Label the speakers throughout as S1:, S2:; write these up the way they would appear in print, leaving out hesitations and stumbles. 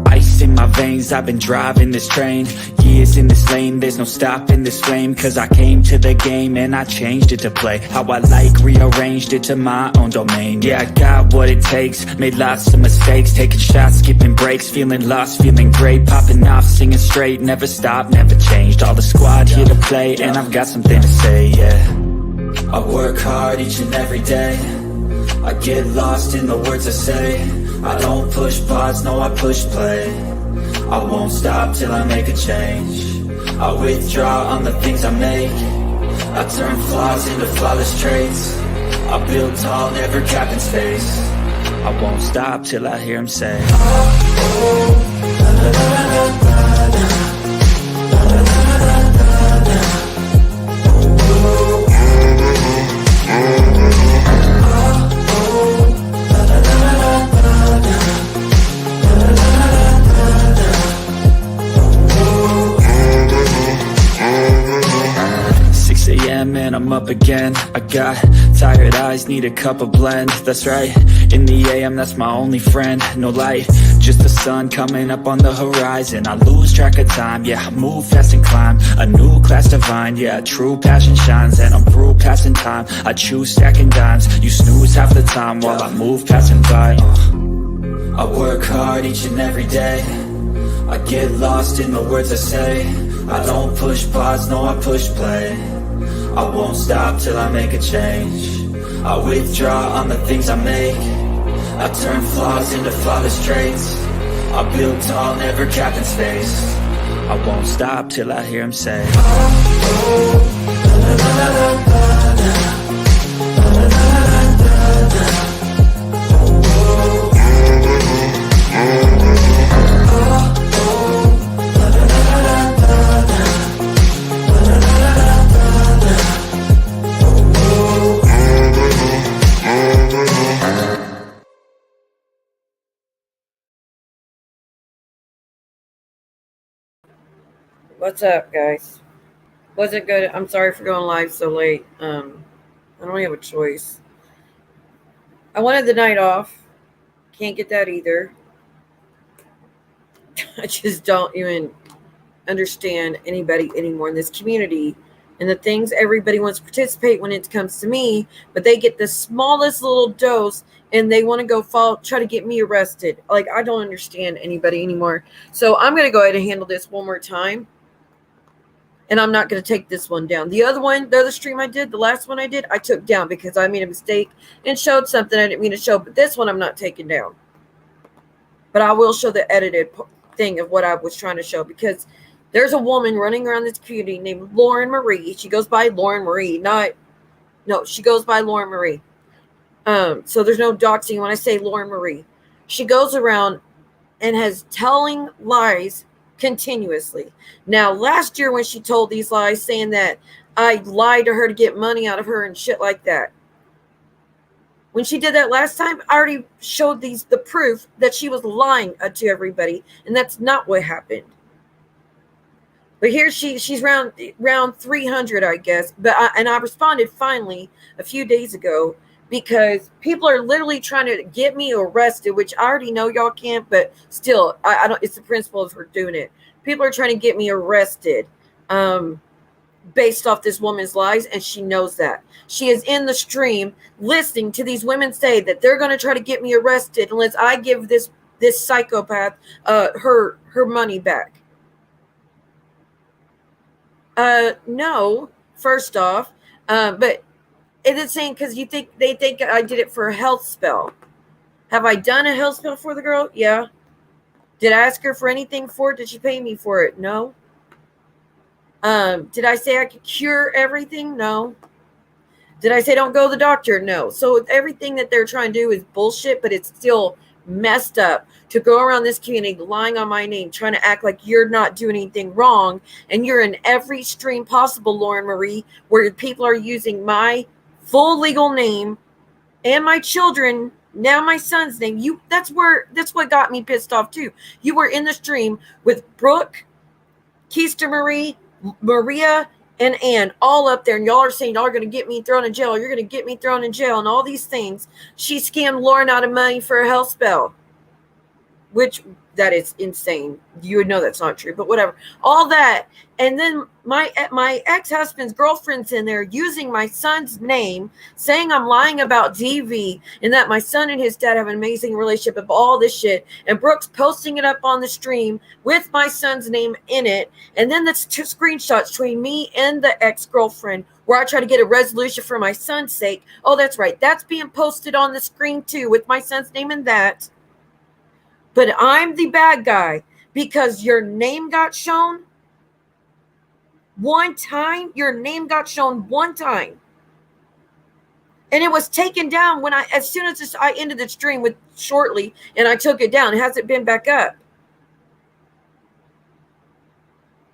S1: Ice in my veins, I've been driving this train. Years in this lane, there's no stopping this flame. Cause I came to the game and I changed it to play how I like, rearranged it to my own domain. Yeah, I got what it takes, made lots of mistakes, taking shots, skipping breaks, feeling lost, feeling great, popping off, singing straight, never stopped, never changed. All the squad here to play, and I've got something to say, yeah. I work hard each and every day, I get lost in the words I say. I don't push pause, no I push play. I won't stop till I make a change. I withdraw on the things I make. I turn flaws into flawless traits. I build tall, never capped in space. I won't stop till I hear him say, and I'm up again. I got tired eyes, need a cup of blend. That's right, in the AM, that's my only friend. No light, just the sun coming up on the horizon. I lose track of time, yeah, I move fast and climb a new class divine, yeah, true passion shines. And I'm through passing time, I choose stacking dimes. You snooze half the time while I move passing by. I work hard each and every day, I get lost in the words I say. I don't push pause, no I push play. I won't stop till I make a change. I withdraw on the things I make. I turn flaws into flawless traits. I build tall, never capped in space. I won't stop till I hear him say,
S2: What's up, guys? Wasn't good. I'm sorry for going live so late. I don't have a choice. I wanted the night off. Can't get that either. I just don't even understand anybody anymore in this community and the things everybody wants to participate when it comes to me, but they get the smallest little dose and they want to go try to get me arrested. Like, I don't understand anybody anymore. So I'm going to go ahead and handle this one more time. And I'm not going to take this one down. The other stream I did, the last one I did, I took down because I made a mistake and showed something I didn't mean to show. But this one I'm not taking down. But I will show the edited thing of what I was trying to show, because there's a woman running around this community named Lauren Marie. She goes by Lauren Marie. She goes by Lauren Marie. So there's no doxing when I say Lauren Marie. She goes around and has telling lies continuously. Now, last year when she told these lies, saying that I lied to her to get money out of her and shit like that, when she did that last time, I already showed the proof that she was lying to everybody, and that's not what happened. But here she's around 300, I guess. But I responded finally a few days ago, because people are literally trying to get me arrested, which I already know y'all can't, but still, I don't. It's the principle of her doing it. People are trying to get me arrested, based off this woman's lies, and she knows that. She is in the stream listening to these women say that they're going to try to get me arrested unless I give this psychopath her money back. No, first off, but. It's saying because they think I did it for a health spell. Have I done a health spell for the girl? Yeah. Did I ask her for anything for it? Did she pay me for it? No. Did I say I could cure everything? No. Did I say don't go to the doctor? No. So everything that they're trying to do is bullshit, but it's still messed up to go around this community lying on my name, trying to act like you're not doing anything wrong, and you're in every stream possible, Lauren Marie, where people are using my full legal name and my children, now my son's name. That's what got me pissed off too. You were in the stream with Brooke, Keister Marie, Maria and Ann all up there, and y'all are saying y'all are going to get me thrown in jail. You're going to get me thrown in jail and all these things. She scammed Lauren out of money for a health spell, which that is insane. You would know that's not true, but whatever. All that. And then my ex-husband's girlfriend's in there using my son's name, saying I'm lying about DV and that my son and his dad have an amazing relationship of all this shit. And Brooke's posting it up on the stream with my son's name in it. And then that's two screenshots between me and the ex-girlfriend where I try to get a resolution for my son's sake. Oh, that's right. That's being posted on the screen too with my son's name in that. But I'm the bad guy because your name got shown one time. Your name got shown one time. And it was taken down when as soon as I ended the stream with shortly and I took it down. It hasn't been back up.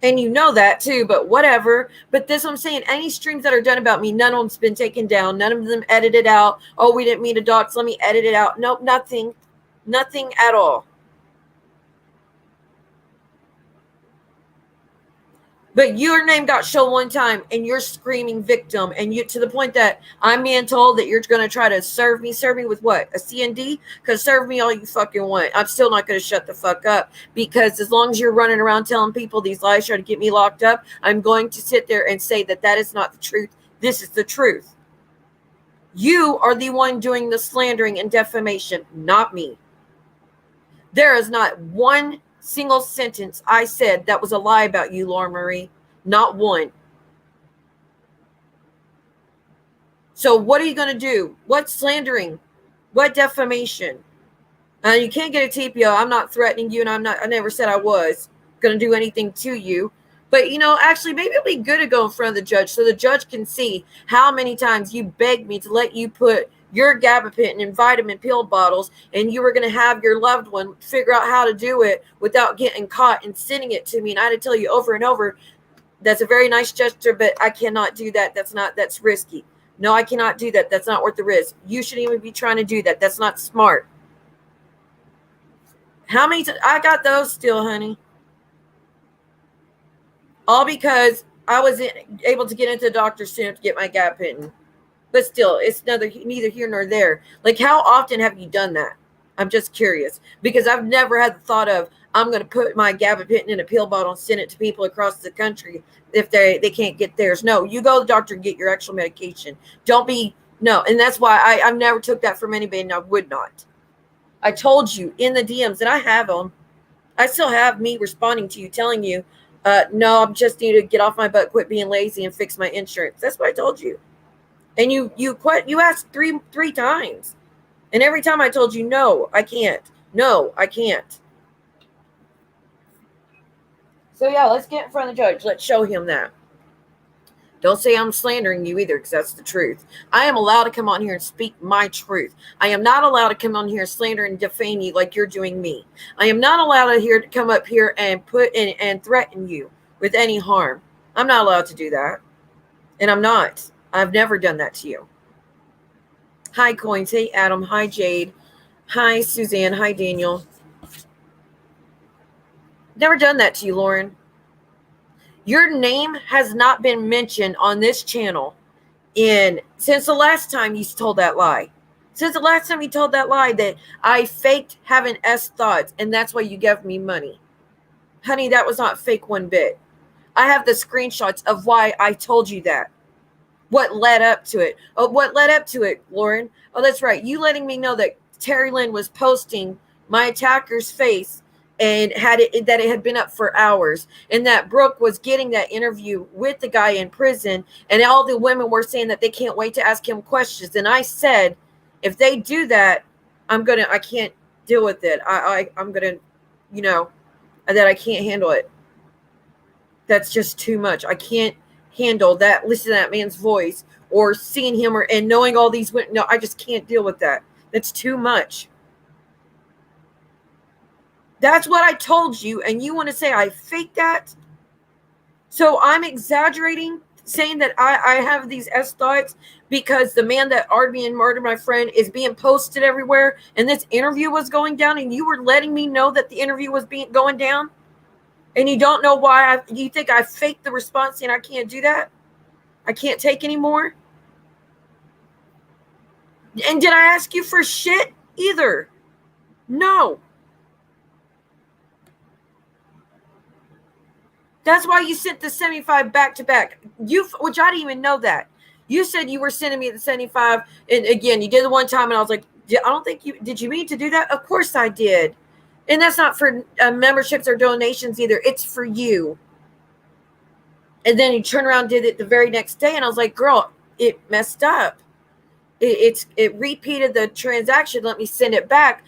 S2: And you know that too, but whatever. But this, I'm saying, any streams that are done about me, none of them's been taken down. None of them edited out. Oh, we didn't mean to dox. Let me edit it out. Nope, nothing. Nothing at all. But your name got shown one time and you're screaming victim, and you to the point that I'm being told that you're going to try to serve me with what? A CND? Because serve me all you fucking want. I'm still not going to shut the fuck up, because as long as you're running around telling people these lies trying to get me locked up, I'm going to sit there and say that that is not the truth. This is the truth. You are the one doing the slandering and defamation, not me. There is not one single sentence I said that was a lie about you, Lauren Marie. Not one. So what are you going to do? What slandering? What defamation? You can't get a TPO. I'm not threatening you, and I never said I was going to do anything to you. But, actually, maybe it'll be good to go in front of the judge so the judge can see how many times you begged me to let you put your gabapentin and vitamin pill bottles, and you were going to have your loved one figure out how to do it without getting caught and sending it to me. And I had to tell you over and over, that's a very nice gesture, but I cannot do that. That's risky. No, I cannot do that. That's not worth the risk. You shouldn't even be trying to do that. That's not smart. How many I got those still, honey? All because I was able to get into the doctor soon to get my gabapentin. But still, it's neither here nor there. Like, how often have you done that? I'm just curious, because I've never had the thought of, I'm going to put my gabapentin in a pill bottle and send it to people across the country if they can't get theirs. No, you go to the doctor and get your actual medication. No. And that's why I've never took that from anybody, and I would not. I told you in the DMs, and I have them. I still have me responding to you, telling you, no, I just need to get off my butt, quit being lazy, and fix my insurance. That's what I told you. And you asked three times. And every time I told you, no, I can't. No, I can't. So yeah, let's get in front of the judge. Let's show him that. Don't say I'm slandering you either, because that's the truth. I am allowed to come on here and speak my truth. I am not allowed to come on here and slander and defame you like you're doing me. I am not allowed to come up here and put in and threaten you with any harm. I'm not allowed to do that. And I'm not. I've never done that to you. Hi, Coins. Hey, Adam. Hi, Jade. Hi, Suzanne. Hi, Daniel. Never done that to you, Lauren. Your name has not been mentioned on this channel since the last time you told that lie. Since the last time you told that lie that I faked having S thoughts, and that's why you gave me money. Honey, that was not fake one bit. I have the screenshots of why I told you that. What led up to it? Oh, what led up to it, Lauren? Oh, that's right. You letting me know that Terry Lynn was posting my attacker's face and that it had been up for hours, and that Brooke was getting that interview with the guy in prison, and all the women were saying that they can't wait to ask him questions. And I said, if they do that, I can't deal with it. I'm gonna, that I can't handle it. That's just too much. I can't handle that, listen to that man's voice or seeing him and knowing all these women. No, I just can't deal with that. That's too much. That's what I told you, and you want to say I faked that? So I'm exaggerating, saying that I have these S thoughts because the man that argued me and murdered my friend is being posted everywhere, and this interview was going down, and you were letting me know that the interview was going down? And you don't know why. You think I faked the response and I can't do that? I can't take anymore? And did I ask you for shit either? No. That's why you sent the 75 back to back. Which I didn't even know that. You said you were sending me the 75, and again, you did it one time, and I was like, I don't think you did. You mean to do that? Of course I did. And that's not for memberships or donations either. It's for you. And then you turn around and did it the very next day, and I was like, girl, it messed up. It repeated the transaction. Let me send it back.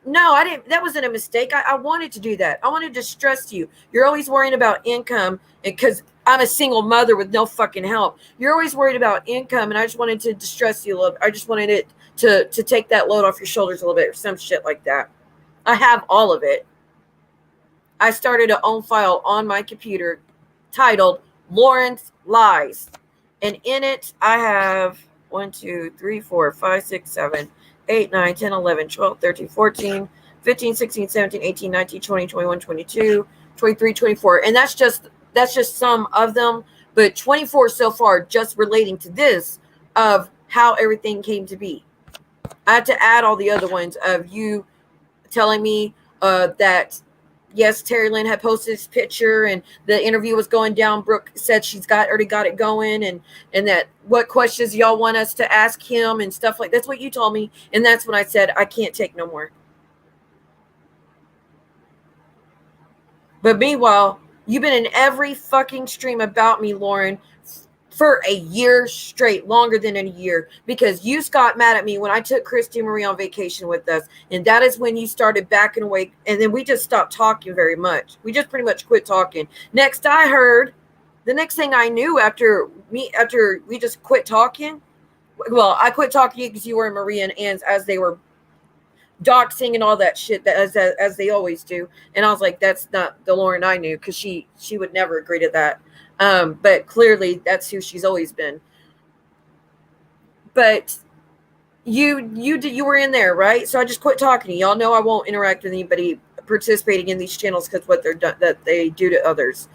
S2: No, I didn't. That wasn't a mistake. I wanted to do that. I wanted to stress you. You're always worrying about income, because I'm a single mother with no fucking help. You're always worried about income, and I just wanted to distress you a little. I just wanted it to take that load off your shoulders a little bit, or some shit like that. I have all of it. I started an own file on my computer titled Lauren's Lies, and in it I have 1, 2, 3, 4, 5, 6, 7, 8, 9, 10, 11, 12, 13, 14, 15, 16, 17, 18, 19, 20, 21, 22, 23, 24. And that's just some of them, but 24 so far, just relating to this, of how everything came to be. I had to add all the other ones of you telling me that yes, Terry Lynn had posted this picture and the interview was going down. Brooke said she's already got it going, and that what questions y'all want us to ask him and stuff like that's what you told me. And that's when I said, I can't take no more. But meanwhile, you've been in every fucking stream about me, Lauren, for a year straight, longer than a year, because you got mad at me when I took Christy Marie on vacation with us. And that is when you started backing away. And then we just stopped talking very much. We just pretty much quit talking. Next, I heard, the next thing I knew after we just quit talking, well, I quit talking to you because you were in Maria and Ann's as they were doxing and all that shit, that as they always do. And I was like, that's not the Lauren I knew, because she would never agree to that. But clearly that's who she's always been. But you were in there, right? So I just quit talking to you. Y'all know I won't interact with anybody participating in these channels because what they do to others.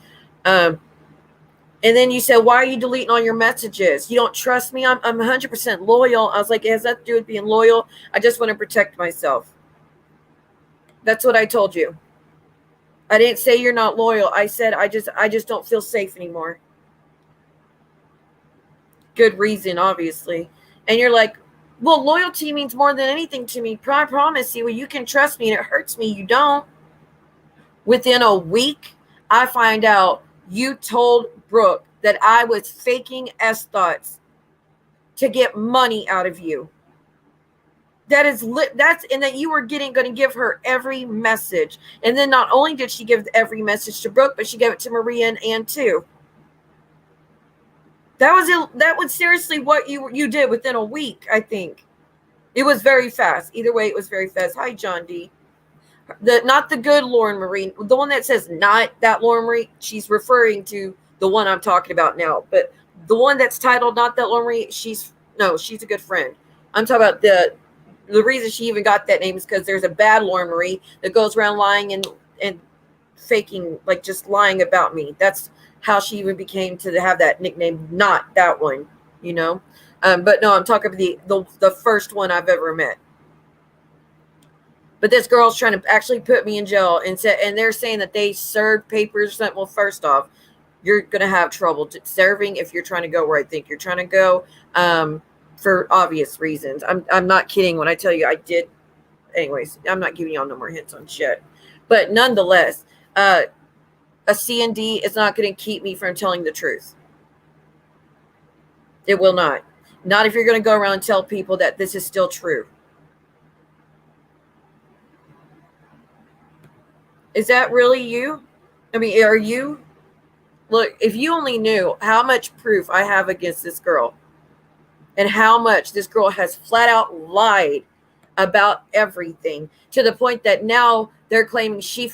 S2: And then you said, why are you deleting all your messages? You don't trust me? I'm 100% loyal. I was like, it has nothing to do with being loyal. I just want to protect myself. That's what I told you. I didn't say you're not loyal. I said I just don't feel safe anymore. Good reason, obviously. And you're like, well, loyalty means more than anything to me. I promise you, well, you can trust me, and it hurts me you don't. Within a week, I find out you told Brooke that I was faking S-thoughts to get money out of you. That's and that you were going to give her every message. And then not only did she give every message to Brooke, but she gave it to Maria and Ann too. That was seriously what you did within a week, I think. It was very fast. Either way, it was very fast. Hi, John D. Not the good Lauren Marie. The one that says not that Lauren Marie, she's referring to the one I'm talking about now. But the one that's titled not that Lauren Marie, she's a good friend. I'm talking about the reason she even got that name is because there's a bad Lauren Marie that goes around lying and faking, like just lying about me. That's how she even became to have that nickname, not that one, But no, I'm talking about the first one I've ever met. But this girl's trying to actually put me in jail, and they're saying that they served papers or something. Well, first off, you're going to have trouble serving if you're trying to go where I think you're trying to go. For obvious reasons. I'm not kidding when I tell you I did. Anyways, I'm not giving y'all no more hints on shit. But nonetheless, a C&D is not going to keep me from telling the truth. It will not. Not if you're going to go around and tell people that this is still true. Is that really you? I mean, are you? Look, if you only knew how much proof I have against this girl, and how much this girl has flat out lied about everything, to the point that now they're claiming she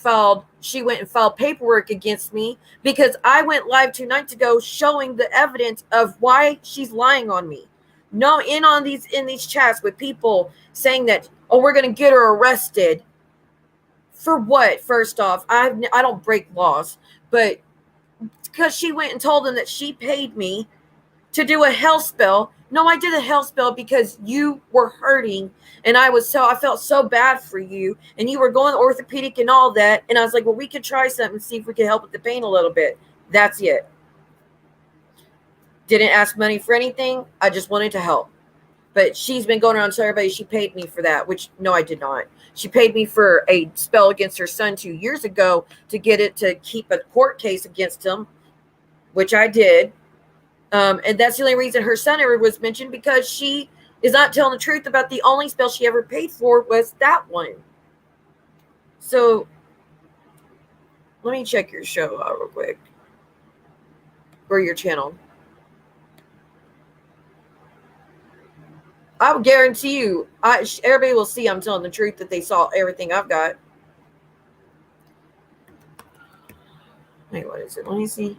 S2: went and filed paperwork against me because I went live 2 nights ago showing the evidence of why she's lying on me. No, in these chats with people saying that, oh, we're going to get her arrested For what? First off, I don't break laws, but because she went and told them that she paid me to do a hell spell. No, I did a hell spell because you were hurting, and I felt so bad for you, and you were going orthopedic and all that, and I was like, well, we could try something and see if we could help with the pain a little bit. That's it. Didn't ask money for anything. I just wanted to help. But she's been going around telling everybody she paid me for that, which no, I did not. She paid me for a spell against her son 2 years ago to get it to keep a court case against him, which I did. And that's the only reason her son ever was mentioned, because she is not telling the truth about the only spell she ever paid for was that one. So let me check your show out real quick, or your channel. I will guarantee you, everybody will see I'm telling the truth, that they saw everything I've got. Wait, what is it? Let me see.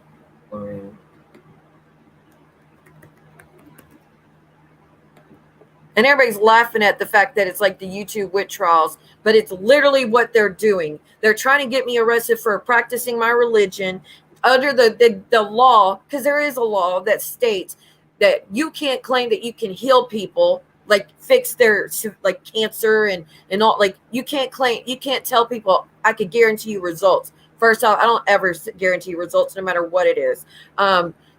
S2: And everybody's laughing at the fact that it's like the YouTube witch trials, but it's literally what they're doing. They're trying to get me arrested for practicing my religion under the law, because there is a law that states that you can't claim that you can heal people, like fix their like cancer and all. Like you can't tell people I could guarantee you results. First off, I don't ever guarantee results, no matter what it is.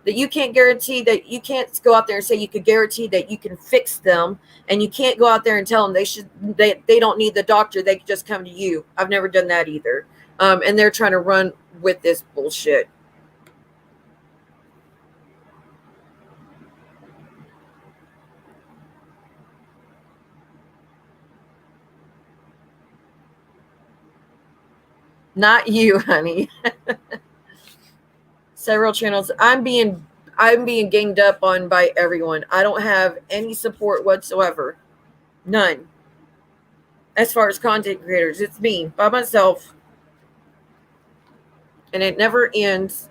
S2: That you can't guarantee that you can't go out there and say you could guarantee that you can fix them, and you can't go out there and tell them they don't need the doctor, they can just come to you. I've never done that either. And they're trying to run with this bullshit. Not you, honey. Several channels. I'm being ganged up on by everyone. I don't have any support whatsoever. None. As far as content creators, it's me by myself. And it never ends.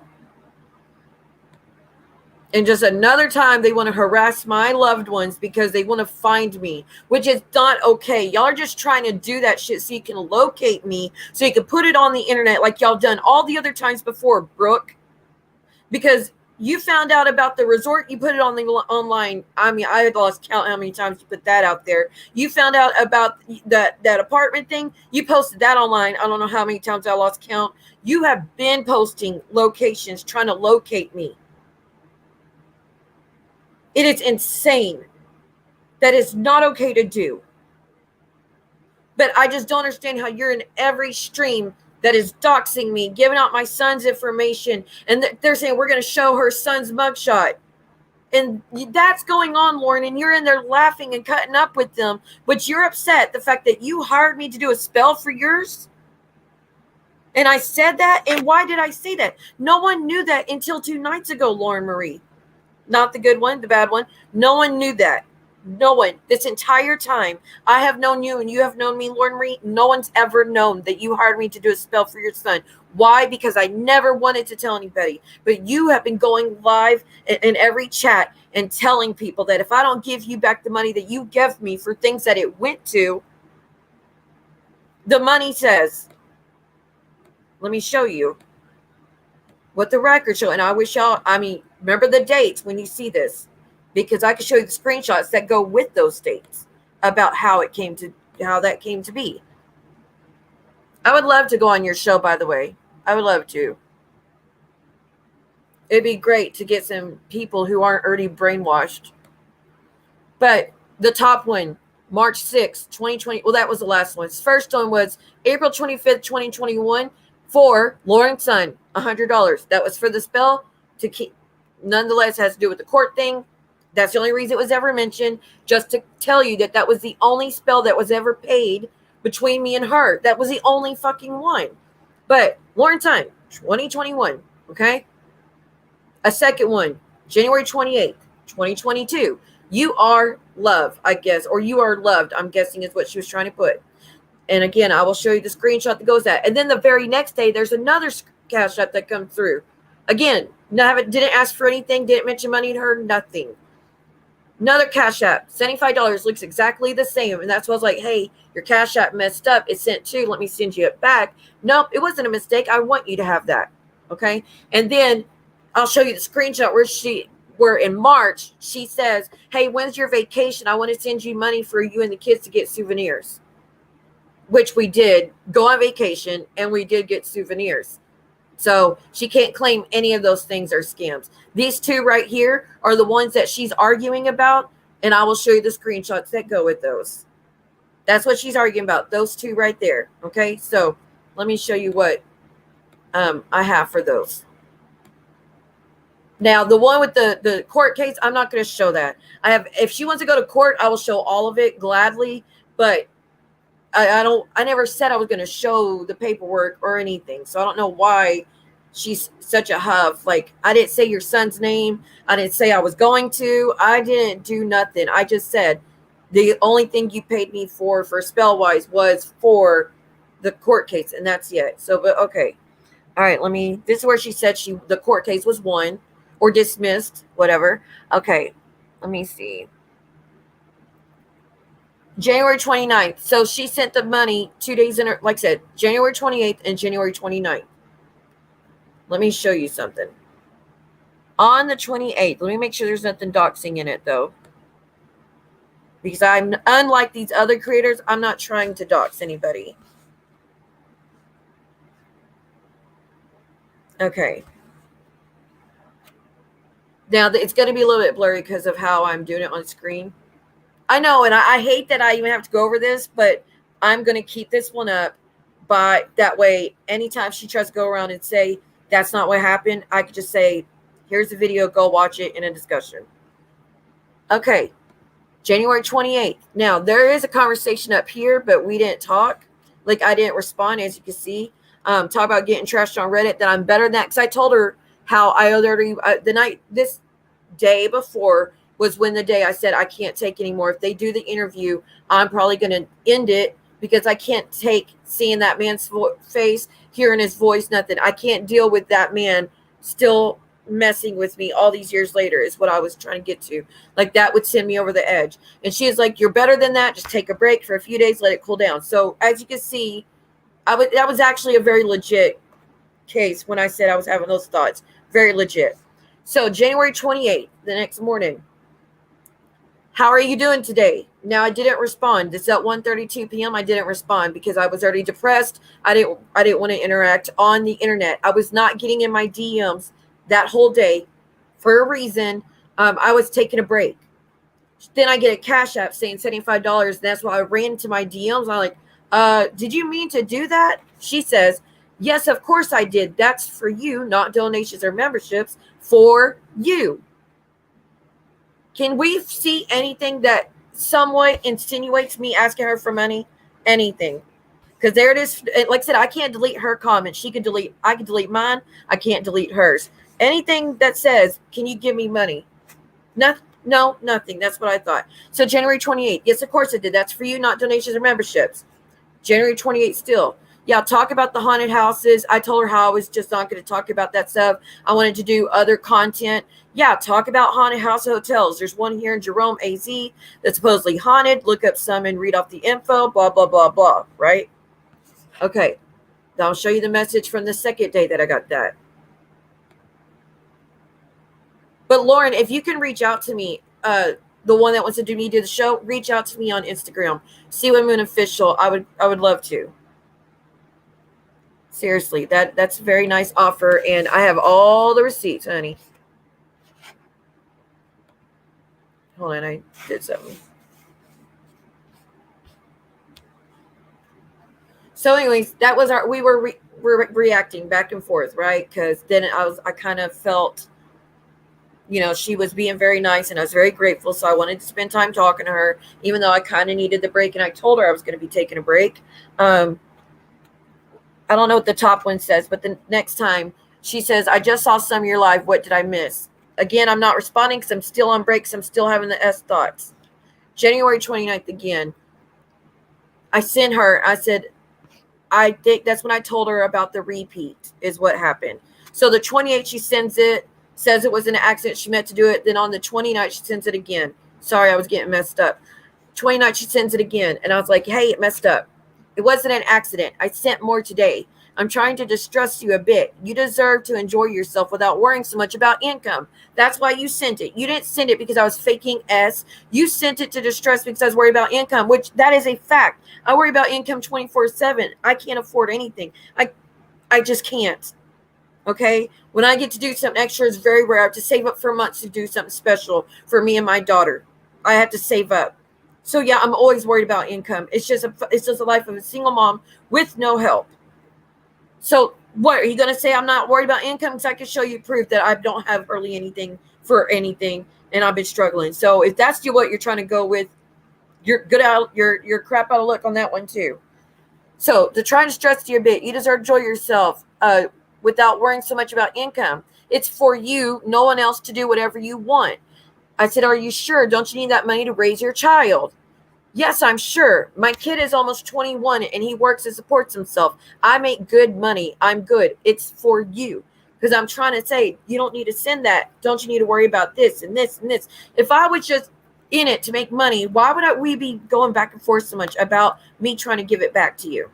S2: And just another time they want to harass my loved ones because they want to find me, which is not okay. Y'all are just trying to do that shit so you can locate me, so you can put it on the internet like y'all done all the other times before, Brooke. Because you found out about the resort, you put it on the online. I mean, I had lost count how many times you put that out there. You found out about that apartment thing, you posted that online. I don't know how many times I lost count. You have been posting locations trying to locate me. It is insane. That is not okay to do. But I just don't understand how you're in every stream that is doxing me, giving out my son's information, and they're saying we're going to show her son's mugshot. And that's going on, Lauren, and you're in there laughing and cutting up with them, but you're upset the fact that you hired me to do a spell for yours. And I said that, and why did I say that? No one knew that until 2 nights ago, Lauren Marie. Not the good one, the bad one. No one knew that. No one. This entire time I have known you and you have known me, Lauren Marie. No one's ever known that you hired me to do a spell for your son. Why? Because I never wanted to tell anybody. But you have been going live in every chat and telling people that if I don't give you back the money that you gave me for things that it went to, the money says, let me show you what the records show. And I wish y'all, remember the dates when you see this, because I can show you the screenshots that go with those dates about how that came to be. I would love to go on your show, by the way. I would love to. It'd be great to get some people who aren't already brainwashed. But the top one, March 6th, 2020. Well, that was the last one. His first one was April 25th, 2021 for Lauren's son, $100. That was for the spell to keep. Nonetheless, has to do with the court thing. That's the only reason it was ever mentioned, just to tell you that that was the only spell that was ever paid between me and her. That was the only fucking one. But Lauren time, 2021, okay? A second one, January 28th, 2022. You are love, I guess, or you are loved, I'm guessing is what she was trying to put. And again, I will show you the screenshot that goes that. And then the very next day, there's another CashApp that comes through. Again, didn't ask for anything, didn't mention money to her, nothing. Another Cash App, $75, looks exactly the same. And that's why I was like, hey, your Cash App messed up. It sent two. Let me send you it back. Nope, it wasn't a mistake. I want you to have that. Okay. And then I'll show you the screenshot where in March, she says, hey, when's your vacation? I want to send you money for you and the kids to get souvenirs, which we did go on vacation and we did get souvenirs. So she can't claim any of those things are scams. These two right here are the ones that she's arguing about, and I will show you the screenshots that go with those. That's what she's arguing about, those two right there. Okay, so let me show you what I have for those. Now, the one with the court case, I'm not going to show that. If she wants to go to court, I will show all of it gladly, but I never said I was going to show the paperwork or anything. So I don't know why she's such a huff. Like, I didn't say your son's name. I didn't say I was going to. I didn't do nothing. I just said the only thing you paid me for Spellwise was for the court case, and that's it. So, but okay. All right, this is where she said the court case was won or dismissed, whatever. Okay, let me see. January 29th. So she sent the money 2 days in her, like I said, January 28th and January 29th. Let me show you something. On the 28th, let me make sure there's nothing doxing in it, though. Because I'm, unlike these other creators, I'm not trying to dox anybody. Okay. Now, it's going to be a little bit blurry because of how I'm doing it on screen. I know, and I hate that I even have to go over this, but I'm going to keep this one up. But that way, anytime she tries to go around and say, that's not what happened, I could just say, here's the video, go watch it in a discussion. Okay, January 28th. Now, there is a conversation up here, but we didn't talk. Like, I didn't respond, as you can see. Talk about getting trashed on Reddit, that I'm better than that. Because I told her how this day before was when the day I said I can't take anymore. If they do the interview, I'm probably going to end it because I can't take seeing that man's face, hearing his voice, nothing. I can't deal with that man still messing with me all these years later is what I was trying to get to. Like, that would send me over the edge. And she is like, you're better than that. Just take a break for a few days, let it cool down. So as you can see, that was actually a very legit case when I said I was having those thoughts. Very legit. So January 28th, the next morning. How are you doing today? Now, I didn't respond. It's at 1:32 p.m. I didn't respond because I was already depressed. I didn't want to interact on the internet. I was not getting in my DMs that whole day for a reason. I was taking a break. Then I get a Cash App saying $75. And that's why I ran to my DMs. I'm like, did you mean to do that? She says, yes, of course I did. That's for you, not donations or memberships, for you. Can we see anything that somewhat insinuates me asking her for money? Anything. Because there it is. Like I said, I can't delete her comment. I can delete mine. I can't delete hers. Anything that says, can you give me money? No, nothing. That's what I thought. So January 28th. Yes, of course I did. That's for you, not donations or memberships. January 28th still. Yeah, talk about the haunted houses. I told her how I was just not going to talk about that stuff. I wanted to do other content. Yeah, talk about haunted house hotels. There's one here in Jerome, AZ, that's supposedly haunted. Look up some and read off the info, blah, blah, blah, blah, right? Okay, now I'll show you the message from the second day that I got that. But Lauren, if you can reach out to me, the one that wants to do the show, reach out to me on Instagram. See Women Official. I would love to. Seriously, that's a very nice offer, and I have all the receipts, honey. Hold on, I did something. So, anyways, that was we were reacting back and forth, right? Because then I kind of felt, she was being very nice, and I was very grateful. So I wanted to spend time talking to her, even though I kind of needed the break, and I told her I was going to be taking a break. I don't know what the top one says, but the next time she says, I just saw some of your live. What did I miss? Again, I'm not responding because I'm still on breaks. I'm still having the S thoughts. January 29th again. I sent her. I said, I think that's when I told her about the repeat is what happened. So the 28th, she sends it, says it was an accident. She meant to do it. Then on the 29th, she sends it again. Sorry, I was getting messed up. 29th, she sends it again. And I was like, hey, it messed up. It wasn't an accident. I sent more today. I'm trying to distress you a bit. You deserve to enjoy yourself without worrying so much about income. That's why you sent it. You didn't send it because I was faking S. You sent it to distress because I was worried about income, which that is a fact. I worry about income 24/7. I can't afford anything. I just can't. Okay? When I get to do something extra, it's very rare. I have to save up for months to do something special for me and my daughter. I have to save up. So yeah, I'm always worried about income. It's just a life of a single mom with no help. So what are you going to say? I'm not worried about income because I can show you proof that I don't have hardly anything for anything, and I've been struggling. So if that's what you're trying to go with, you're good out. You're crap out of luck on that one too. So to try to stress you a bit, you deserve to enjoy yourself without worrying so much about income. It's for you, no one else, to do whatever you want. I said, are you sure? Don't you need that money to raise your child? Yes, I'm sure. My kid is almost 21 and he works and supports himself. I make good money. I'm good. It's for you. Because I'm trying to say, you don't need to send that. Don't you need to worry about this and this and this? If I was just in it to make money, why would we be going back and forth so much about me trying to give it back to you?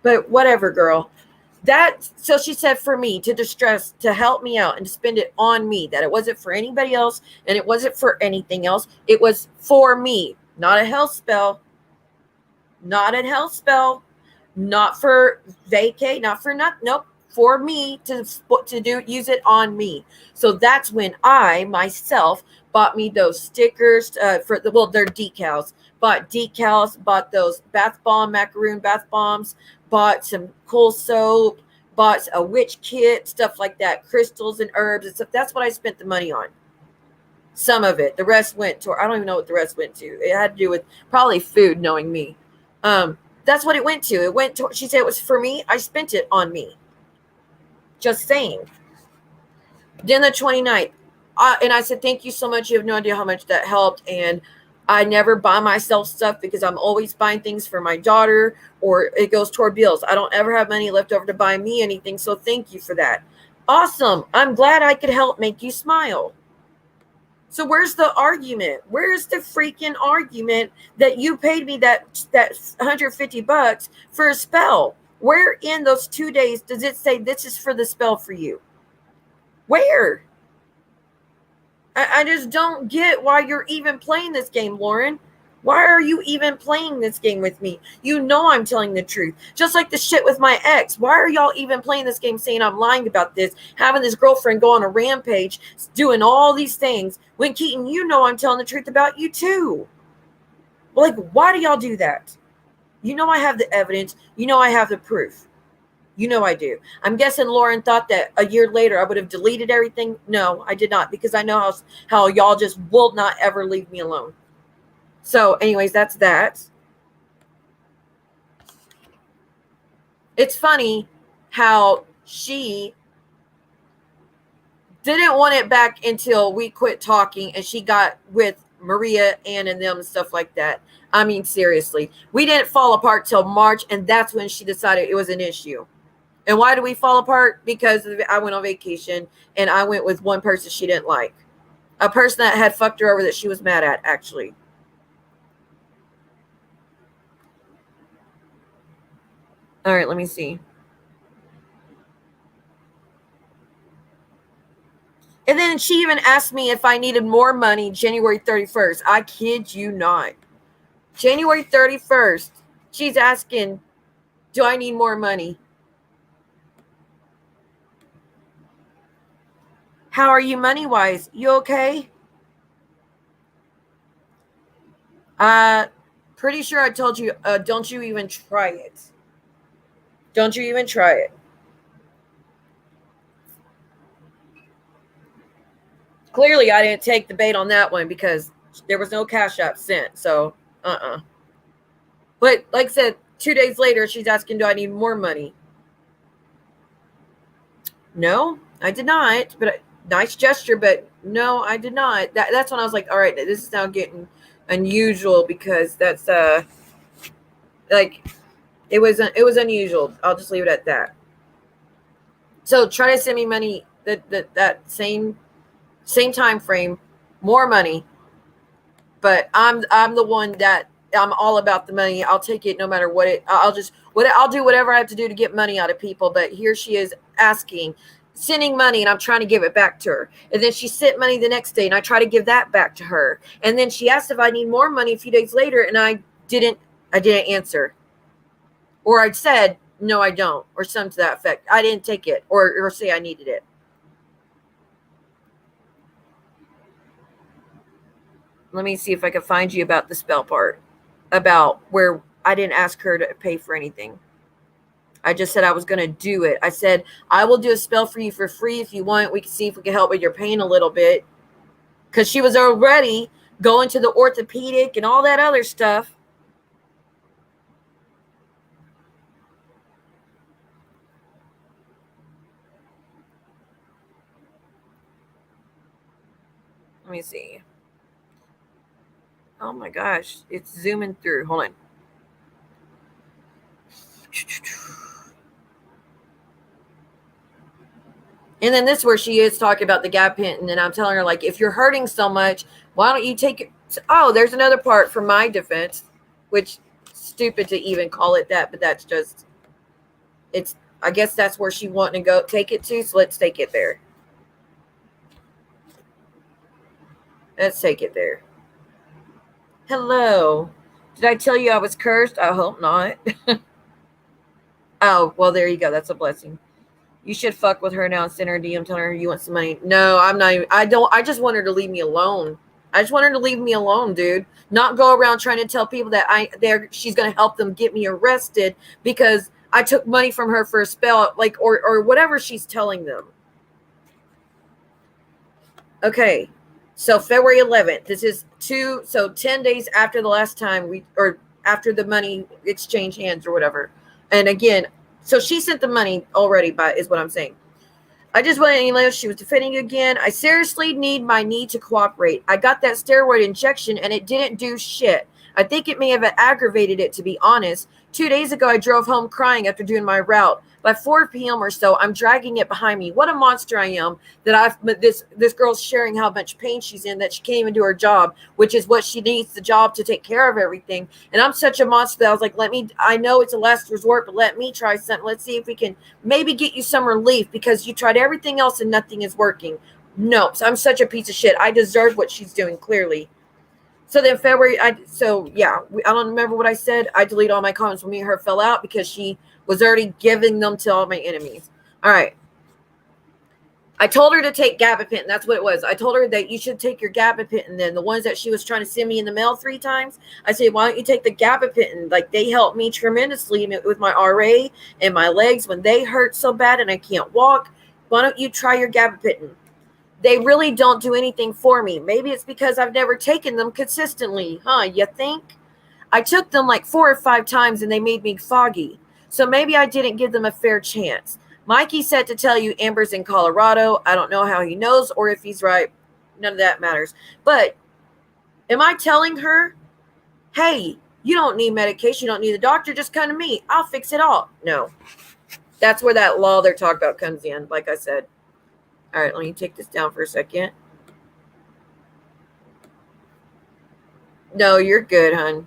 S2: But whatever, girl. So she said for me to distress, to help me out and to spend it on me, that it wasn't for anybody else and it wasn't for anything else. It was for me, not a health spell, not for vacay, not for nothing. Nope. For me to use it on me. So that's when I myself bought me those stickers they're decals. Bought decals, bought those macaroon bath bombs, bought some cool soap, bought a witch kit, stuff like that, crystals and herbs and stuff. That's what I spent the money on. Some of it. The rest went to, I don't even know what the rest went to. It had to do with probably food, knowing me. That's what it went to. It went to, she said it was for me. I spent it on me. Just saying. Then the 29th. And I said, thank you so much. You have no idea how much that helped. And I never buy myself stuff because I'm always buying things for my daughter or it goes toward bills. I don't ever have money left over to buy me anything. So thank you for that. Awesome. I'm glad I could help make you smile. So where's the argument? Where's the freaking argument that you paid me that $150 for a spell? Where in those 2 days does it say this is for the spell for you? Where? I just don't get why you're even playing this game, Lauren. Why are you even playing this game with me? You know I'm telling the truth. Just like the shit with my ex. Why are y'all even playing this game saying I'm lying about this, having this girlfriend go on a rampage, doing all these things, when Keaton, you know I'm telling the truth about you too. Like, why do y'all do that? You know I have the evidence. You know I have the proof. You know I do. I'm guessing Lauren thought that a year later I would have deleted everything. No, I did not, because I know how y'all just will not ever leave me alone. So anyways, that's that. It's funny how she didn't want it back until we quit talking and she got with Maria, Ann, and them and stuff like that. I mean, seriously, we didn't fall apart till March, and that's when she decided it was an issue. And why did we fall apart? Because I went on vacation and I went with one person she didn't like. A person that had fucked her over that she was mad at, actually. All right, let me see. And then she even asked me if I needed more money January 31st. I kid you not. January 31st, she's asking, do I need more money? How are you money-wise? You okay? Pretty sure I told you, don't you even try it. Don't you even try it. Clearly, I didn't take the bait on that one because there was no CashApp sent. So, But like I said, 2 days later, she's asking, do I need more money? No, I did not. But nice gesture, but no, I did not. That's when I was like, all right, this is now getting unusual, because that's like it was unusual. I'll just leave it at that. So try to send me money that same time frame more money. But I'm the one that I'm all about the money. I'll take it no matter what it. I'll do whatever I have to do to get money out of people. But here she is sending money, and I'm trying to give it back to her. And then she sent money the next day, and I try to give that back to her. And then she asked if I need more money a few days later, and I didn't answer, or I said no, I don't, or something to that effect. I didn't take it, or say I needed it. Let me see if I can find you about the spell part, about where I didn't ask her to pay for anything. I just said I was going to do it. I said, I will do a spell for you for free if you want. We can see if we can help with your pain a little bit. Because she was already going to the orthopedic and all that other stuff. Let me see. Oh my gosh, it's zooming through. Hold on. And then this is where she is talking about the gabapentin, and I'm telling her, like, if you're hurting so much, why don't you take it? Oh, there's another part for my defense, which stupid to even call it that, but that's just, it's, I guess that's where she wanting to go take it to, so let's take it there. Let's take it there. Hello. Did I tell you I was cursed? I hope not. Oh, well, there you go. That's a blessing. You should fuck with her now and send her a DM telling her you want some money. No, I'm not even, I just want her to leave me alone. I just want her to leave me alone, dude. Not go around trying to tell people that she's going to help them get me arrested because I took money from her for a spell, like, or whatever she's telling them. Okay. So February 11th, this is 10 days after the last time after the money exchanged hands or whatever. And again, so she sent the money already, is what I'm saying. I just wanted to know she was defending you again. I seriously need my knee to cooperate. I got that steroid injection and it didn't do shit. I think it may have aggravated it, to be honest. 2 days ago, I drove home crying after doing my route. By 4 p.m. or so, I'm dragging it behind me. What a monster I am that this girl's sharing how much pain she's in, that she can't even do her job, which is what she needs, the job to take care of everything. And I'm such a monster that I was like, I know it's a last resort, but let me try something. Let's see if we can maybe get you some relief because you tried everything else and nothing is working. No, so I'm such a piece of shit. I deserve what she's doing, clearly. So then February, I don't remember what I said. I deleted all my comments when me and her fell out because she was already giving them to all my enemies. All right. I told her to take gabapentin. That's what it was. I told her that you should take your gabapentin then. The ones that she was trying to send me in the mail 3 times. I said, why don't you take the gabapentin? Like, they helped me tremendously with my RA and my legs when they hurt so bad and I can't walk. Why don't you try your gabapentin? They really don't do anything for me. Maybe it's because I've never taken them consistently. Huh? You think? I took them like 4 or 5 times and they made me foggy. So maybe I didn't give them a fair chance. Mikey said to tell you Amber's in Colorado. I don't know how he knows or if he's right. None of that matters. But am I telling her, hey, you don't need medication. You don't need the doctor. Just come to me. I'll fix it all. No. That's where that law they're talking about comes in, like I said. All right, let me take this down for a second. No, you're good, hon.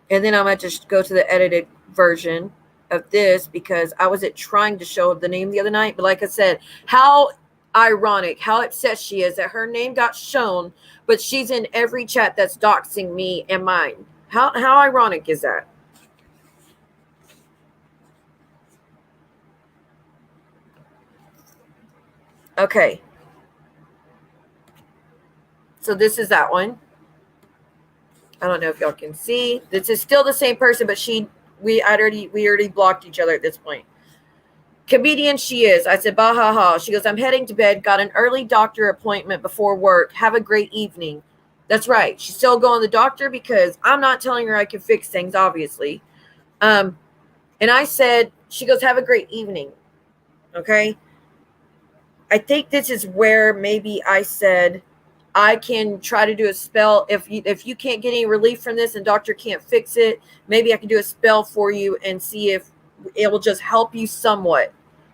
S2: And then I'm going to just go to the edited version of this because I wasn't trying to show the name the other night. But like I said, how ironic, how upset she is that her name got shown, but she's in every chat that's doxing me and mine. How ironic is that? Okay. So this is that one. I don't know if y'all can see. This is still the same person, but we already blocked each other at this point. Comedian she is. I said, bah, ha, ha. She goes, I'm heading to bed. Got an early doctor appointment before work. Have a great evening. That's right. She's still going to the doctor because I'm not telling her I can fix things, obviously. And I said, she goes, have a great evening. Okay. I think this is where maybe I said, I can try to do a spell. If you can't get any relief from this and doctor can't fix it, maybe I can do a spell for you and see if it will just help you somewhat.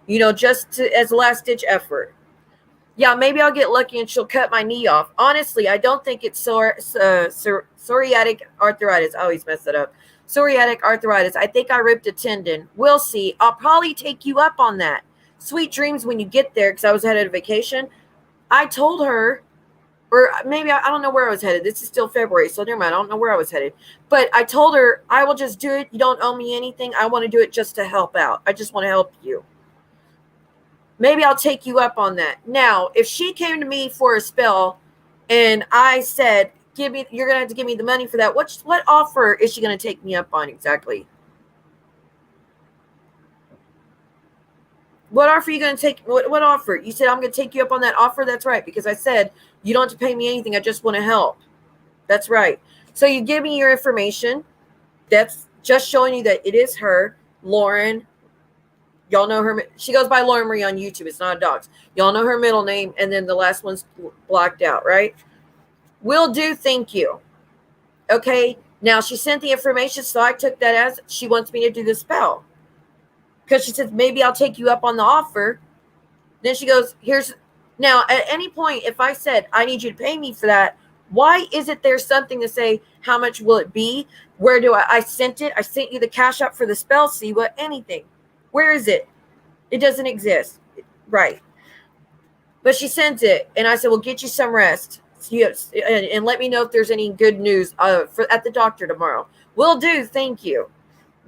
S2: just as a last ditch effort. Yeah, maybe I'll get lucky and she'll cut my knee off. Honestly, I don't think it's psoriatic arthritis. I always mess that up. Psoriatic arthritis. I think I ripped a tendon. We'll see. I'll probably take you up on that. Sweet dreams when you get there, because I was headed on vacation. I told her, or maybe I don't know where I was headed. This is still February, so never mind. I don't know where I was headed. But I told her, I will just do it. You don't owe me anything. I want to do it just to help out. I just want to help you. Maybe I'll take you up on that. Now, if she came to me for a spell and I said, you're going to have to give me the money for that, what offer is she going to take me up on exactly? What offer are you going to take? What offer? You said, I'm going to take you up on that offer? That's right, because I said, you don't have to pay me anything. I just want to help. That's right. So you give me your information. That's just showing you that it is her, Lauren. Y'all know her. She goes by Lauren Marie on YouTube. It's not a dox. Y'all know her middle name, and then the last one's blocked out, right? Will do. Thank you. Okay. Now, she sent the information, so I took that as she wants me to do the spell. Because she says, maybe I'll take you up on the offer. Then she goes, now, at any point, if I said, I need you to pay me for that, why is it there's something to say, how much will it be? Where do I sent it? I sent you the CashApp for the spell. See what? Anything. Where is it? It doesn't exist. Right. But she sends it. And I said, well, get you some rest. And let me know if there's any good news at the doctor tomorrow. Will do. Thank you.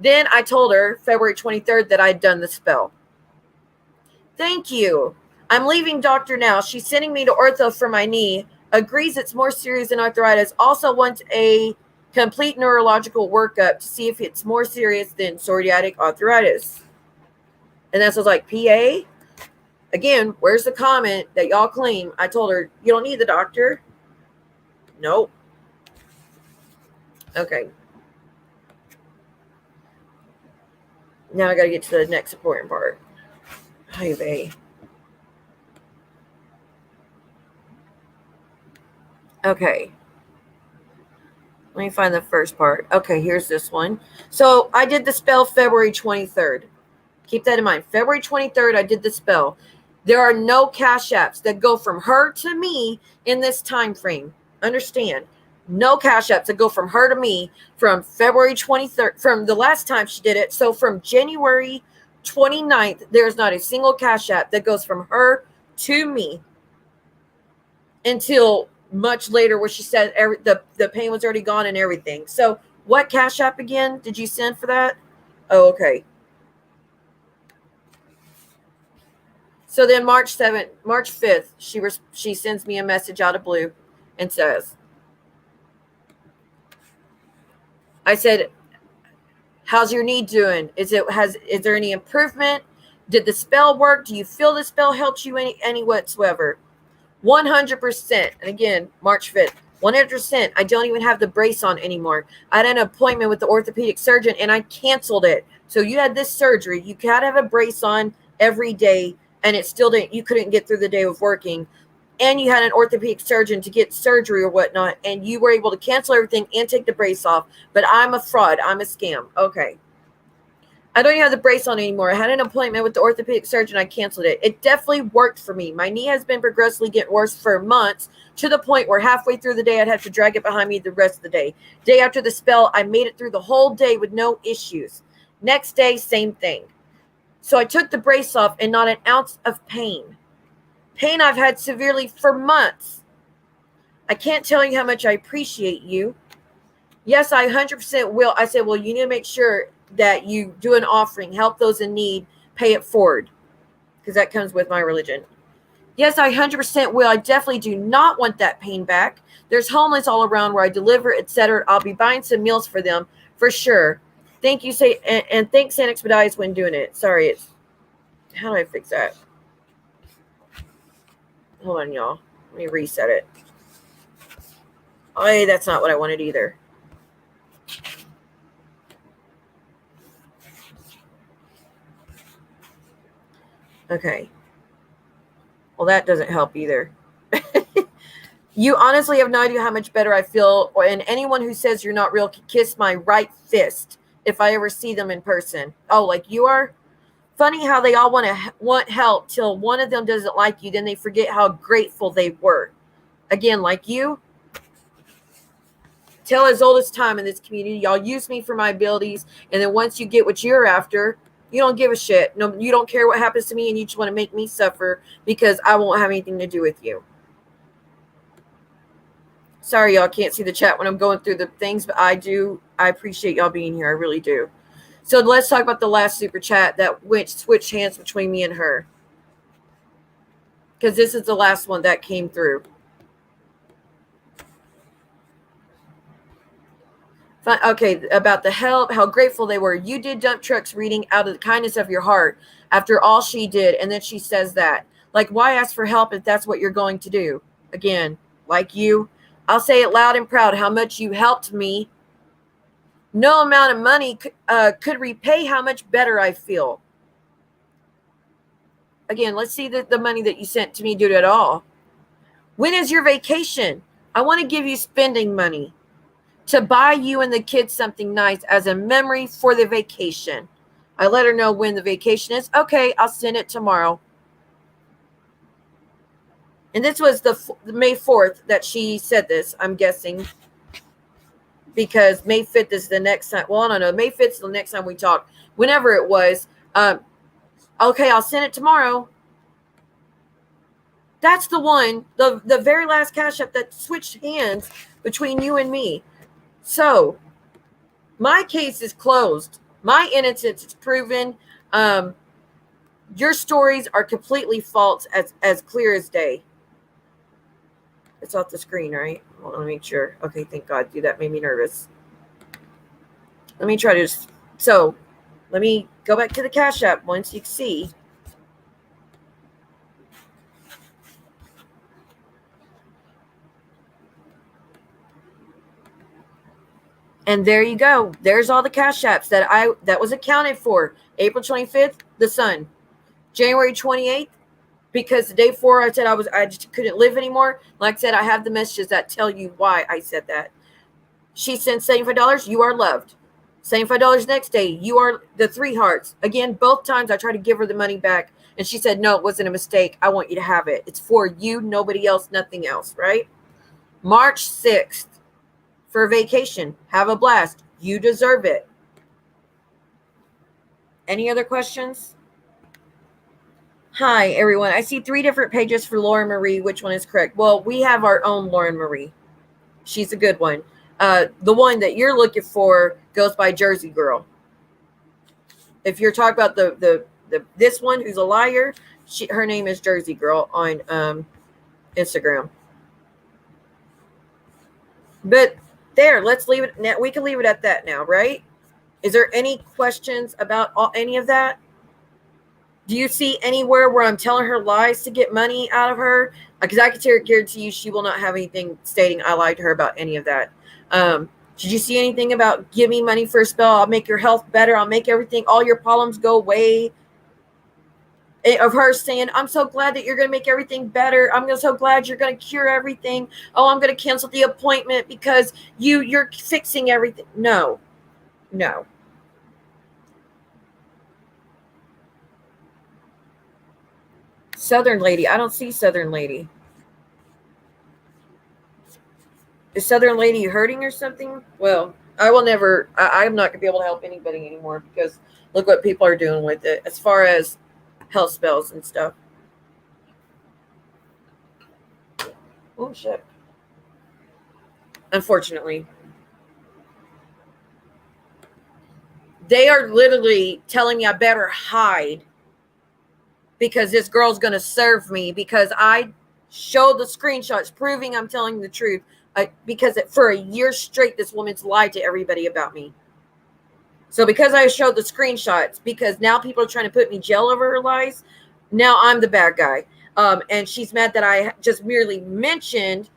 S2: Then I told her February 23rd that I'd done the spell. Thank you. I'm leaving doctor now. She's sending me to ortho for my knee. Agrees it's more serious than arthritis. Also wants a complete neurological workup to see if it's more serious than psoriatic arthritis. And that's was like, PA? Again, where's the comment that y'all claim? I told her, you don't need the doctor. Nope. Okay. Now I got to get to the next important part. Hi, bae. Okay. Let me find the first part. Okay, here's this one. So I did the spell February 23rd. Keep that in mind. February 23rd, I did the spell. There are no cash apps that go from her to me in this time frame. Understand? No cash apps that go from her to me from February 23rd, from the last time she did it. So from January 29th, there's not a single cash app that goes from her to me until much later where she said the pain was already gone and everything. So what cash app again did you send for that? Oh, okay. So then March 5th, she sends me a message out of blue and says, I said, how's your knee doing? Is there any improvement? Did the spell work? Do you feel the spell helped you any whatsoever? 100%. And again, March 5th, 100%. I don't even have the brace on anymore. I had an appointment with the orthopedic surgeon and I canceled it. So you had this surgery. You gotta have a brace on every day. And it still didn't, you couldn't get through the day of working. And you had an orthopedic surgeon to get surgery or whatnot. And you were able to cancel everything and take the brace off. But I'm a fraud. I'm a scam. Okay. I don't even have the brace on anymore. I had an appointment with the orthopedic surgeon. I canceled it. It definitely worked for me. My knee has been progressively getting worse for months to the point where halfway through the day, I'd have to drag it behind me the rest of the day. Day after the spell, I made it through the whole day with no issues. Next day, same thing. So I took the brace off and not an ounce of pain. Pain I've had severely for months. I can't tell you how much I appreciate you. Yes, I 100% will. I said, well, you need to make sure that you do an offering, help those in need, pay it forward. Because that comes with my religion. Yes, I 100% will. I definitely do not want that pain back. There's homeless all around where I deliver, etc. I'll be buying some meals for them for sure. Thank you, and thanks, San Expedites, when doing it. Sorry, how do I fix that? Hold on, y'all. Let me reset it. Oh, that's not what I wanted either. Okay. Well, that doesn't help either. You honestly have no idea how much better I feel. And anyone who says you're not real can kiss my right fist if I ever see them in person. Oh, like you are? Funny how they all want help till one of them doesn't like you. Then they forget how grateful they were. Again, like you, tell as old as time in this community, y'all use me for my abilities. And then once you get what you're after, you don't give a shit. No, you don't care what happens to me, and you just want to make me suffer because I won't have anything to do with you. Sorry, y'all can't see the chat when I'm going through the things, but I do. I appreciate y'all being here. I really do. So let's talk about the last super chat that switched hands between me and her. Because this is the last one that came through. Okay, about the help, how grateful they were. You did dump trucks reading out of the kindness of your heart after all she did. And then she says that. Like, why ask for help if that's what you're going to do? Again, like you, I'll say it loud and proud how much you helped me. No amount of money could repay how much better I feel. Again, let's see the money that you sent to me do it all. When is your vacation? I want to give you spending money to buy you and the kids something nice as a memory for the vacation. I let her know when the vacation is. Okay, I'll send it tomorrow. And this was the May 4th that she said this, I'm guessing. Because May 5th is the next time. Well, I don't know. May 5th is the next time we talk. Whenever it was. Okay, I'll send it tomorrow. That's the one, the very last Cash App that switched hands between you and me. So, my case is closed. My innocence is proven. Your stories are completely false, as clear as day. It's off the screen, right? I want to make sure. Okay, thank God. Dude, that made me nervous. Let me try to just... So, let me go back to the Cash App once you can see. And there you go. There's all the Cash Apps that was accounted for. April 25th, the Sun. January 28th, because the day before I said I just couldn't live anymore. Like I said, I have the messages that tell you why I said that. She sent $75. You are loved. $75 next day. You are the 3 hearts. Again, both times I tried to give her the money back, and she said, no, it wasn't a mistake. I want you to have it. It's for you, nobody else, nothing else, right? March 6th. For a vacation. Have a blast. You deserve it. Any other questions? Hi, everyone. I see 3 different pages for Lauren Marie. Which one is correct? Well, we have our own Lauren Marie. She's a good one. The one that you're looking for goes by Jersey Girl. If you're talking about this one who's a liar, her name is Jersey Girl on Instagram. But there, let's leave it. Now, we can leave it at that now, right? Is there any questions about any of that? Do you see anywhere where I'm telling her lies to get money out of her? Because I can guarantee you she will not have anything stating I lied to her about any of that. Did you see anything about give me money for a spell? I'll make your health better. I'll make everything, all your problems go away. Of her saying, I'm so glad that you're going to make everything better. I'm so glad you're going to cure everything. Oh, I'm going to cancel the appointment because you're fixing everything. No. Southern Lady. I don't see Southern Lady. Is Southern Lady hurting or something? Well, I will never, I'm not going to be able to help anybody anymore because look what people are doing with it as far as health spells and stuff. Oh, shit. Unfortunately. They are literally telling me I better hide because this girl's going to serve me because I showed the screenshots proving I'm telling the truth. Because for a year straight, this woman's lied to everybody about me. So because I showed the screenshots, because now people are trying to put me in jail over her lies, now I'm the bad guy. And she's mad that I just merely mentioned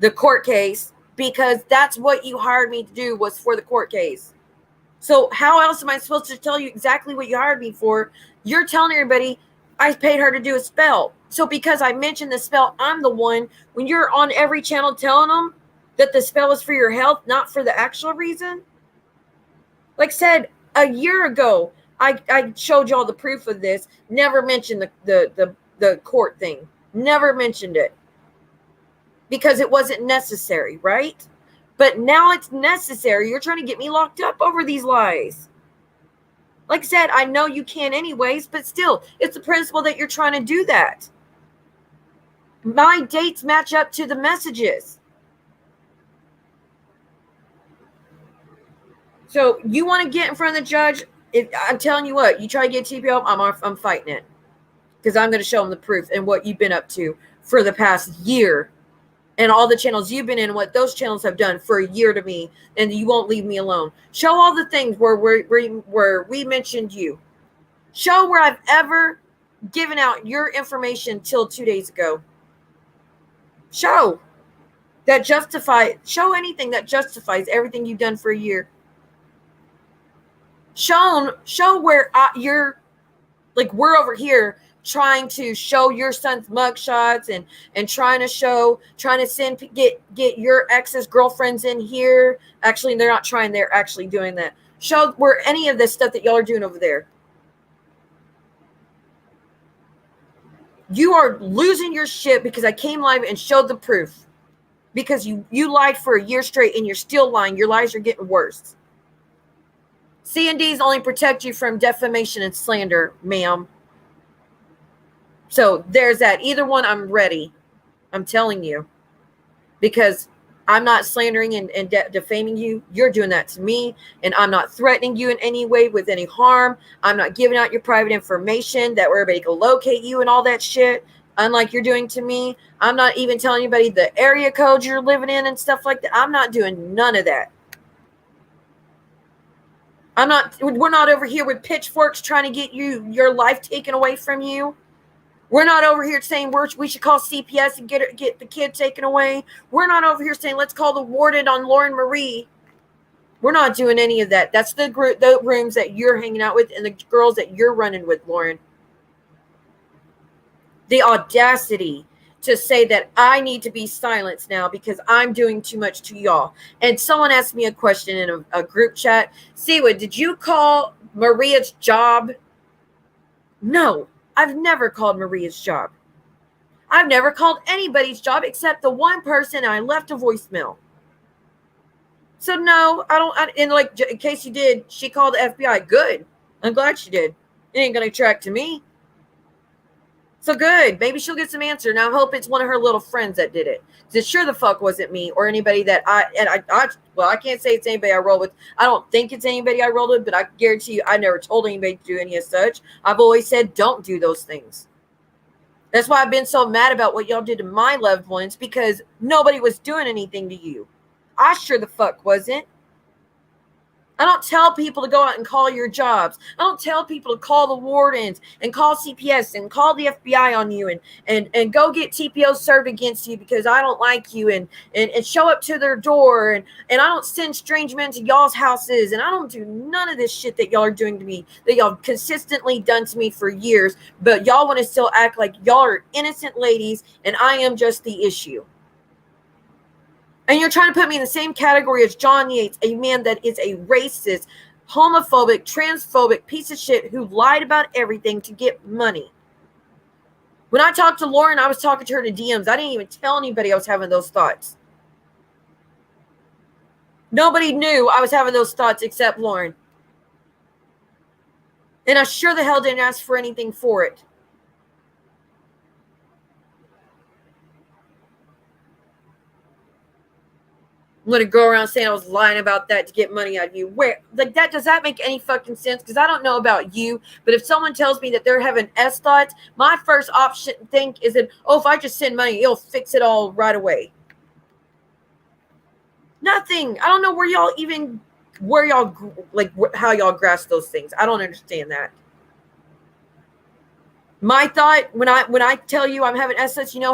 S2: the court case because that's what you hired me to do was for the court case. So how else am I supposed to tell you exactly what you hired me for? You're telling everybody I paid her to do a spell. So because I mentioned the spell, I'm the one, when you're on every channel telling them that the spell is for your health, not for the actual reason. Like I said, a year ago, I showed y'all the proof of this. Never mentioned the court thing. Never mentioned it. Because it wasn't necessary, right? But now it's necessary. You're trying to get me locked up over these lies. Like I said, I know you can anyways, but still, it's the principle that you're trying to do that. My dates match up to the messages. So you want to get in front of the judge? I'm telling you what, you try to get TPO, I'm fighting it. Because I'm going to show them the proof and what you've been up to for the past year. And all the channels you've been in, what those channels have done for a year to me, and you won't leave me alone. Show all the things where we mentioned you. Show where I've ever given out your information till 2 days ago. Show that show anything that justifies everything you've done for a year. Show where you're, like, we're over here trying to show your son's mugshots and trying to get your ex's girlfriends in here. Actually, they're not trying, they're actually doing that. Show where any of this stuff that y'all are doing over there. You are losing your shit because I came live and showed the proof. Because you lied for a year straight and you're still lying. Your lies are getting worse. C&Ds only protect you from defamation and slander, ma'am. So there's that. Either one, I'm ready. I'm telling you. Because I'm not slandering and defaming you. You're doing that to me. And I'm not threatening you in any way with any harm. I'm not giving out your private information that everybody can locate you and all that shit. Unlike you're doing to me. I'm not even telling anybody the area code you're living in and stuff like that. I'm not doing none of that. We're not over here with pitchforks trying to get your life taken away from you. We're not over here saying we should call CPS and get the kid taken away. We're not over here saying let's call the warden on Lauren Marie. We're not doing any of that. That's the rooms that you're hanging out with and the girls that you're running with, Lauren. The audacity to say that I need to be silenced now because I'm doing too much to y'all. And someone asked me a question in a group chat. Siwa, did you call Maria's job? No, I've never called Maria's job. I've never called anybody's job except the one person I left a voicemail. So no, I don't. And like, in case you did, she called the FBI. Good. I'm glad she did. It ain't going to track to me. So good. Maybe she'll get some answer. Now I hope it's one of her little friends that did it. It sure the fuck wasn't me or anybody that I can't say it's anybody I rolled with. I don't think it's anybody I rolled with, but I guarantee you I never told anybody to do any of such. I've always said don't do those things. That's why I've been so mad about what y'all did to my loved ones, because nobody was doing anything to you. I sure the fuck wasn't. I don't tell people to go out and call your jobs. I don't tell people to call the wardens and call CPS and call the FBI on you and go get TPO served against you because I don't like you and show up to their door and I don't send strange men to y'all's houses and I don't do none of this shit that y'all are doing to me, that y'all consistently done to me for years, but y'all want to still act like y'all are innocent ladies and I am just the issue. And you're trying to put me in the same category as John Yates, a man that is a racist, homophobic, transphobic piece of shit who lied about everything to get money. When I talked to Lauren, I was talking to her to DMs. I didn't even tell anybody I was having those thoughts. Nobody knew I was having those thoughts except Lauren. And I sure the hell didn't ask for anything for it. I'm going to go around saying I was lying about that to get money out of you. Where, like, that, does that make any fucking sense? Because I don't know about you, but if someone tells me that they're having S thoughts, my first option think is that, oh, if I just send money, it'll fix it all right away. Nothing. I don't know how y'all grasp those things. I don't understand that. My thought, when I tell you I'm having S thoughts, you know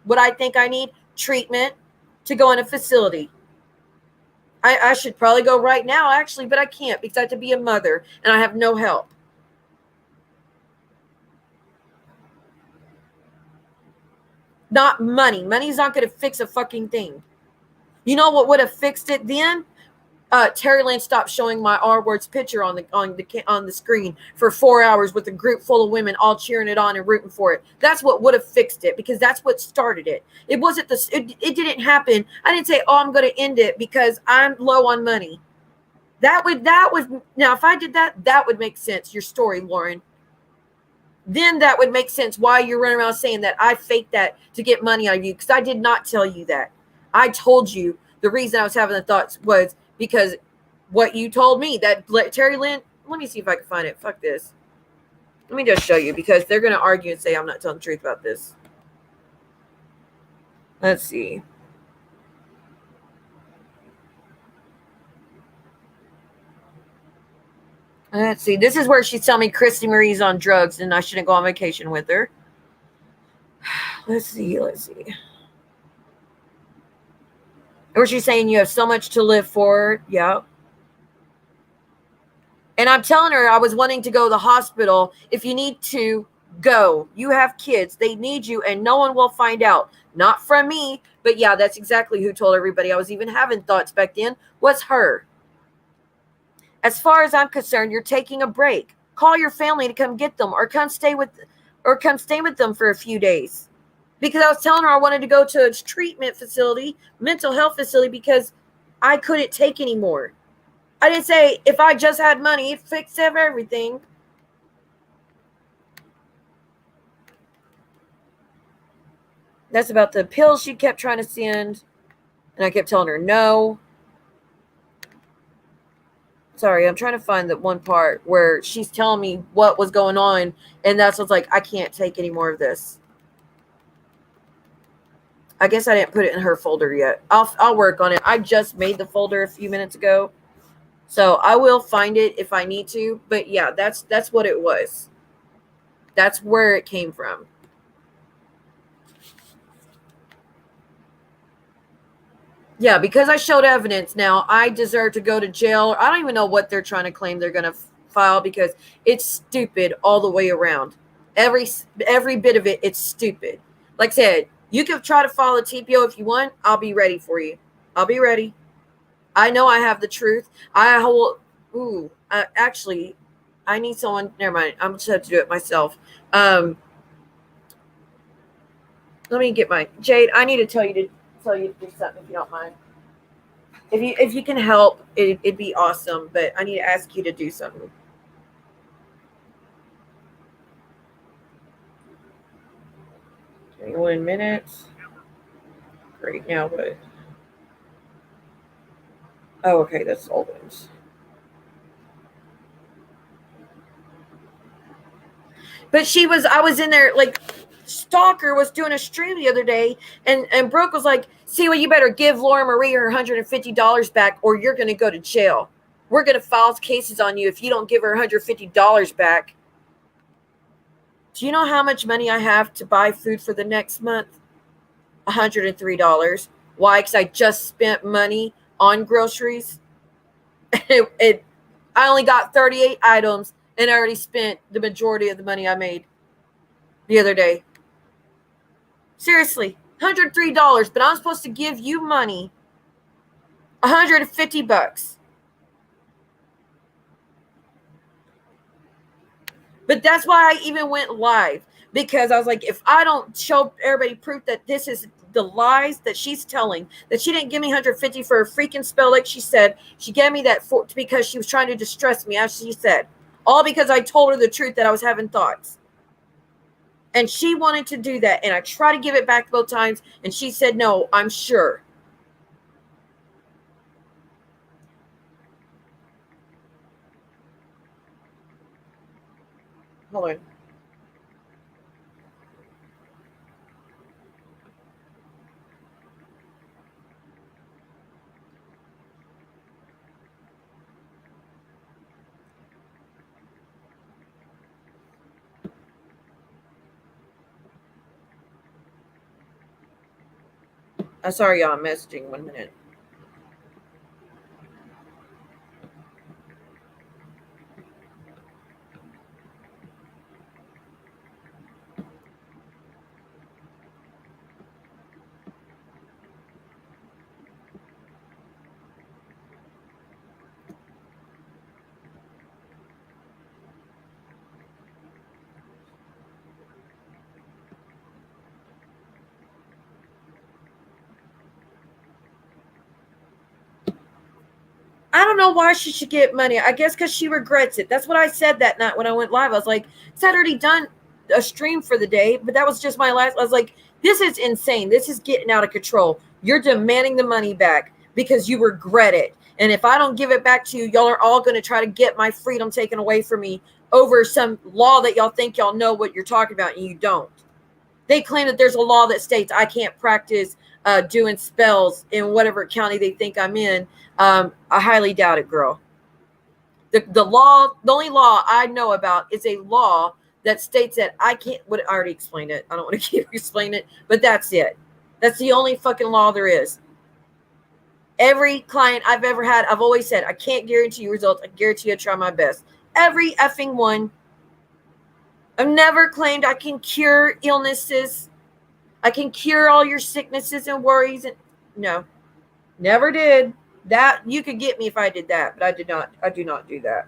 S2: what I think I need? Treatment. To go in a facility. I should probably go right now, actually, but I can't because I have to be a mother and I have no help. Not money. Money's not going to fix a fucking thing. You know what would have fixed it then? Terry Lynn stopped showing my R Words picture on the screen for 4 hours with a group full of women all cheering it on and rooting for it. That's what would have fixed it, because that's what started it. It wasn't this. It didn't happen. I didn't say, "Oh, I'm going to end it because I'm low on money." That would now, if I did that, that would make sense. Your story, Lauren. Then that would make sense why you're running around saying that I faked that to get money out of you, because I did not tell you that. I told you the reason I was having the thoughts was because what you told me, that Terry Lynn, let me see if I can find it. Fuck this. Let me just show you, because they're going to argue and say I'm not telling the truth about this. Let's see. Let's see. This is where she's telling me Christy Marie's on drugs and I shouldn't go on vacation with her. Let's see. Or she's saying you have so much to live for. Yeah. And I'm telling her I was wanting to go to the hospital. If you need to, go. You have kids. They need you, and no one will find out. Not from me. But yeah, that's exactly who told everybody I was even having thoughts back then, was her. As far as I'm concerned, you're taking a break. Call your family to come get them, or come stay with them for a few days. Because I was telling her I wanted to go to a treatment facility, mental health facility, because I couldn't take anymore. I didn't say if I just had money, it fixed everything. That's about the pills she kept trying to send. And I kept telling her no. Sorry, I'm trying to find that one part where she's telling me what was going on. And that's what's like, I can't take any more of this. I guess I didn't put it in her folder yet. I'll work on it. I just made the folder a few minutes ago. So I will find it if I need to. But yeah, that's what it was. That's where it came from. Yeah, because I showed evidence now, I deserve to go to jail. I don't even know what they're trying to claim they're going to file, because it's stupid all the way around. Every bit of it, it's stupid. Like I said, you can try to file a TPO if you want. I'll be ready for you. I'll be ready. I know I have the truth. Actually, I need someone. Never mind. I'm just have to do it myself. Let me get my Jade. I need to tell you to do something if you don't mind. If you can help, it'd be awesome. But I need to ask you to do something. 21 minutes. Great. Now what? Oh, okay. That's all ones. But I was in there, like, Stalker was doing a stream the other day, and Brooke was like, see, well, you better give Laura Marie her $150 back, or you're going to go to jail. We're going to file cases on you if you don't give her $150 back. Do you know how much money I have to buy food for the next month? $103. Why? Because I just spent money on groceries. I only got 38 items, and I already spent the majority of the money I made the other day. Seriously, $103, but I'm supposed to give you money, $150. But that's why I even went live, because I was like, if I don't show everybody proof that this is the lies that she's telling, that she didn't give me $150 for a freaking spell, like she said, she gave me that because she was trying to distress me, as she said, all because I told her the truth that I was having thoughts. And she wanted to do that, and I tried to give it back both times, and she said no, I'm sure. Hold on. Sorry, y'all, I'm messaging. 1 minute. don't know why she should get money. I guess because she regrets it. That's what I said that night when I went live. I was like, I'd already done a stream for the day, but that was just my last. I was like, this is insane. This is getting out of control. You're demanding the money back because you regret it. And if I don't give it back to you, y'all are all going to try to get my freedom taken away from me over some law that y'all think y'all know what you're talking about, and you don't. They claim that there's a law that states I can't practice doing spells in whatever county they think I'm in. I highly doubt it, girl. The law, the only law I know about is a law that states that I can't. What I already explained it. I don't want to keep explaining it, but that's it. That's the only fucking law there is. Every client I've ever had, I've always said, I can't guarantee you results. I guarantee you I try my best. Every effing one. I've never claimed I can cure illnesses. I can cure all your sicknesses and worries. And no, never did. That you could get me if I did that, but I did not. I do not do that.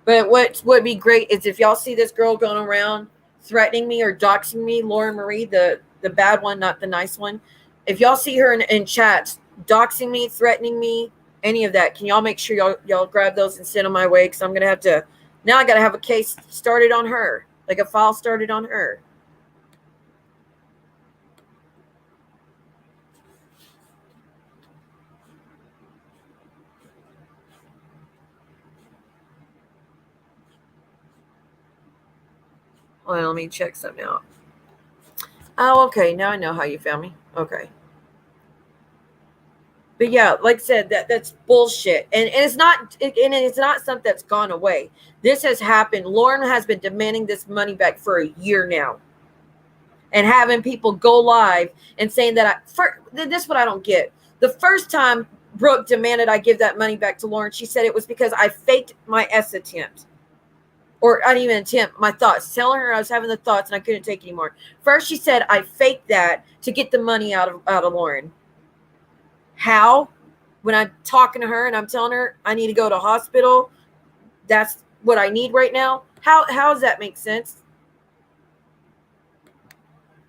S2: But what would be great is if y'all see this girl going around threatening me or doxing me, Lauren Marie, the bad one, not the nice one. If y'all see her in chats doxing me, threatening me, any of that, can y'all make sure y'all grab those and send them my way? Because I'm gonna have to. Now I gotta have a case started on her, like a file started on her. Hold on, let me check something out. Oh, okay. Now I know how you found me. Okay. But yeah, like I said, that's bullshit, and it's not something that's gone away. This has happened. Lauren has been demanding this money back for a year now, and having people go live and saying that this is what I don't get. The first time Brooke demanded I give that money back to Lauren, she said it was because I faked my S attempt. Or I didn't even attempt my thoughts. Telling her I was having the thoughts and I couldn't take anymore. First, she said I faked that to get the money out of Lauren. How? When I'm talking to her and I'm telling her I need to go to hospital, that's what I need right now. How does that make sense?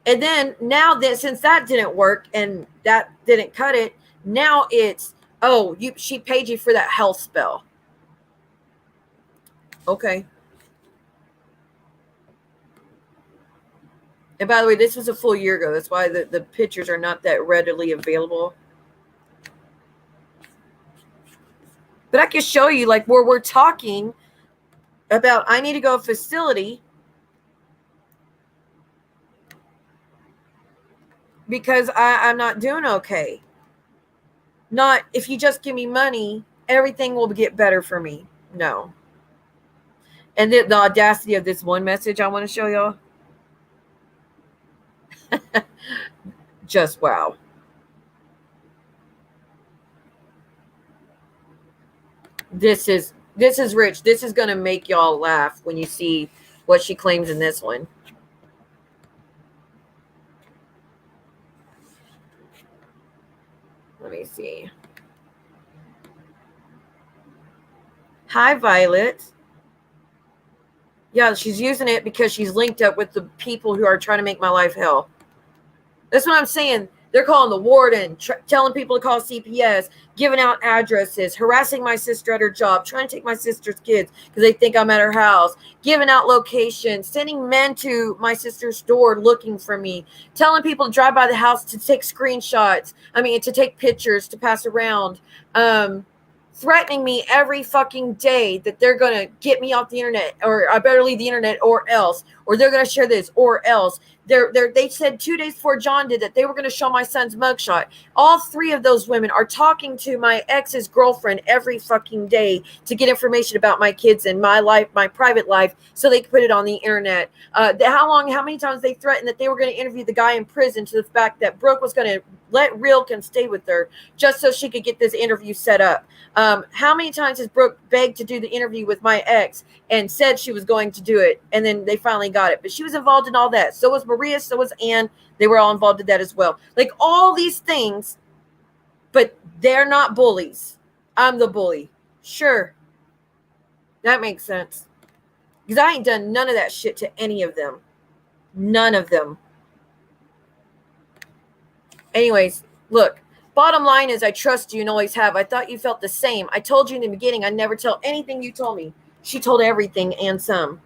S2: And then now that since that didn't work and that didn't cut it, now it's she paid you for that health spell. Okay. And by the way, this was a full year ago. That's why the pictures are not that readily available. But I can show you like where we're talking about I need to go to a facility because I'm not doing okay. Not if you just give me money, everything will get better for me. No. And the audacity of this one message I want to show y'all. Just wow. This is rich. This is going to make y'all laugh when you see what she claims in this one. Let me see. Hi, Violet. Yeah, she's using it because she's linked up with the people who are trying to make my life hell. That's what I'm saying. They're calling the warden, telling people to call CPS, giving out addresses, harassing my sister at her job, trying to take my sister's kids because they think I'm at her house, giving out locations, sending men to my sister's door looking for me, telling people to drive by the house to take screenshots. To take pictures to pass around. Threatening me every fucking day that they're going to get me off the internet or I better leave the internet or else, or they're going to share this or else. They said 2 days before John did that they were going to show my son's mugshot. All three of those women are talking to my ex's girlfriend every fucking day to get information about my kids and my life, my private life, so they could put it on the internet. How many times they threatened that they were going to interview the guy in prison to the fact that Brooke was going to let Rilkin stay with her just so she could get this interview set up. How many times has Brooke begged to do the interview with my ex and said she was going to do it, and then they finally got it? But she was involved in all that. So was Maria, so was Ann. They were all involved in that as well. Like all these things, but they're not bullies. I'm the bully. Sure. That makes sense. Because I ain't done none of that shit to any of them. None of them. Anyways, look, bottom line is I trust you and always have. I thought you felt the same. I told you in the beginning I'd never tell anything you told me. She told everything and some.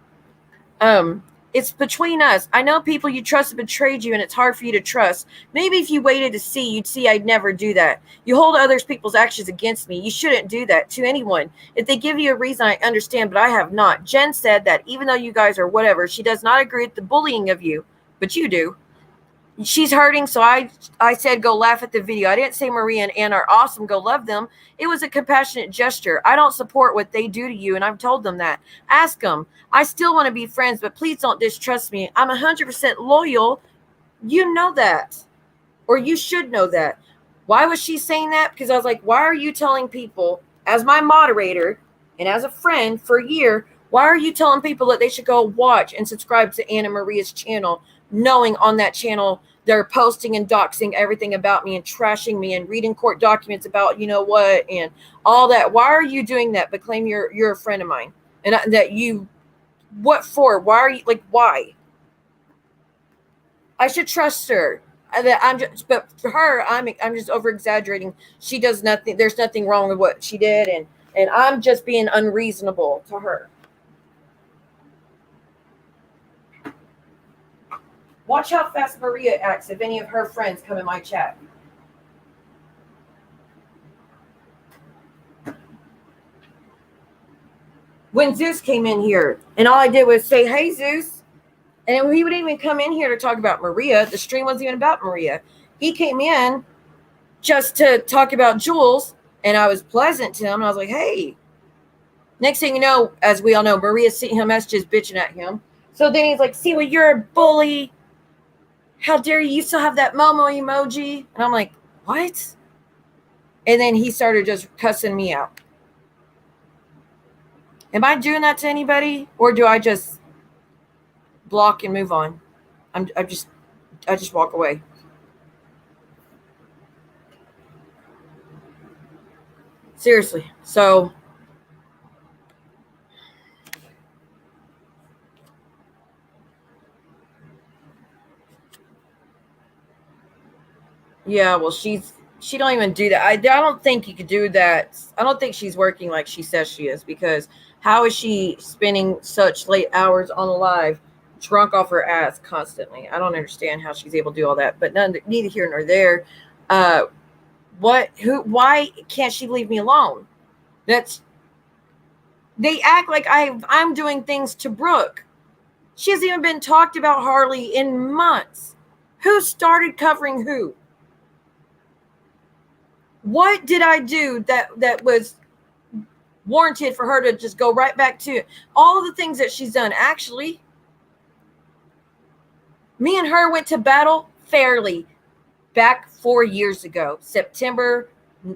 S2: It's between us. I know people you trust have betrayed you, and it's hard for you to trust. Maybe if you waited to see, you'd see I'd never do that. You hold others people's actions against me. You shouldn't do that to anyone. If they give you a reason, I understand, but I have not. Jen said that even though you guys are whatever, she does not agree with the bullying of you, but you do. She's hurting, so I said go laugh at the video. I didn't say Maria and Ann are awesome, go love them. It was a compassionate gesture. I don't support what they do to you, and I've told them that. Ask them. I still want to be friends, but please don't distrust me. I'm 100% loyal. You know that, or you should know that. Why was she saying that? Because I was like, why are you telling people, as my moderator and as a friend for a year, why are you telling people that they should go watch and subscribe to Anna Maria's channel, knowing on that channel they're posting and doxing everything about me and trashing me and reading court documents about you know what and all that? Why are you doing that but claim you're a friend of mine? And that you, what for? Why are you, like, why? I should trust her. But for her, I'm just over exaggerating. She does nothing. There's nothing wrong with what she did, and I'm just being unreasonable to her. Watch how fast Maria acts if any of her friends come in my chat. When Zeus came in here, and all I did was say, hey, Zeus. And he wouldn't even come in here to talk about Maria. The stream wasn't even about Maria. He came in just to talk about Jules, and I was pleasant to him. And I was like, hey. Next thing you know, as we all know, Maria's sending him messages bitching at him. So then he's like, see, well, you're a bully. How dare you still have that Momo emoji? And I'm like, what? And then he started just cussing me out. Am I doing that to anybody? Or do I just block and move on? I just walk away. Seriously. So yeah, well, she don't even do that. I don't think you could do that. I don't think she's working like she says she is, because how is she spending such late hours on a live, drunk off her ass constantly? I don't understand how she's able to do all that. But neither here nor there. Why can't she leave me alone? They act like I'm doing things to Brooke. She hasn't even been talked about hardly in months. Who started covering who? What did I do that was warranted for her to just go right back to all the things that she's done? Actually, me and her went to battle fairly back 4 years ago, September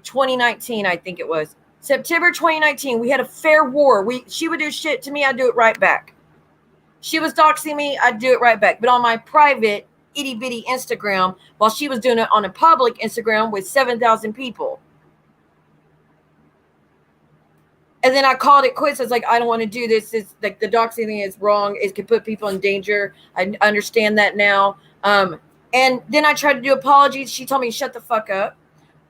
S2: 2019, I think it was. September 2019, we had a fair war. She would do shit to me, I'd do it right back. She was doxing me, I'd do it right back. But on my private itty bitty Instagram, while she was doing it on a public Instagram with 7,000 people. And then I called it quits. I was like, I don't want to do this. It's like the doxing thing is wrong. It could put people in danger. I understand that now. And then I tried to do apologies. She told me, shut the fuck up.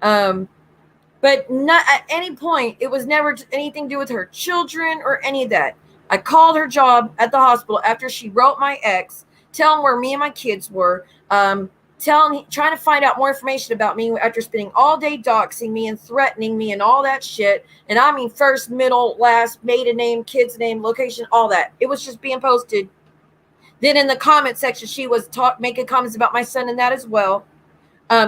S2: But not at any point, it was never anything to do with her children or any of that. I called her job at the hospital after she wrote my ex, telling where me and my kids were, trying to find out more information about me after spending all day doxing me and threatening me and all that shit. And I mean, first, middle, last, maiden name, kid's name, location, all that. It was just being posted. Then in the comment section, she was making comments about my son and that as well.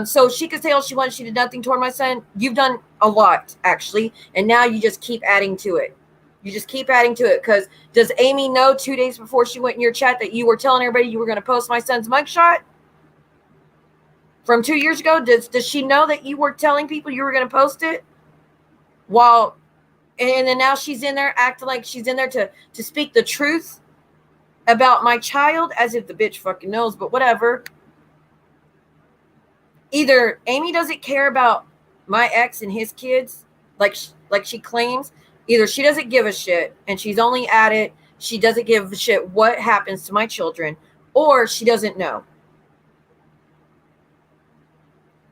S2: So she could say all she wants. She did nothing toward my son. You've done a lot, actually. And now you just keep adding to it. You just keep adding to it. Because does Amy know 2 days before she went in your chat that you were telling everybody you were going to post my son's mugshot from 2 years ago? Does she know that you were telling people you were going to post it? And then now she's in there acting like she's in there to speak the truth about my child, as if the bitch fucking knows, but whatever. Either Amy doesn't care about my ex and his kids like she claims. Either she doesn't give a shit and she's only at it. She doesn't give a shit what happens to my children, or she doesn't know.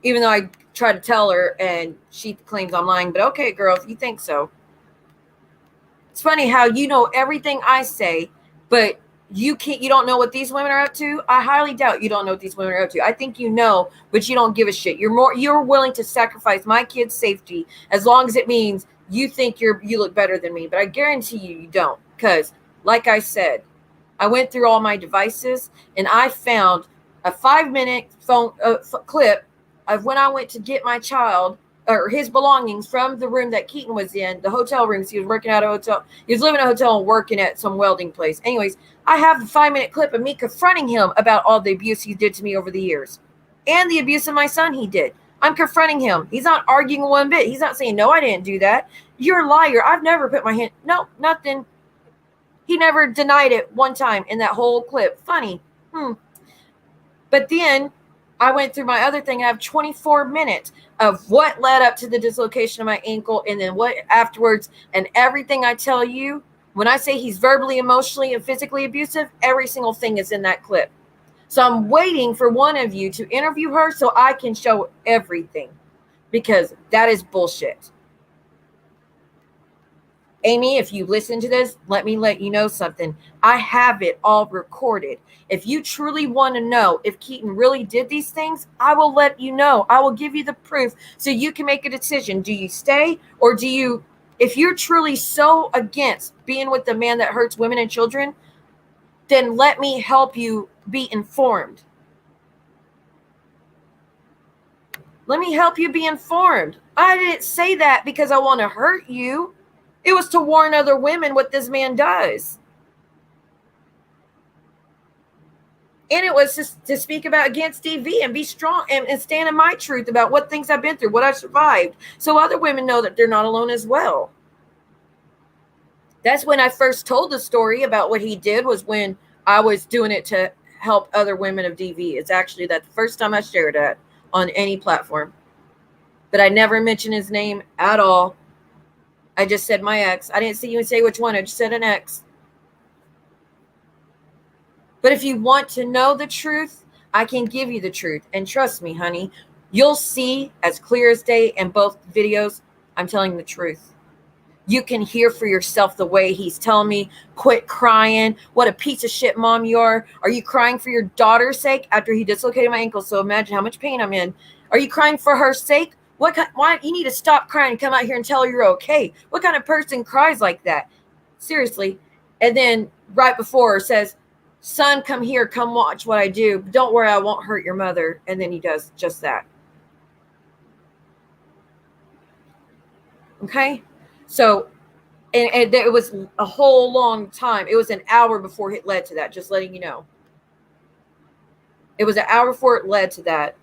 S2: even though I try to tell her and she claims I'm lying. But okay, girl, if you think so. It's funny how you know everything I say, but you don't know what these women are up to. I highly doubt you don't know what these women are up to. I think you know, but you don't give a shit. You're willing to sacrifice my kids' safety as long as it means you think you look better than me. But I guarantee you don't, because like I said, I went through all my devices and I found a 5-minute phone clip of when I went to get my child or his belongings from the room that Keaton was in, the hotel rooms. He was working at a hotel. He was living in a hotel and working at some welding place. Anyways, I have the 5-minute clip of me confronting him about all the abuse he did to me over the years and the abuse of my son he did. I'm confronting him. He's not arguing one bit. He's not saying, no, I didn't do that. You're a liar. I've never put my hand. No, nothing. He never denied it one time in that whole clip. Funny. But then I went through my other thing. I have 24 minutes of what led up to the dislocation of my ankle and then what afterwards. And everything I tell you, when I say he's verbally, emotionally, and physically abusive, every single thing is in that clip. So I'm waiting for one of you to interview her so I can show everything, because that is bullshit. Amy, if you listen to this, let me let you know something. I have it all recorded. If you truly want to know if Keaton really did these things, I will let you know. I will give you the proof so you can make a decision. Do you stay or do you, if you're truly so against being with the man that hurts women and children, then let me help you be informed. Let me help you be informed. I didn't say that because I want to hurt you. It was to warn other women what this man does. And it was just to speak about against DV and be strong and stand in my truth about what things I've been through, what I've survived. So other women know that they're not alone as well. That's when I first told the story about what he did, was when I was doing it to help other women of DV. It's actually that the first time I shared that on any platform. But I never mentioned his name at all. I just said my ex. I didn't see you say which one. I just said an ex. But if you want to know the truth, I can give you the truth. And trust me, honey, you'll see as clear as day in both videos, I'm telling the truth. You can hear for yourself the way he's telling me, quit crying. What a piece of shit mom you are. Are you crying for your daughter's sake after he dislocated my ankle? So imagine how much pain I'm in. Are you crying for her sake? Why you need to stop crying and come out here and tell her you're okay. What kind of person cries like that? Seriously. And then right before says, son, come here, come watch what I do. Don't worry, I won't hurt your mother. And then he does just that. Okay. So, and it was a whole long time. It was an hour before it led to that, just letting you know. It was an hour before it led to that.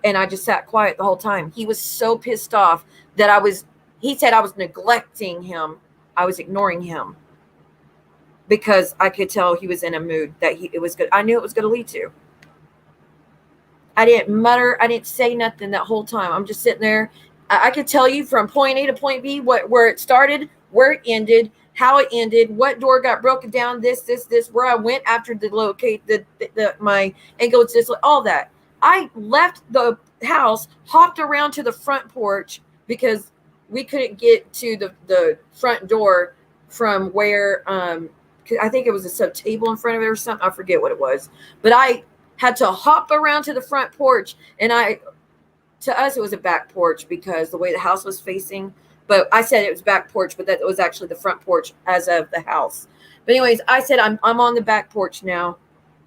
S2: And I just sat quiet the whole time. He was so pissed off that he said I was neglecting him. I was ignoring him because I could tell he was in a mood that it was good. I knew it was going to lead to. I didn't mutter. I didn't say nothing that whole time. I'm just sitting there. I could tell you from point A to point B where it started, where it ended, how it ended, what door got broken down, this, where I went after my ankle was dislocated, all that. I left the house, hopped around to the front porch because we couldn't get to the front door from where I think it was a sub table in front of it or something. I forget what it was, but I had to hop around to the front porch, and to us it was a back porch because the way the house was facing. But I said it was back porch, but that was actually the front porch as of the house. But anyways, I said I'm on the back porch now,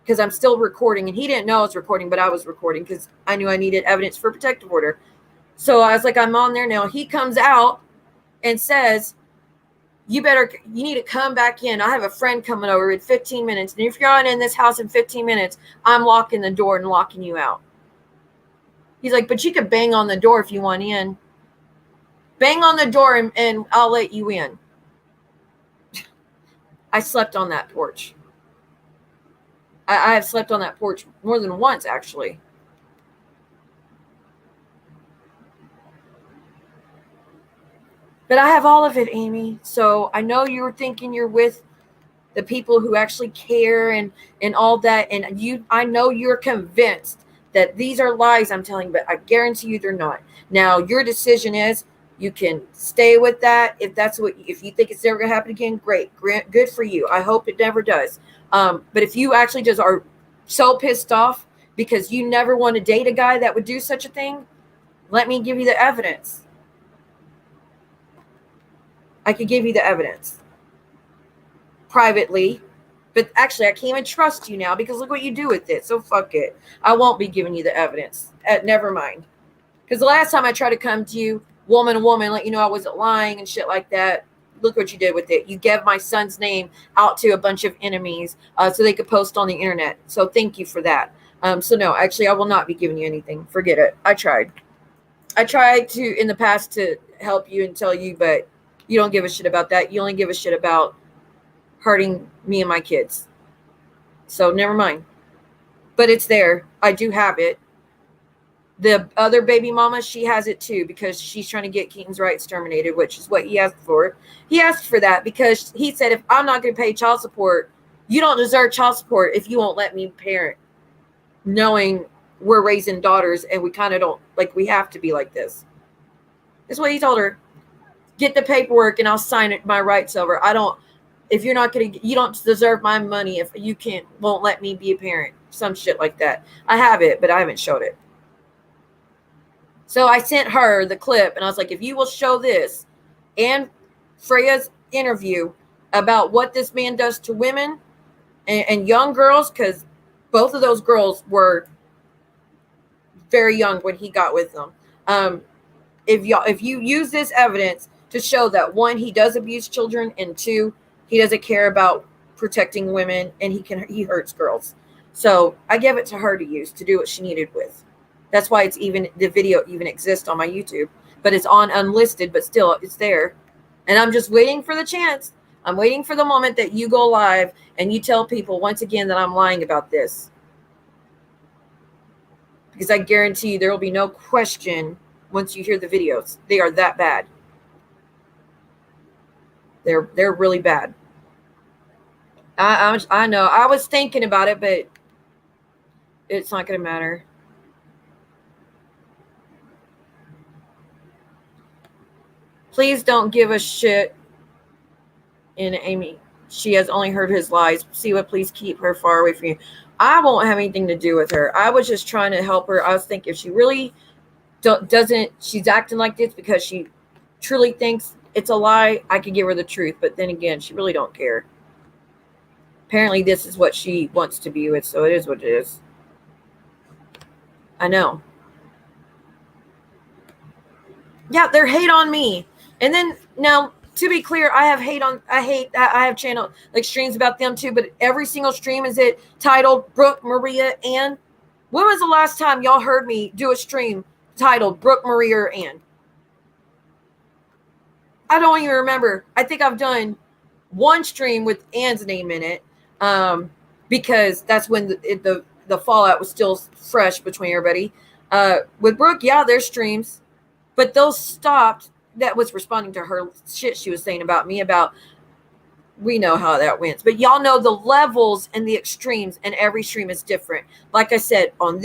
S2: because I'm still recording, and he didn't know I was recording, but I was recording because I knew I needed evidence for protective order. So I was like, I'm on there now. He comes out and says, you need to come back in. I have a friend coming over in 15 minutes. And if you're not in this house in 15 minutes, I'm locking the door and locking you out. He's like, but you could bang on the door if you want in. Bang on the door and I'll let you in. I slept on that porch. I have slept on that porch more than once, actually. But I have all of it, Amy. So I know you're thinking you're with the people who actually care and all that. And I know you're convinced that these are lies I'm telling, but I guarantee you they're not. Now, your decision is you can stay with that. If you think it's never going to happen again, great. Good for you. I hope it never does. But if you actually just are so pissed off because you never want to date a guy that would do such a thing, let me give you the evidence. I could give you the evidence privately, but actually I can't even trust you now because look what you do with it. So fuck it. I won't be giving you the evidence. Never mind. Because the last time I tried to come to you, woman to woman, let you know I wasn't lying and shit like that, look what you did with it. You gave my son's name out to a bunch of enemies so they could post on the internet. So thank you for that. So no, actually I will not be giving you anything. Forget it. I tried to in the past to help you and tell you, but you don't give a shit about that. You only give a shit about hurting me and my kids. So never mind. But it's there. I do have it. The other baby mama, she has it too because she's trying to get Keaton's rights terminated, which is what he asked for. He asked for that because he said, if I'm not going to pay child support, you don't deserve child support if you won't let me parent, knowing we're raising daughters and we kind of don't, like, we have to be like this. That's what he told her. Get the paperwork and I'll sign it, my rights over. If you're not going to, you don't deserve my money if you won't let me be a parent. Some shit like that. I have it, but I haven't showed it. So I sent her the clip and I was like, if you will show this and Freya's interview about what this man does to women and young girls, because both of those girls were very young when he got with them. If you use this evidence to show that, one, he does abuse children, and two, he doesn't care about protecting women and he hurts girls. So I gave it to her to use to do what she needed with. That's why the video even exists on my YouTube, but it's on unlisted, but still it's there. And I'm just waiting for the chance. I'm waiting for the moment that you go live and you tell people once again that I'm lying about this. Because I guarantee you there will be no question once you hear the videos. They are that bad. They're really bad. I know. I was thinking about it, but it's not going to matter. Please don't give a shit in Amy. She has only heard his lies. Siwa, please keep her far away from you. I won't have anything to do with her. I was just trying to help her. I was thinking if she really she's acting like this because she truly thinks it's a lie, I could give her the truth. But then again, she really don't care. Apparently this is what she wants to be with, so it is what it is. I know. Yeah, they're hate on me. And then now, to be clear, I have channel like streams about them too, but every single stream is it titled Brooke, Maria, Ann. When was the last time y'all heard me do a stream titled Brooke, Maria, or Ann? I don't even remember. I think I've done one stream with Ann's name in it, because that's when the fallout was still fresh between everybody. With Brooke, yeah, there's streams, but those stopped. That was responding to her shit she was saying about me, we know how that went. But y'all know the levels and the extremes, and every stream is different. Like I said, in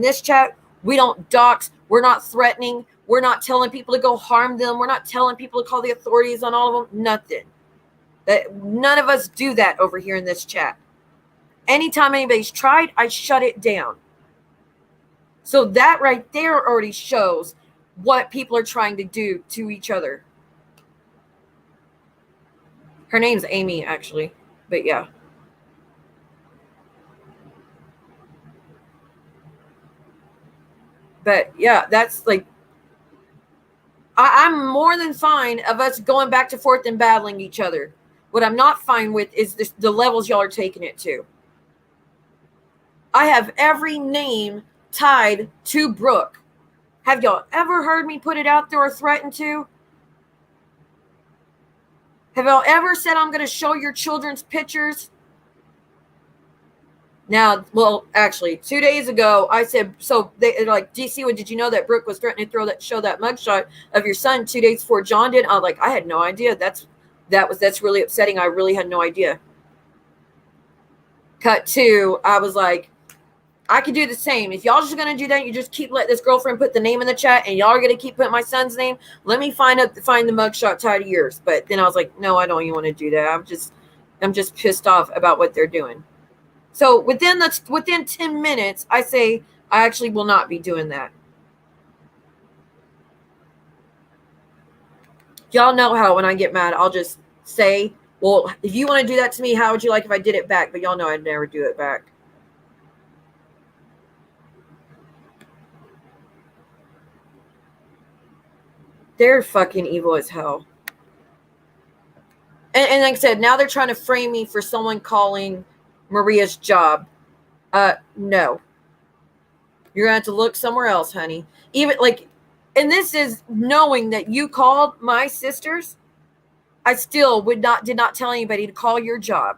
S2: this chat, we don't dox, we're not threatening, we're not telling people to go harm them, we're not telling people to call the authorities on all of them, nothing. None of us do that over here in this chat. Anytime anybody's tried, I shut it down. So that right there already shows what people are trying to do to each other. Her name's Amy, actually. But yeah. But yeah, that's like, I'm more than fine of us going back and forth and battling each other. What I'm not fine with is the levels y'all are taking it to. I have every name tied to Brooke. Have y'all ever heard me put it out there or threaten to? Have y'all ever said I'm going to show your children's pictures? Now, well, actually, 2 days ago, I said, so they're like, DC, did you know that Brooke was threatening to show that mugshot of your son 2 days before John did? I was like, I had no idea. That's really upsetting. I really had no idea. Cut 2, I was like, I could do the same. If y'all just going to do that, you just keep letting this girlfriend put the name in the chat and y'all are going to keep putting my son's name. Let me find the mugshot tied to yours. But then I was like, no, I don't even want to do that. I'm just pissed off about what they're doing. So within 10 minutes, I say, I actually will not be doing that. Y'all know how when I get mad, I'll just say, well, if you want to do that to me, how would you like if I did it back? But y'all know I'd never do it back. They're fucking evil as hell. And like I said, now they're trying to frame me for someone calling Maria's job. No. You're going to have to look somewhere else, honey. Even like, and this is knowing that you called my sisters. I still did not tell anybody to call your job.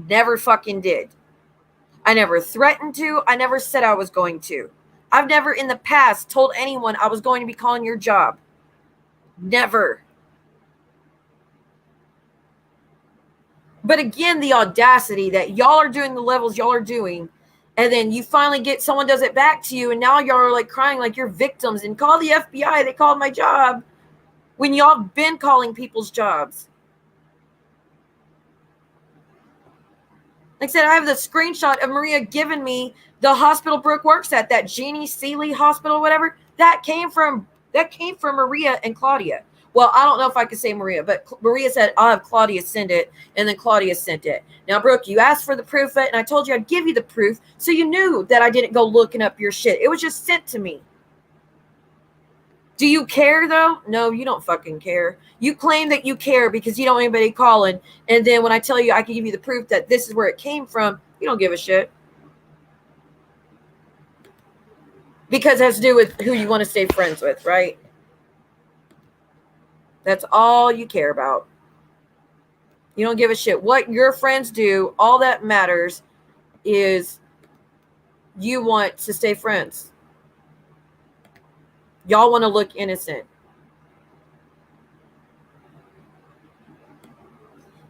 S2: Never fucking did. I never threatened to. I never said I was going to. I've never in the past told anyone I was going to be calling your job. Never. But again, the audacity that y'all are doing the levels y'all are doing, and then you finally get someone does it back to you, and now y'all are like crying like you're victims and call the FBI. They called my job when y'all been calling people's jobs. Like I said, I have the screenshot of Maria giving me the hospital Brooke works at, that Jeannie Seeley Hospital, whatever. That came from Maria and Claudia. Well, I don't know if I could say Maria, but Maria said, I'll have Claudia send it, and then Claudia sent it. Now, Brooke, you asked for the proof, and I told you I'd give you the proof, so you knew that I didn't go looking up your shit. It was just sent to me. Do you care, though? No, you don't fucking care. You claim that you care because you don't want anybody calling, and then when I tell you I can give you the proof that this is where it came from, you don't give a shit. Because it has to do with who you want to stay friends with, right? That's all you care about. You don't give a shit what your friends do. All that matters is you want to stay friends. Y'all want to look innocent.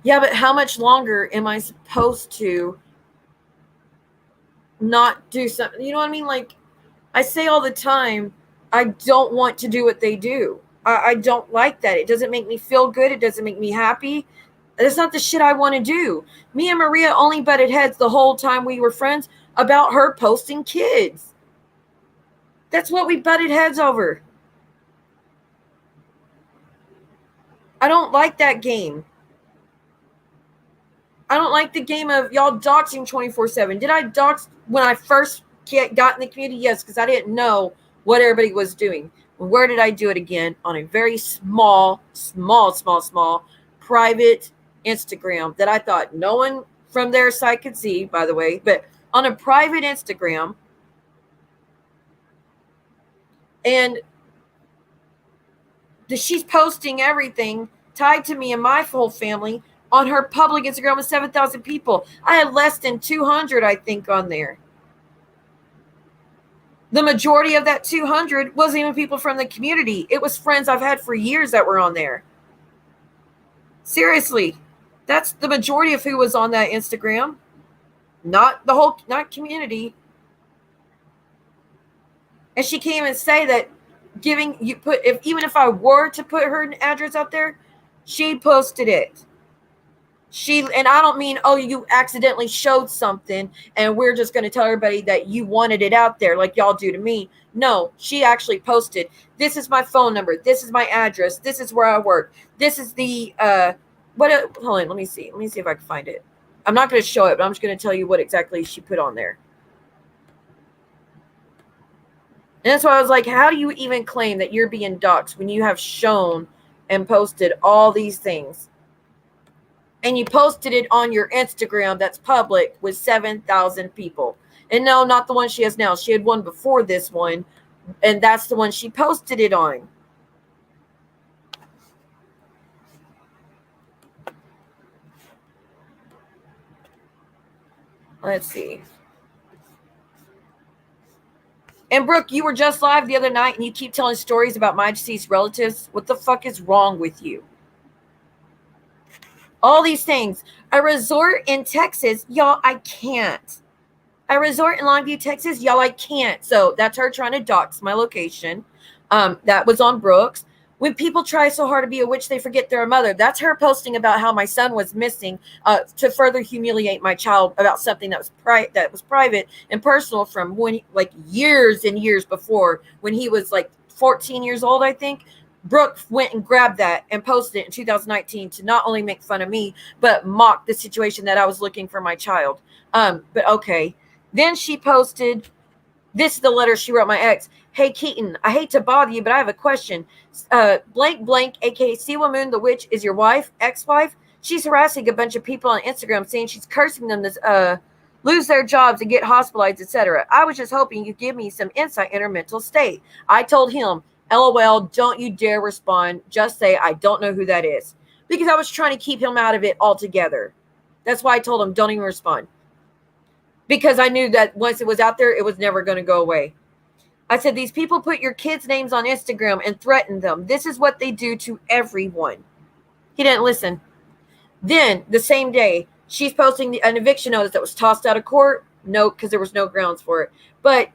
S2: Yeah, but how much longer am I supposed to not do something? You know what I mean? Like, I say all the time, I don't want to do what they do. I don't like that. It doesn't make me feel good. It doesn't make me happy. That's not the shit I want to do. Me and Maria only butted heads the whole time we were friends about her posting kids. That's what we butted heads over. I don't like that game. I don't like the game of y'all doxing 24/7. Did I dox when I first got in the community? Yes, because I didn't know what everybody was doing. Where did I do it again? On a very small private Instagram that I thought no one from their site could see, by the way, but on a private Instagram. And she's posting everything tied to me and my whole family on her public Instagram with 7,000 people. I had less than 200, I think, on there. The majority of that 200 wasn't even people from the community. It was friends I've had for years that were on there. Seriously, that's the majority of who was on that Instagram. Not the whole, not community. And she came and say that even if I were to put her address out there, she posted it. And I don't mean, oh, you accidentally showed something and we're just going to tell everybody that you wanted it out there like y'all do to me. No, she actually posted, this is my phone number. This is my address. This is where I work. This is the, hold on, let me see. Let me see if I can find it. I'm not going to show it, but I'm just going to tell you what exactly she put on there. And that's why I was like, how do you even claim that you're being doxxed when you have shown and posted all these things? And you posted it on your Instagram that's public with 7,000 people. And no, not the one she has now. She had one before this one, and that's the one she posted it on. Let's see. And Brooke, you were just live the other night, and you keep telling stories about my deceased relatives. What the fuck is wrong with you? All these things. A resort in Texas, y'all, I can't. a resort in Longview, Texas. Y'all, I can't. So that's her trying to dox my location. That was on Brooks. When people try so hard to be a witch, they forget they're a mother. That's her posting about how my son was missing to further humiliate my child about something that was private and personal from when, like, years and years before, when he was like 14 years old, I think. Brooke went and grabbed that and posted it in 2019 to not only make fun of me, but mock the situation that I was looking for my child. But okay. Then she posted, this is the letter she wrote my ex. Hey, Keaton, I hate to bother you, but I have a question. Blank, aka Siwa Moon the Witch, is your wife, ex-wife? She's harassing a bunch of people on Instagram, saying she's cursing them to lose their jobs and get hospitalized, etc. I was just hoping you'd give me some insight in her mental state. I told him, LOL, don't you dare respond. Just say, I don't know who that is. Because I was trying to keep him out of it altogether. That's why I told him, don't even respond. Because I knew that once it was out there, it was never going to go away. I said, these people put your kids' names on Instagram and threaten them. This is what they do to everyone. He didn't listen. Then, the same day, she's posting an eviction notice that was tossed out of court. No, because there was no grounds for it. But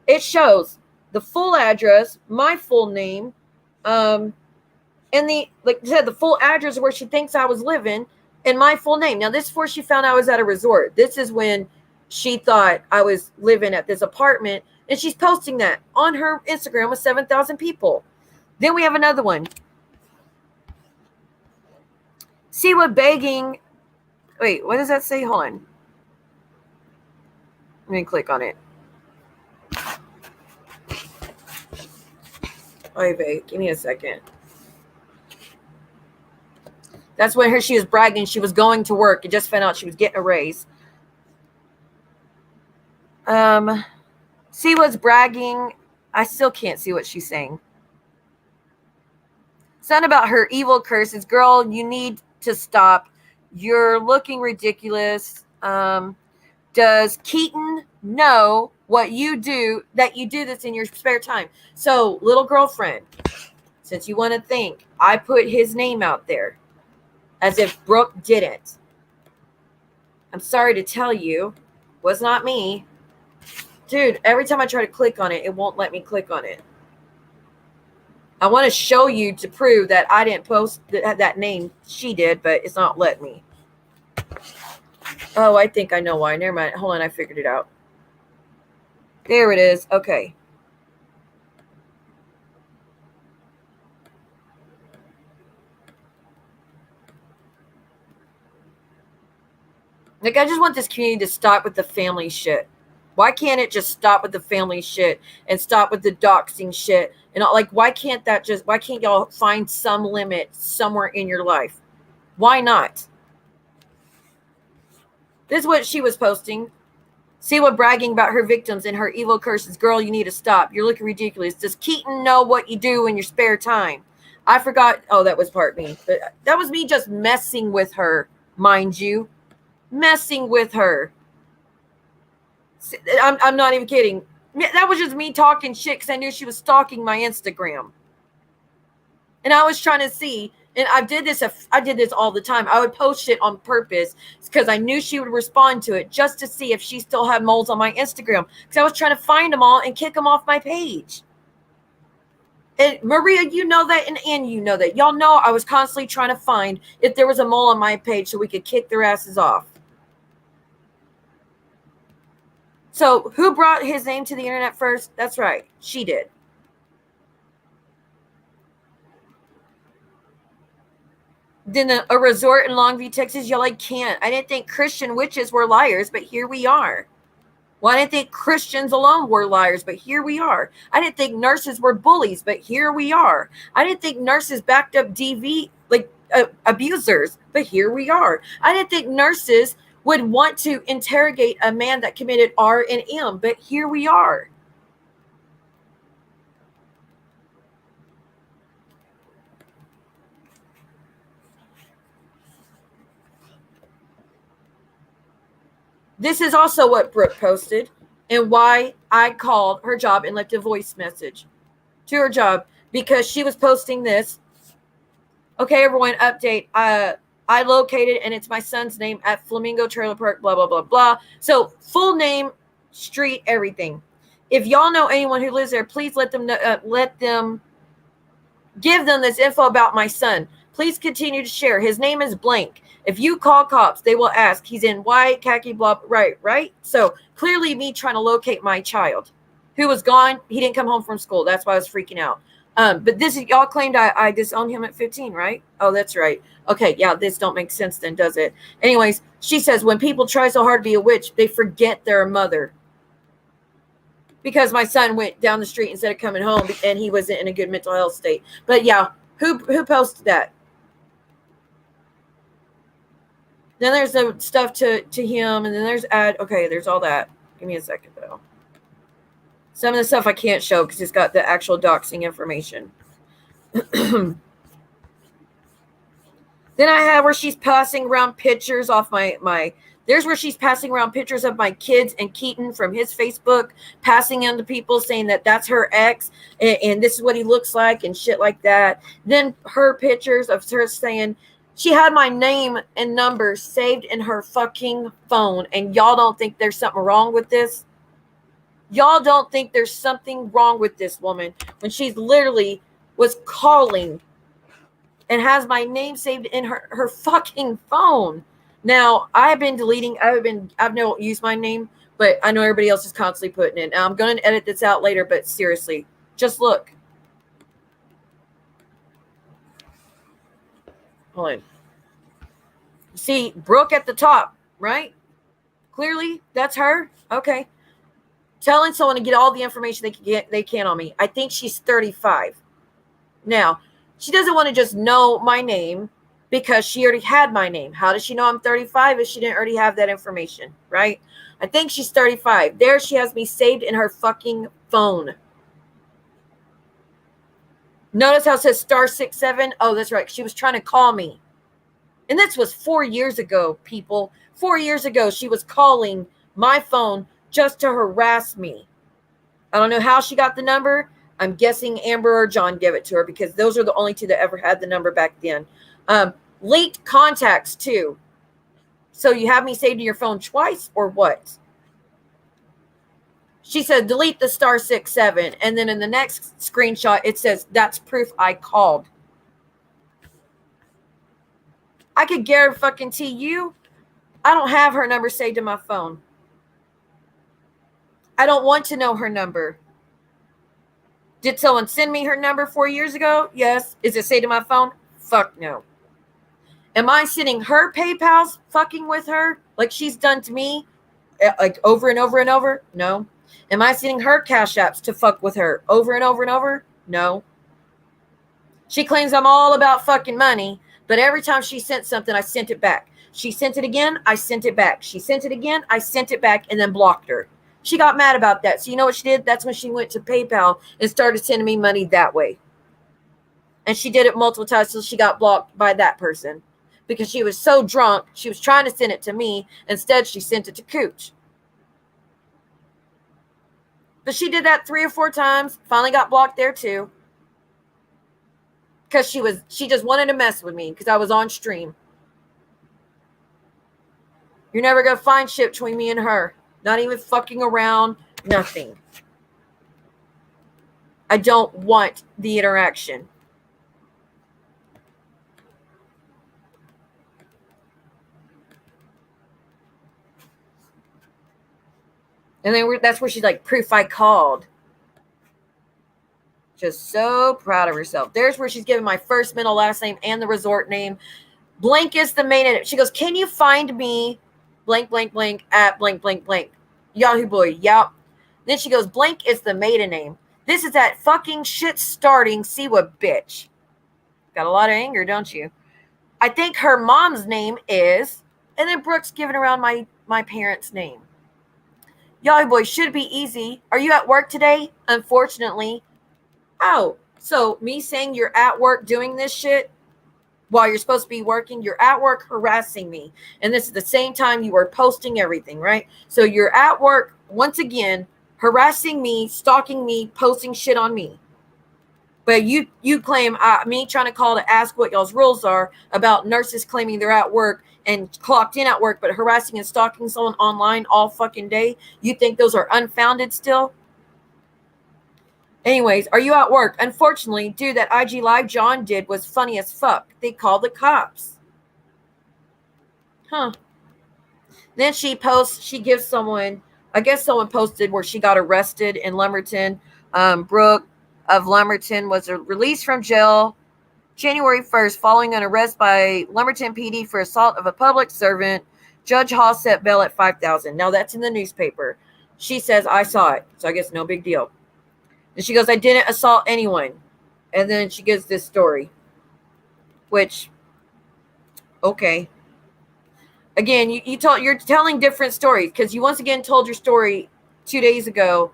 S2: it shows the full address, my full name, and the, like I said, the full address where she thinks I was living, and my full name. Now, this is before she found I was at a resort. This is when she thought I was living at this apartment, and she's posting that on her Instagram with 7,000 people. Then we have another one. See what begging. Wait, what does that say? Hold on. Let me click on it. Wait, give me a second. That's when she was bragging she was going to work and just found out she was getting a raise. See what's bragging. I still can't see what she's saying. Something about her evil curses. Girl, you need to stop. You're looking ridiculous. Does Keaton know what you do, that you do this in your spare time? So, little girlfriend, since you want to think, I put his name out there as if Brooke didn't. I'm sorry to tell you, was not me. Dude, every time I try to click on it, it won't let me click on it. I want to show you to prove that I didn't post that name. She did, but it's not letting me. Oh, I think I know why. Never mind. Hold on, I figured it out. There it is. Okay. Like, I just want this community to stop with the family shit. Why can't it just stop with the family shit and stop with the doxing shit? And like, why can't y'all find some limit somewhere in your life? Why not? This is what she was posting. See what bragging about her victims and her evil curses. Girl, you need to stop. You're looking ridiculous. Does Keaton know what you do in your spare time? I forgot. Oh, that was part me. But that was me just messing with her, mind you. Messing with her. I'm not even kidding. That was just me talking shit because I knew she was stalking my Instagram. And I was trying to see, and I did this all the time. I would post shit on purpose because I knew she would respond to it just to see if she still had moles on my Instagram. Because I was trying to find them all and kick them off my page. And Maria, you know that, and Ann, you know that. Y'all know I was constantly trying to find if there was a mole on my page so we could kick their asses off. So who brought his name to the internet first? That's right. She did. Then a resort in Longview, Texas. Y'all, I can't. I didn't think Christian witches were liars, but here we are. Well, I didn't think Christians alone were liars, but here we are. I didn't think nurses were bullies, but here we are. I didn't think nurses backed up DV, abusers, but here we are. I didn't think nurses would want to interrogate a man that committed R and M, but here we are. This is also what Brooke posted and why I called her job and left a voice message to her job, because she was posting this. Okay, everyone, update. I located, and it's my son's name at Flamingo Trailer Park, blah, blah, blah, blah. So full name, street, everything. If y'all know anyone who lives there, please let them know, give them this info about my son. Please continue to share. His name is blank. If you call cops, they will ask. He's in white, khaki, blah, right? So clearly me trying to locate my child who was gone. He didn't come home from school. That's why I was freaking out. But this is, y'all claimed I disowned him at 15, right? Oh, that's right. Okay, yeah, this don't make sense then, does it? Anyways, she says, when people try so hard to be a witch, they forget they're a mother. Because my son went down the street instead of coming home and he wasn't in a good mental health state. But yeah, who posted that? Then there's the stuff to him, and then there's okay, there's all that. Give me a second though. Some of the stuff I can't show because it's got the actual doxing information. Then I have where she's passing around pictures off there's where she's passing around pictures of my kids and Keaton from his Facebook, passing them to people saying that that's her ex and this is what he looks like and shit like that. Then her pictures of her saying she had my name and number saved in her fucking phone. And y'all don't think there's something wrong with this? Y'all don't think there's something wrong with this woman when she's literally was calling and has my name saved in her fucking phone. Now, I've been deleting, I've never used my name, but I know everybody else is constantly putting it. Now, I'm going to edit this out later, but seriously, just look. Hold on. See, Brooke at the top, right? Clearly, that's her. Okay. Telling someone to get all the information they can on me. I think she's 35. Now, she doesn't want to just know my name because she already had my name. How does she know I'm 35 if she didn't already have that information, right? I think she's 35. There she has me saved in her fucking phone. Notice how it says *67? Oh, that's right. She was trying to call me. And this was 4 years ago, people. 4 years ago, she was calling my phone just to harass me. I don't know how she got the number. I'm guessing Amber or John gave it to her because those are the only two that ever had the number back then. Linked contacts too. So you have me saved in your phone twice or what? She said, delete the *67. And then in the next screenshot, it says, that's proof I called. I could guarantee you, I don't have her number saved in my phone. I don't want to know her number. Did someone send me her number 4 years ago? Yes. Is it saved in my phone? Fuck no. Am I sending her PayPals fucking with her like she's done to me like over and over and over? No. Am I sending her CashApps to fuck with her over and over and over? No. She claims I'm all about fucking money, but every time she sent something, I sent it back. She sent it again, I sent it back. She sent it again, I sent it back and then blocked her. She got mad about that. So you know what she did? That's when she went to PayPal and started sending me money that way. And she did it multiple times till she got blocked by that person. Because she was so drunk, she was trying to send it to me. Instead, she sent it to Cooch. But she did that 3 or 4 times. Finally got blocked there too. Because she just wanted to mess with me because I was on stream. You're never going to find shit between me and her. Not even fucking around. Nothing. I don't want the interaction. And then that's where she's like, proof I called. Just so proud of herself. There's where she's giving my first, middle, last name, and the resort name. Blank is the main. She goes, can you find me blank, blank, blank at blank, blank, blank. Yahoo boy, yep. Then she goes, blank is the maiden name. This is that fucking shit starting. See what bitch. Got a lot of anger, don't you? I think her mom's name is, and then Brooke's giving around my parents' name. Yahoo boy, should be easy. Are you at work today? Unfortunately. Oh, so me saying you're at work doing this shit while you're supposed to be working, you're at work harassing me. And this is the same time you were posting everything, right? So you're at work, once again, harassing me, stalking me, posting shit on me. But you claim me trying to call to ask what y'all's rules are about nurses claiming they're at work and clocked in at work, but harassing and stalking someone online all fucking day. You think those are unfounded still? Anyways, are you at work? Unfortunately, dude, that IG live John did was funny as fuck. They called the cops. Huh. Then she gives someone, I guess someone posted where she got arrested in Lumberton. Brooke of Lumberton was released from jail January 1st following an arrest by Lumberton PD for assault of a public servant. Judge Hall set bail at $5,000. Now that's in the newspaper. She says, I saw it, so I guess no big deal. And she goes, I didn't assault anyone. And then she gives this story, which, okay. Again, you're telling different stories because you once again told your story 2 days ago,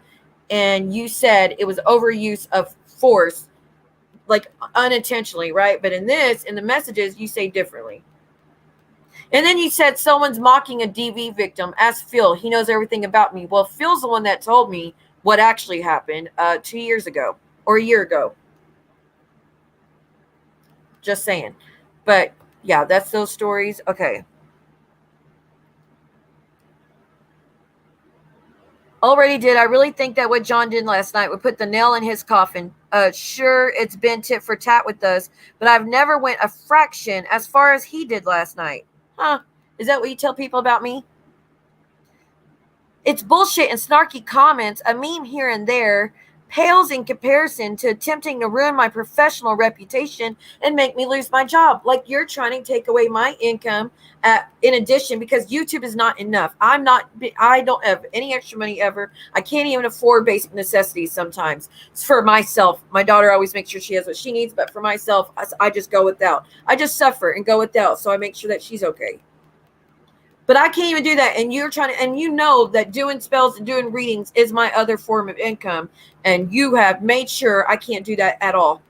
S2: and you said it was overuse of force, like unintentionally, right? But in the messages, you say differently. And then you said someone's mocking a DV victim. Ask Phil. He knows everything about me. Well, Phil's the one that told me what actually happened 2 years ago or a year ago. Just saying. But yeah, that's those stories. Okay. Already did. I really think that what John did last night would put the nail in his coffin. Sure, it's been tit for tat with us, but I've never went a fraction as far as he did last night. Huh? Is that what you tell people about me? It's bullshit and snarky comments, a meme here and there, pales in comparison to attempting to ruin my professional reputation and make me lose my job. Like you're trying to take away my income in addition, because YouTube is not enough. I don't have any extra money ever. I can't even afford basic necessities sometimes. It's for myself. My daughter always makes sure she has what she needs, but for myself, I just go without. I just suffer and go without, so I make sure that she's okay. But I can't even do that. And you're trying to, and you know that doing spells and doing readings is my other form of income. And you have made sure I can't do that at all.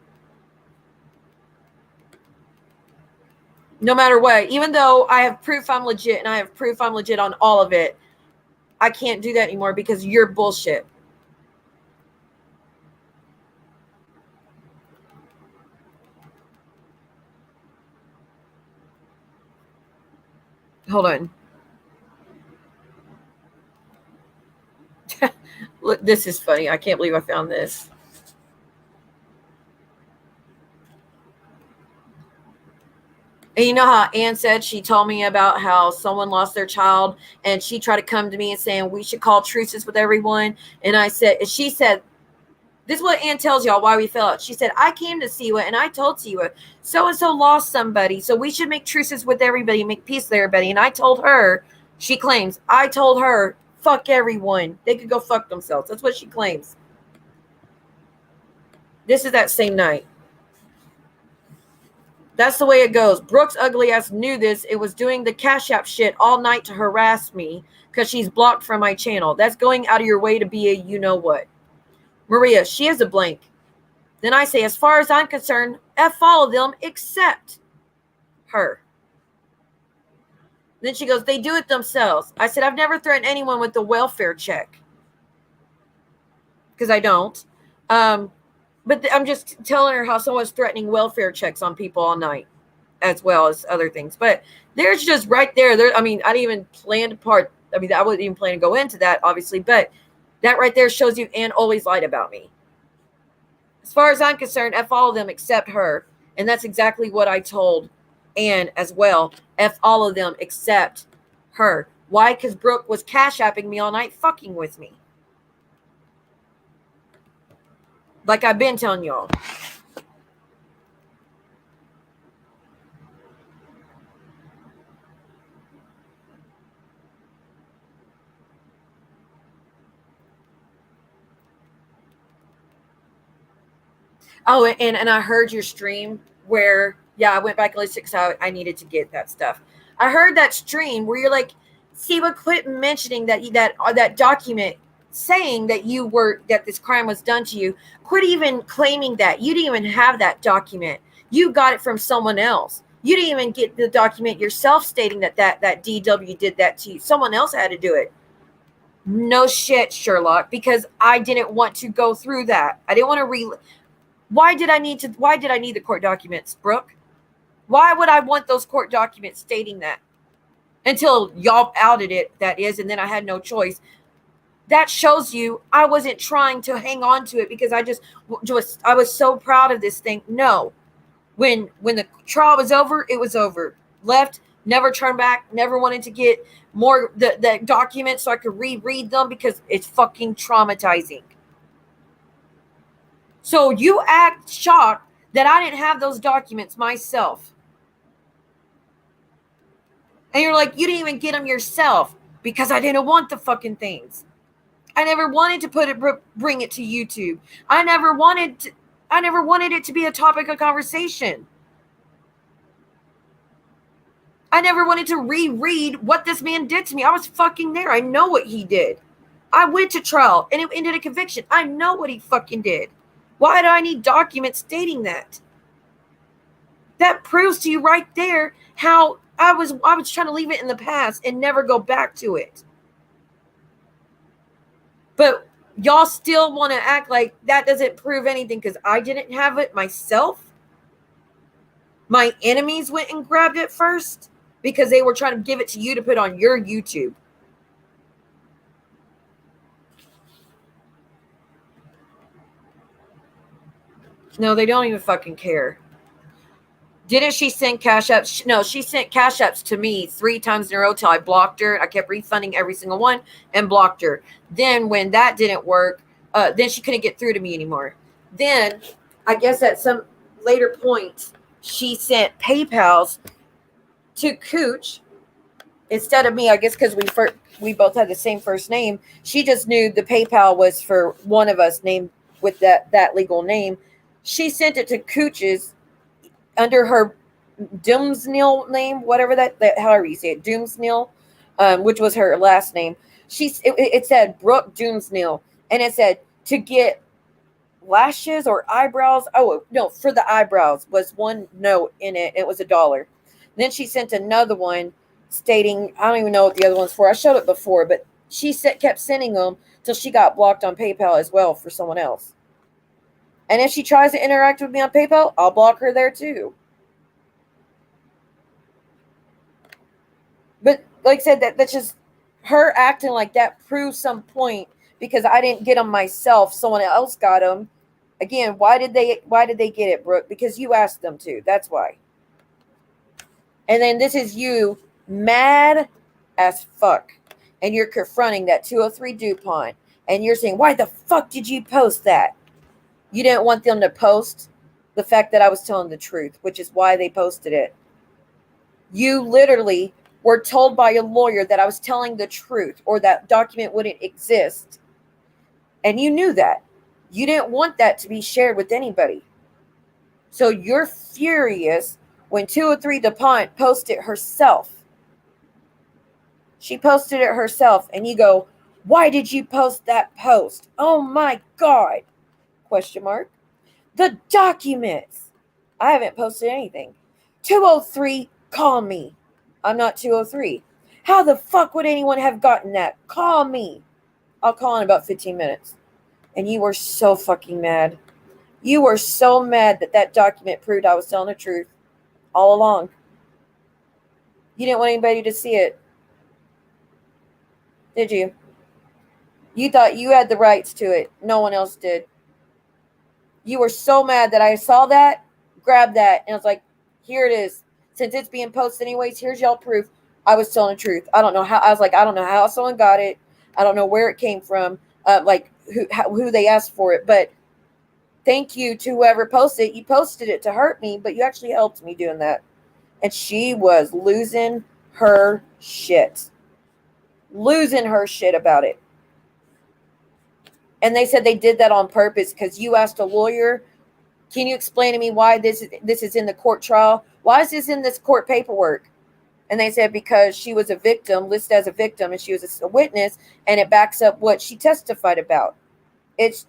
S2: No matter what, even though I have proof I'm legit and I have proof I'm legit on all of it, I can't do that anymore because you're bullshit. Hold on. Look, this is funny. I can't believe I found this. And you know how Ann said she told me about how someone lost their child and she tried to come to me and saying we should call truces with everyone. And she said, this is what Ann tells y'all why we fell out. She said, I came to Siwa and I told Siwa, so-and-so lost somebody. So we should make truces with everybody, make peace with everybody. And I told her, she claims, I told her, fuck everyone. They could go fuck themselves. That's what she claims. This is that same night. That's the way it goes. Brooke's ugly ass knew this. It was doing the CashApp shit all night to harass me because she's blocked from my channel. That's going out of your way to be a you-know-what. Maria, she is a blank. Then I say, as far as I'm concerned, F all of them except her. Then she goes, they do it themselves. I said, I've never threatened anyone with the welfare check. Because I don't. But I'm just telling her how someone's threatening welfare checks on people all night, as well as other things. But there's just right there. I mean, I didn't even plan to part. I mean, I wouldn't even plan to go into that, obviously. But that right there shows you Ann always lied about me. As far as I'm concerned, F all of them except her. And that's exactly what I told Ann as well. F all of them except her. Why? Because Brooke was cash-apping me all night, fucking with me. Like I've been telling y'all. Oh, and I heard your stream where, yeah, I went back and listened because I needed to get that stuff. I heard that stream where you're like, Siwa, quit mentioning that document saying that this crime was done to you. Quit even claiming that. You didn't even have that document. You got it from someone else. You didn't even get the document yourself stating that DW did that to you. Someone else had to do it. No shit, Sherlock, because I didn't want to go through that. I didn't want to Why did I need the court documents, Brooke? Why would I want those court documents stating that? Until y'all outed it, that is, and then I had no choice. That shows you I wasn't trying to hang on to it because I was so proud of this thing. No. When the trial was over, it was over. Left, never turned back, never wanted to get more the documents so I could reread them because it's fucking traumatizing. So you act shocked that I didn't have those documents myself. And you're like, you didn't even get them yourself because I didn't want the fucking things. I never wanted to bring it to YouTube. I never wanted it to be a topic of conversation. I never wanted to reread what this man did to me. I was fucking there. I know what he did. I went to trial and it ended a conviction. I know what he fucking did. Why do I need documents stating that? That proves to you right there how I was trying to leave it in the past and never go back to it. But y'all still want to act like that doesn't prove anything because I didn't have it myself. My enemies went and grabbed it first because they were trying to give it to you to put on your YouTube. No, they don't even fucking care. Didn't she send cash apps? No, she sent cash apps to me 3 times in a row till I blocked her. I kept refunding every single one and blocked her. Then when that didn't work, then she couldn't get through to me anymore. Then I guess at some later point, she sent PayPals to Cooch instead of me. I guess because we both had the same first name. She just knew the PayPal was for one of us named with that legal name. She sent it to Cooch's under her Doomsnil name, whatever that however you say it, Doomsnil, which was her last name. It said Brooke Doomsnil, and it said to get lashes or eyebrows. Oh no, for the eyebrows was one note in it. It was $1. Then she sent another one stating, I don't even know what the other one's for. I showed it before, but she kept sending them till she got blocked on PayPal as well for someone else. And if she tries to interact with me on PayPal, I'll block her there too. But like I said, that's just her acting like that proves some point because I didn't get them myself. Someone else got them. Again, why did they get it, Brooke? Because you asked them to. That's why. And then this is you mad as fuck. And you're confronting that 203 DuPont. And you're saying, why the fuck did you post that? You didn't want them to post the fact that I was telling the truth, which is why they posted it. You literally were told by a lawyer that I was telling the truth or that document wouldn't exist. And you knew that. You didn't want that to be shared with anybody. So you're furious when 203 DuPont posted herself. She posted it herself and you go, why did you post that post? Oh my God. Question mark. The documents. I haven't posted anything. 203, call me. I'm not 203. How the fuck would anyone have gotten that? Call me. I'll call in about 15 minutes. And you were so fucking mad. You were so mad that document proved I was telling the truth all along. You didn't want anybody to see it. Did you? You thought you had the rights to it. No one else did. You were so mad that I saw that, grabbed that, and I was like, here it is. Since it's being posted anyways, here's y'all proof I was telling the truth. I don't know how. I was like, I don't know how someone got it. I don't know where it came from. Like who they asked for it. But thank you to whoever posted it. You posted it to hurt me, but you actually helped me doing that. And she was losing her shit. Losing her shit about it. And they said they did that on purpose because you asked a lawyer, can you explain to me why this is in the court trial? Why is this in this court paperwork? And they said because she was a victim, listed as a victim, and she was a witness, and it backs up what she testified about. It's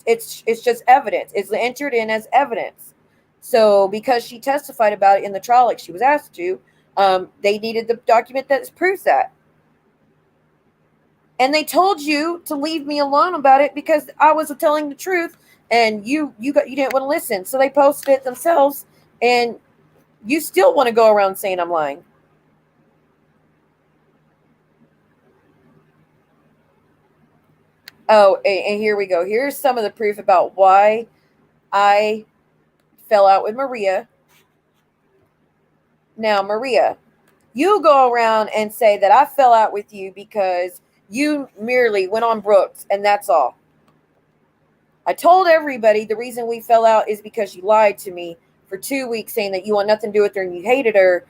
S2: just evidence. It's entered in as evidence. So because she testified about it in the trial like she was asked to, they needed the document that proves that. And they told you to leave me alone about it because I was telling the truth and you didn't want to listen. So they posted it themselves, and you still want to go around saying I'm lying. Oh, and here we go. Here's some of the proof about why I fell out with Maria. Now, Maria, you go around and say that I fell out with you because you merely went on Brooks, and that's all. I told everybody the reason we fell out is because you lied to me for 2 weeks saying that you want nothing to do with her and you hated her.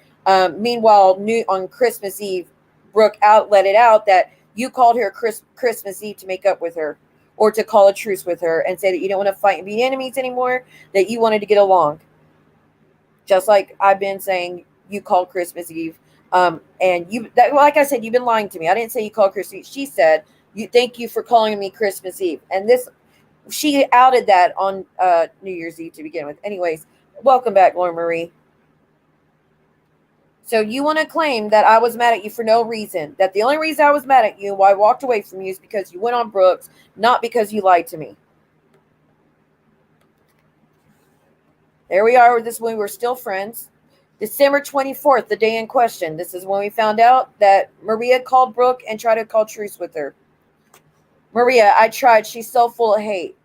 S2: Meanwhile, on Christmas Eve, Brooke let it out that you called her Christmas Eve to make up with her or to call a truce with her and say that you don't want to fight and be enemies anymore, that you wanted to get along. Just like I've been saying, you called Christmas Eve. And like I said, you've been lying to me. I didn't say you called Christmas Eve. She said, thank you for calling me Christmas Eve. And she outed that on New Year's Eve to begin with. Anyways, welcome back, Lauren Marie. So you want to claim that I was mad at you for no reason, that the only reason I was mad at you and why I walked away from you is because you went on Brooks, not because you lied to me. There we are with this when we were still friends. December 24th, the day in question. This is when we found out that Maria called Brooke and tried to call truce with her. Maria, I tried. She's so full of hate.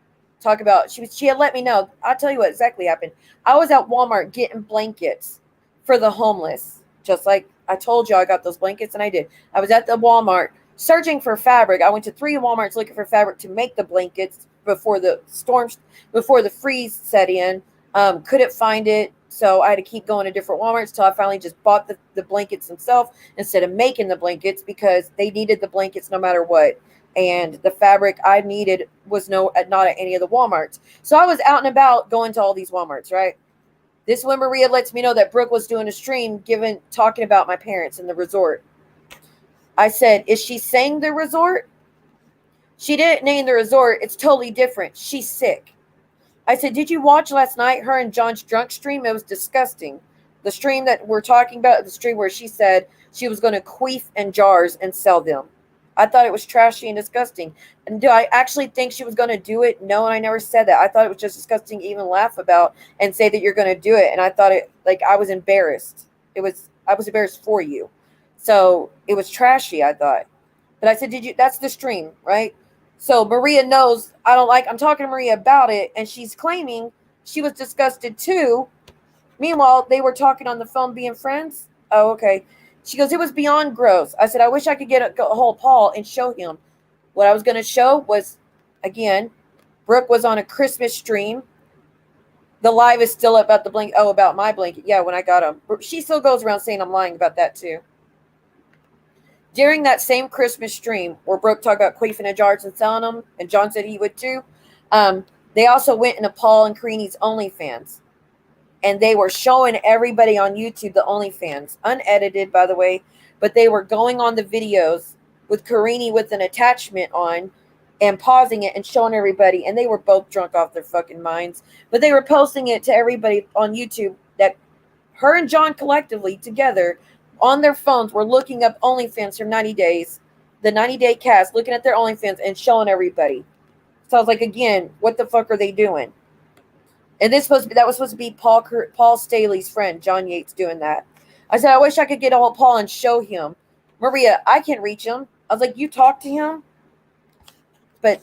S2: Talk about, she had let me know. I'll tell you what exactly happened. I was at Walmart getting blankets for the homeless. Just like I told you, I got those blankets, and I did. I was at the Walmart searching for fabric. I went to 3 Walmarts looking for fabric to make the blankets before the freeze set in. Couldn't find it, so I had to keep going to different Walmarts till I finally just bought the blankets themselves instead of making the blankets because they needed the blankets no matter what. And the fabric I needed was not at any of the Walmarts. So I was out and about going to all these Walmarts, right? This is when Maria lets me know that Brooke was doing a stream talking about my parents in the resort. I said, is she saying the resort? She didn't name the resort. It's totally different. She's sick. I said, did you watch last night her and John's drunk stream? It was disgusting. The stream that we're talking about, the stream where she said she was going to queef in jars and sell them. I thought it was trashy and disgusting. And do I actually think she was going to do it? No, and I never said that. I thought it was just disgusting to even laugh about and say that you're going to do it. And I thought it, like, I was embarrassed. I was embarrassed for you. So it was trashy, I thought. But I said, that's the stream, right? So Maria knows I'm talking to Maria about it, and she's claiming she was disgusted too. Meanwhile, they were talking on the phone being friends. Oh, okay. She goes, it was beyond gross. I said, I wish I could get a hold of Paul and show him. What I was going to show was, again, Brooke was on a Christmas stream. The live is still about the blanket. Oh, about my blanket. Yeah, when I got them. She still goes around saying I'm lying about that too. During that same Christmas stream where Brooke talked about queefing in jars and selling them, and John said he would too, they also went into Paul and Karini's OnlyFans. And they were showing everybody on YouTube the OnlyFans, unedited, by the way, but they were going on the videos with Karini with an attachment on and pausing it and showing everybody. And they were both drunk off their fucking minds. But they were posting it to everybody on YouTube that her and John collectively together on their phones were looking up OnlyFans from 90 days, the 90-day cast, looking at their OnlyFans and showing everybody. So I was like, again, what the fuck are they doing? And that was supposed to be Paul Staley's friend, John Yates, doing that. I said, I wish I could get a hold of Paul and show him. Maria, I can't reach him. I was like, you talk to him? But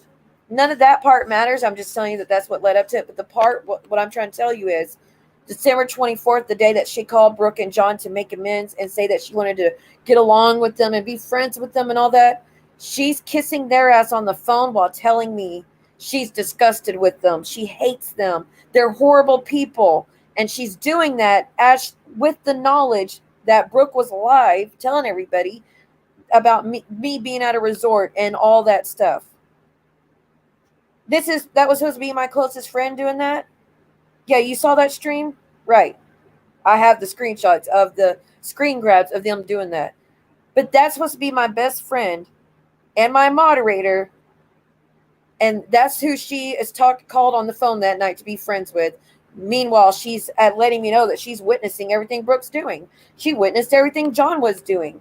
S2: none of that part matters. I'm just telling you that that's what led up to it. But the part, what I'm trying to tell you is, December 24th, the day that she called Brooke and John to make amends and say that she wanted to get along with them and be friends with them and all that, she's kissing their ass on the phone while telling me she's disgusted with them. She hates them. They're horrible people. And she's doing that with the knowledge that Brooke was live telling everybody about me being at a resort and all that stuff. That was supposed to be my closest friend doing that? Yeah, you saw that stream? Right. I have the screenshots of the screen grabs of them doing that. But that's supposed to be my best friend and my moderator. And that's who she is called on the phone that night to be friends with. Meanwhile, she's letting me know that she's witnessing everything Brooke's doing. She witnessed everything John was doing.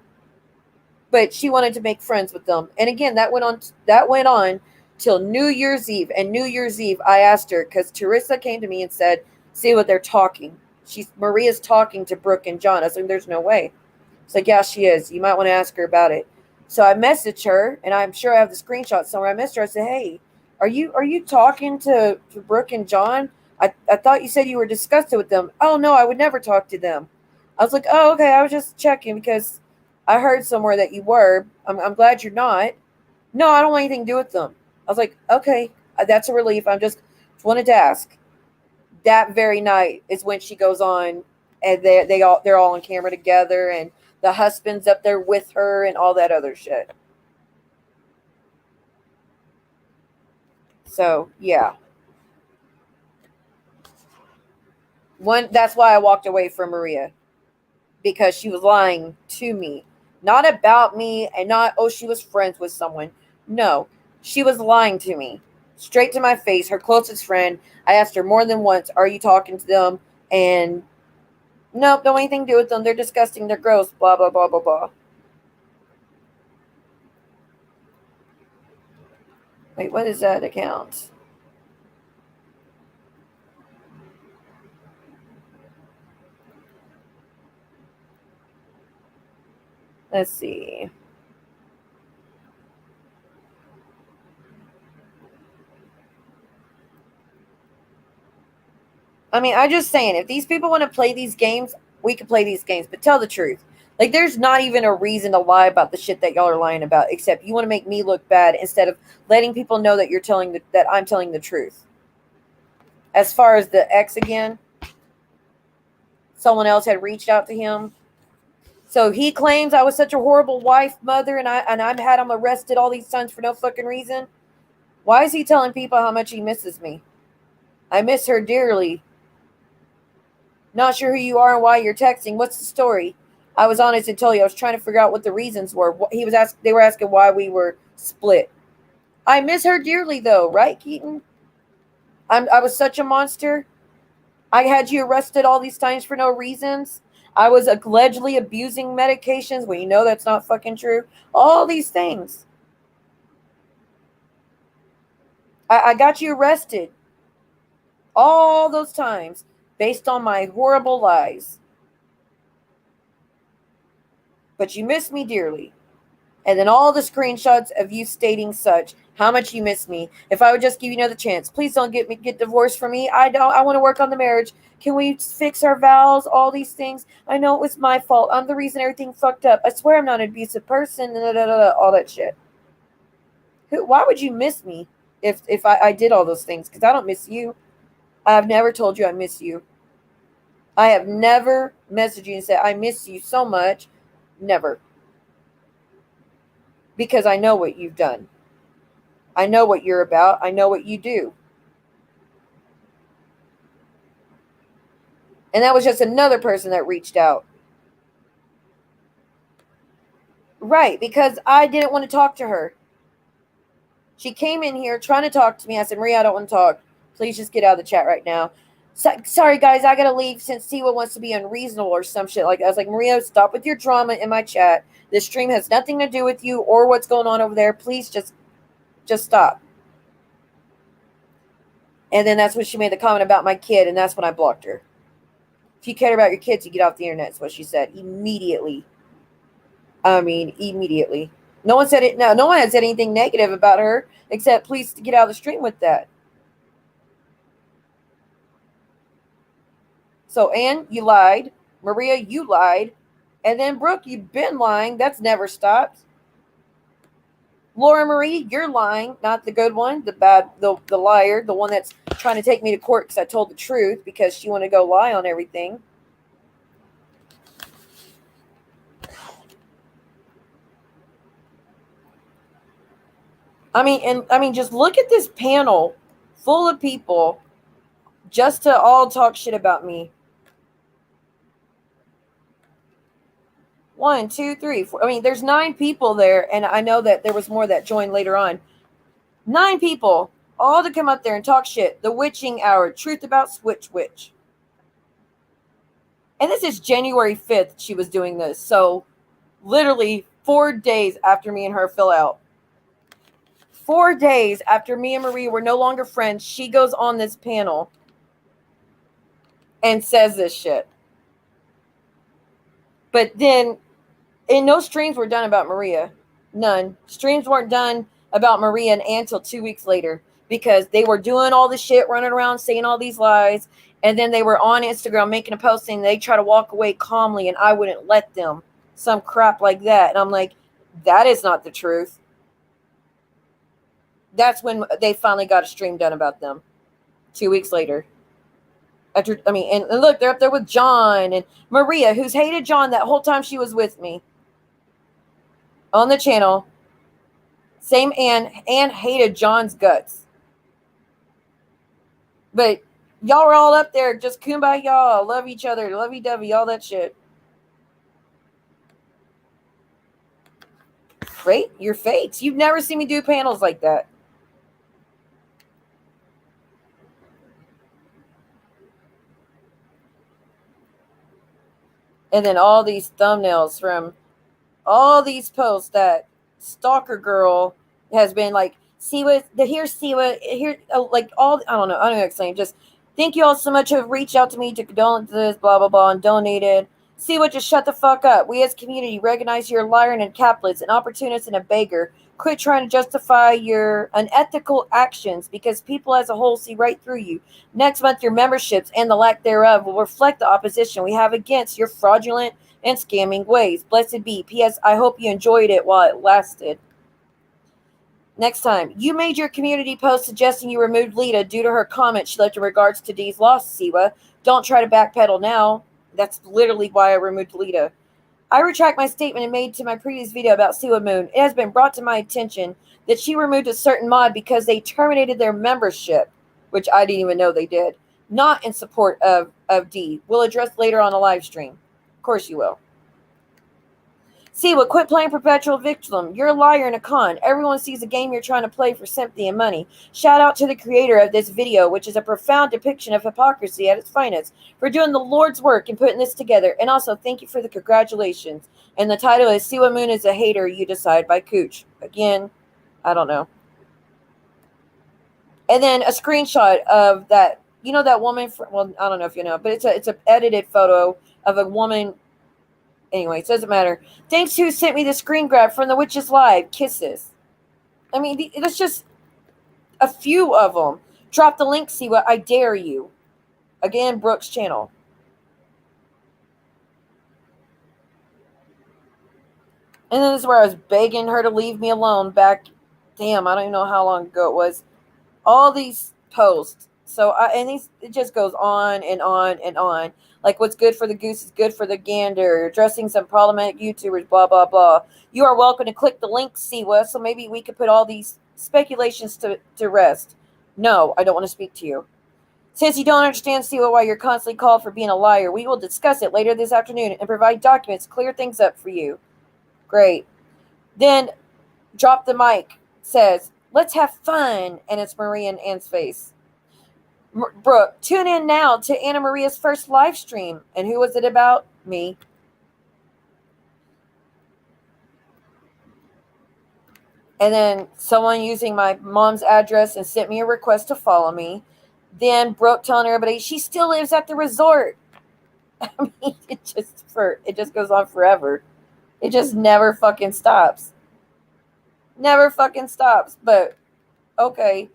S2: But she wanted to make friends with them. And again, that went on till New Year's Eve. And New Year's Eve, I asked her, because Teresa came to me and said, see what they're talking. Maria's talking to Brooke and John. I was like, there's no way. It's like, yeah, she is. You might want to ask her about it. So I messaged her, and I'm sure I have the screenshot somewhere. I messaged her. I said, hey, are you talking to Brooke and John? I thought you said you were disgusted with them. Oh, no, I would never talk to them. I was like, oh, okay, I was just checking because I heard somewhere that you were. I'm glad you're not. No, I don't want anything to do with them. I was like, okay, that's a relief. Just wanted to ask. That very night is when she goes on, and they're all on camera together, and the husband's up there with her and all that other shit. So yeah. That's why I walked away from Maria, because she was lying to me. Not about me, and not, oh, she was friends with someone. No, she was lying to me. Straight to my face, her closest friend. I asked her more than once, are you talking to them? And nope, don't want anything to do with them. They're disgusting. They're gross. Blah, blah, blah, blah, blah. Wait, what is that account? Let's see. I mean, I'm just saying, if these people want to play these games, we can play these games, but tell the truth. Like, there's not even a reason to lie about the shit that y'all are lying about, except you want to make me look bad instead of letting people know that that I'm telling the truth. As far as the ex again, someone else had reached out to him. So he claims I was such a horrible wife, mother, and I've had him arrested all these times for no fucking reason. Why is he telling people how much he misses me? I miss her dearly. Not sure who you are and why you're texting. What's the story? I was honest and told you I was trying to figure out what the reasons were. They were asking why we were split. I miss her dearly, though, right, Keaton? I was such a monster. I had you arrested all these times for no reasons. I was allegedly abusing medications when you know that's not fucking true. All these things. I got you arrested all those times based on my horrible lies. But you miss me dearly. And then all the screenshots of you stating such, how much you miss me. If I would just give you another chance, please don't get divorced from me. I want to work on the marriage. Can we fix our vows? All these things. I know it was my fault. I'm the reason everything fucked up. I swear I'm not an abusive person. All that shit. Why would you miss me if I did all those things? Because I don't miss you. I've never told you I miss you. I have never messaged you and said, I miss you so much. Never. Because I know what you've done. I know what you're about. I know what you do. And that was just another person that reached out. Right, because I didn't want to talk to her. She came in here trying to talk to me. I said, Maria, I don't want to talk. Please just get out of the chat right now. Sorry, guys, I got to leave since Siwa wants to be unreasonable or some shit like that. I was like, Maria, stop with your drama in my chat. This stream has nothing to do with you or what's going on over there. Please just stop. And then that's when she made the comment about my kid, and that's when I blocked her. If you care about your kids, you get off the internet, is what she said. Immediately. I mean, immediately. No one said it. No one has said anything negative about her, except please get out of the stream with that. So, Anne, you lied. Maria, you lied. And then, Brooke, you've been lying. That's never stopped. Laura Marie, you're lying. Not the good one, the bad, the liar, the one that's trying to take me to court because I told the truth because she wanted to go lie on everything. I mean, just look at this panel full of people just to all talk shit about me. 1, 2, 3, 4. I mean, there's 9 people there, and I know that there was more that joined later on. 9 people, all to come up there and talk shit. The Witching Hour, Truth About Switch Witch. And this is January 5th she was doing this. So, literally 4 days after me and her fell out. 4 days after me and Maria were no longer friends, she goes on this panel and says this shit. But then, and no streams were done about Maria. None. Streams weren't done about Maria until 2 weeks later, because they were doing all this shit, running around saying all these lies, and then they were on Instagram making a post saying they try to walk away calmly and I wouldn't let them. Some crap like that. And I'm like, that is not the truth. That's when they finally got a stream done about them. 2 weeks later. And look, they're up there with John and Maria, who's hated John that whole time she was with me on the channel. Same Ann hated John's guts. But y'all were all up there just kumbaya, love each other, lovey-dovey, all that shit. Great, you're fakes. You've never seen me do panels like that. And then all these thumbnails from all these posts that Stalker Girl has been like, Siwa, here, like all, I don't know how to explain. Just thank you all so much who have reached out to me to condone this, blah, blah, blah, and donated. Siwa, just shut the fuck up. We as community recognize you're a liar and a capitalist, an opportunist and a beggar. Quit trying to justify your unethical actions, because people as a whole see right through you. Next month, your memberships and the lack thereof will reflect the opposition we have against your fraudulent and scamming ways. Blessed be. P.S. I hope you enjoyed it while it lasted. Next time, you made your community post suggesting you removed Lita due to her comments she left in regards to Dee's loss, Siwa. Don't try to backpedal now. That's literally why I removed Lita. I retract my statement and made to my previous video about Siwa Moon. It has been brought to my attention that she removed a certain mod because they terminated their membership, which I didn't even know they did, not in support of Dee. We'll address later on a live stream. Of course you will. Siwa, quit playing perpetual victim. You're a liar and a con. Everyone sees a game you're trying to play for sympathy and money. Shout out to the creator of this video, which is a profound depiction of hypocrisy at its finest, for doing the Lord's work and putting this together. And also, thank you for the congratulations. And the title is Siwa Moon is a Hater, You Decide by Cooch. Again, I don't know. And then a screenshot of that, you know, that woman, well, I don't know if you know, but it's a edited photo of a woman. Anyway, it doesn't matter. Thanks to who sent me the screen grab from the Witches Live. Kisses. I mean, it's just a few of them. Drop the link, Siwa. I dare you. Again, Brooke's channel. And then this is where I was begging her to leave me alone back. Damn, I don't even know how long ago it was. All these posts. So, it just goes on and on and on. Like, what's good for the goose is good for the gander. Addressing some problematic YouTubers, blah, blah, blah. You are welcome to click the link, Siwa, so maybe we could put all these speculations to rest. No, I don't want to speak to you. Since you don't understand, Siwa, why you're constantly called for being a liar, we will discuss it later this afternoon and provide documents to clear things up for you. Great. Then, drop the mic. Says, let's have fun. And it's Maria and Ann's face. Brooke, tune in now to Anna Maria's first live stream. And who was it about? Me. And then someone using my mom's address and sent me a request to follow me. Then Brooke telling everybody she still lives at the resort. I mean, it just goes on forever. It just never fucking stops. Never fucking stops. But okay,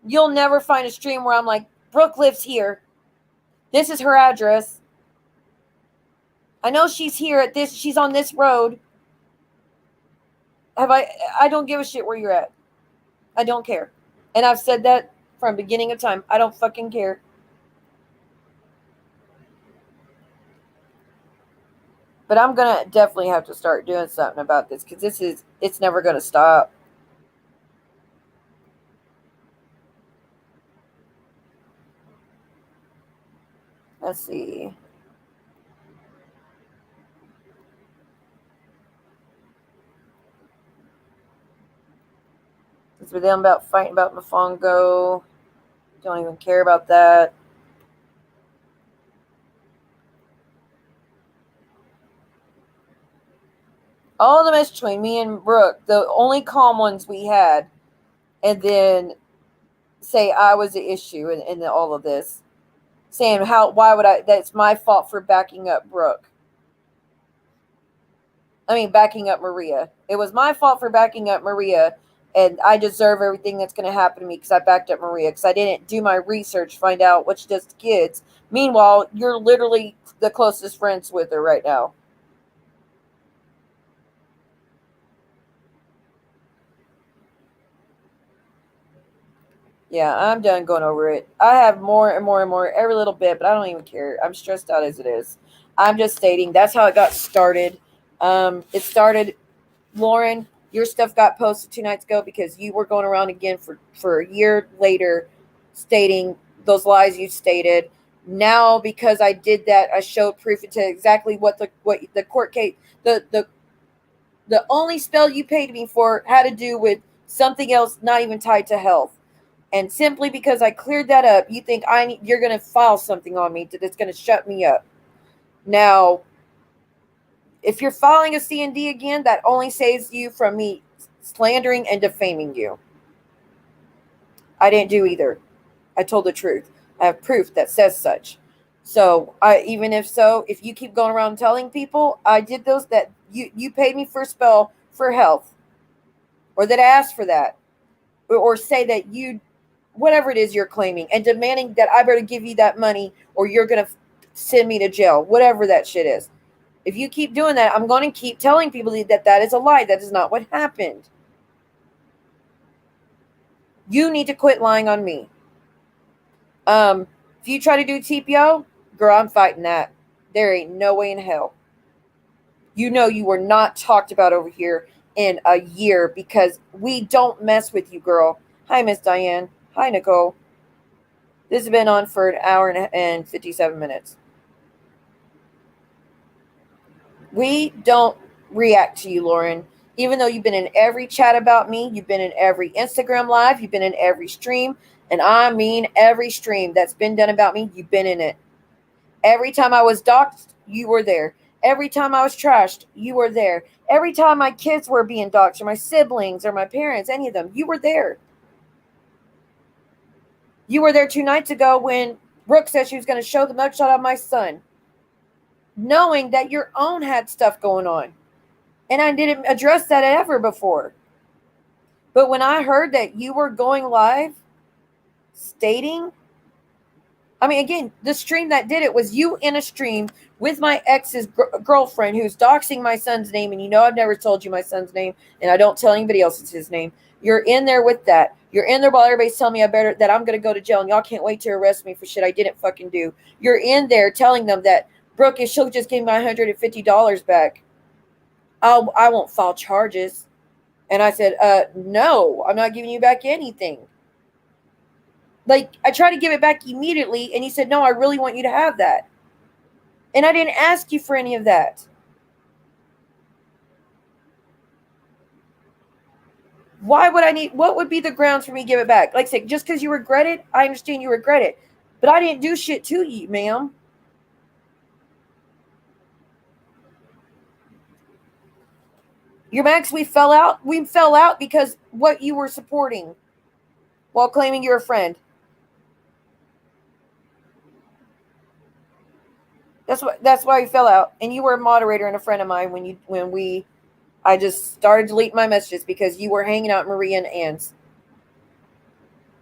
S2: you'll never find a stream where I'm like, Brooke lives here. This is her address. I know she's here at this. She's on this road. I don't give a shit where you're at. I don't care. And I've said that from beginning of time. I don't fucking care. But I'm going to definitely have to start doing something about this, because it's never going to stop. Let's see. It's with them about fighting about Mofongo. Don't even care about that. All the mess between me and Brooke, the only calm ones we had. and then say I was the issue in all of this. Saying why would that's my fault for backing up backing up Maria. It was my fault for backing up Maria, and I deserve everything that's going to happen to me because I backed up Maria, because I didn't do my research, find out what she does to kids. Meanwhile, you're literally the closest friends with her right now. Yeah, I'm done going over it. I have more and more and more every little bit, but I don't even care. I'm stressed out as it is. I'm just stating that's how it got started. It started, Lauren, your stuff got posted 2 nights ago because you were going around again for a year later stating those lies you stated. Now, because I did that, I showed proof into exactly what the court case, the only spell you paid me for had to do with something else not even tied to health. And simply because I cleared that up, you think you're going to file something on me that's going to shut me up. Now, if you're filing a C&D again, that only saves you from me slandering and defaming you. I didn't do either. I told the truth. I have proof that says such. So, if you keep going around telling people I did those, that you paid me for a spell for health, or that I asked for that, or say that whatever it is you're claiming, and demanding that I better give you that money or you're going to send me to jail, whatever that shit is. If you keep doing that, I'm going to keep telling people that is a lie. That is not what happened. You need to quit lying on me. If you try to do TPO, girl, I'm fighting that. There ain't no way in hell. You know you were not talked about over here in a year because we don't mess with you, girl. Hi, Miss Diane. Hi, Nicole. This has been on for an hour and 57 minutes. We don't react to you, Lauren. Even though you've been in every chat about me, you've been in every Instagram live, you've been in every stream, and I mean every stream that's been done about me, you've been in it. Every time I was doxxed, you were there. Every time I was trashed, you were there. Every time my kids were being doxxed, or my siblings, or my parents, any of them, you were there. You were there 2 nights ago when Brooke said she was going to show the mugshot of my son, knowing that your own had stuff going on. And I didn't address that ever before. But when I heard that you were going live stating, again, the stream that did it was you in a stream with my ex's girlfriend who's doxing my son's name. And I've never told you my son's name, and I don't tell anybody else it's his name. You're in there with that. You're in there while everybody's telling me that I'm going to go to jail and y'all can't wait to arrest me for shit I didn't fucking do. You're in there telling them that, Brooke, if she'll just give me my $150 back, I won't file charges. And I said, no, I'm not giving you back anything. Like, I tried to give it back immediately, and you said, no, I really want you to have that. And I didn't ask you for any of that. Why would what would be the grounds for me to give it back? Like I said, just because you regret it, I understand you regret it. But I didn't do shit to you, ma'am. Your Max, we fell out. We fell out because what you were supporting while claiming you're a friend. That's why we fell out. And you were a moderator and a friend of mine I just started deleting my messages because you were hanging out Maria and Ann's.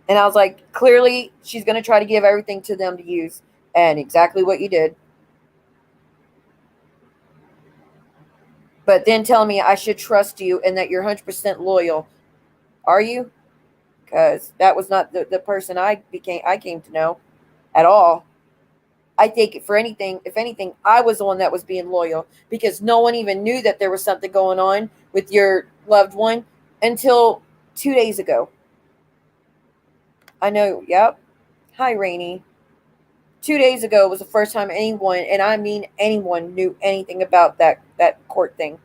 S2: And I was like, clearly she's going to try to give everything to them to use. And exactly what you did. But then telling me I should trust you and that you're 100% loyal. Are you? Because that was not the person I came to know at all. I think if anything, I was the one that was being loyal because no one even knew that there was something going on with your loved one until 2 days ago. I know. Yep. Hi, Rainey. 2 days ago was the first time anyone, and I mean anyone, knew anything about that court thing.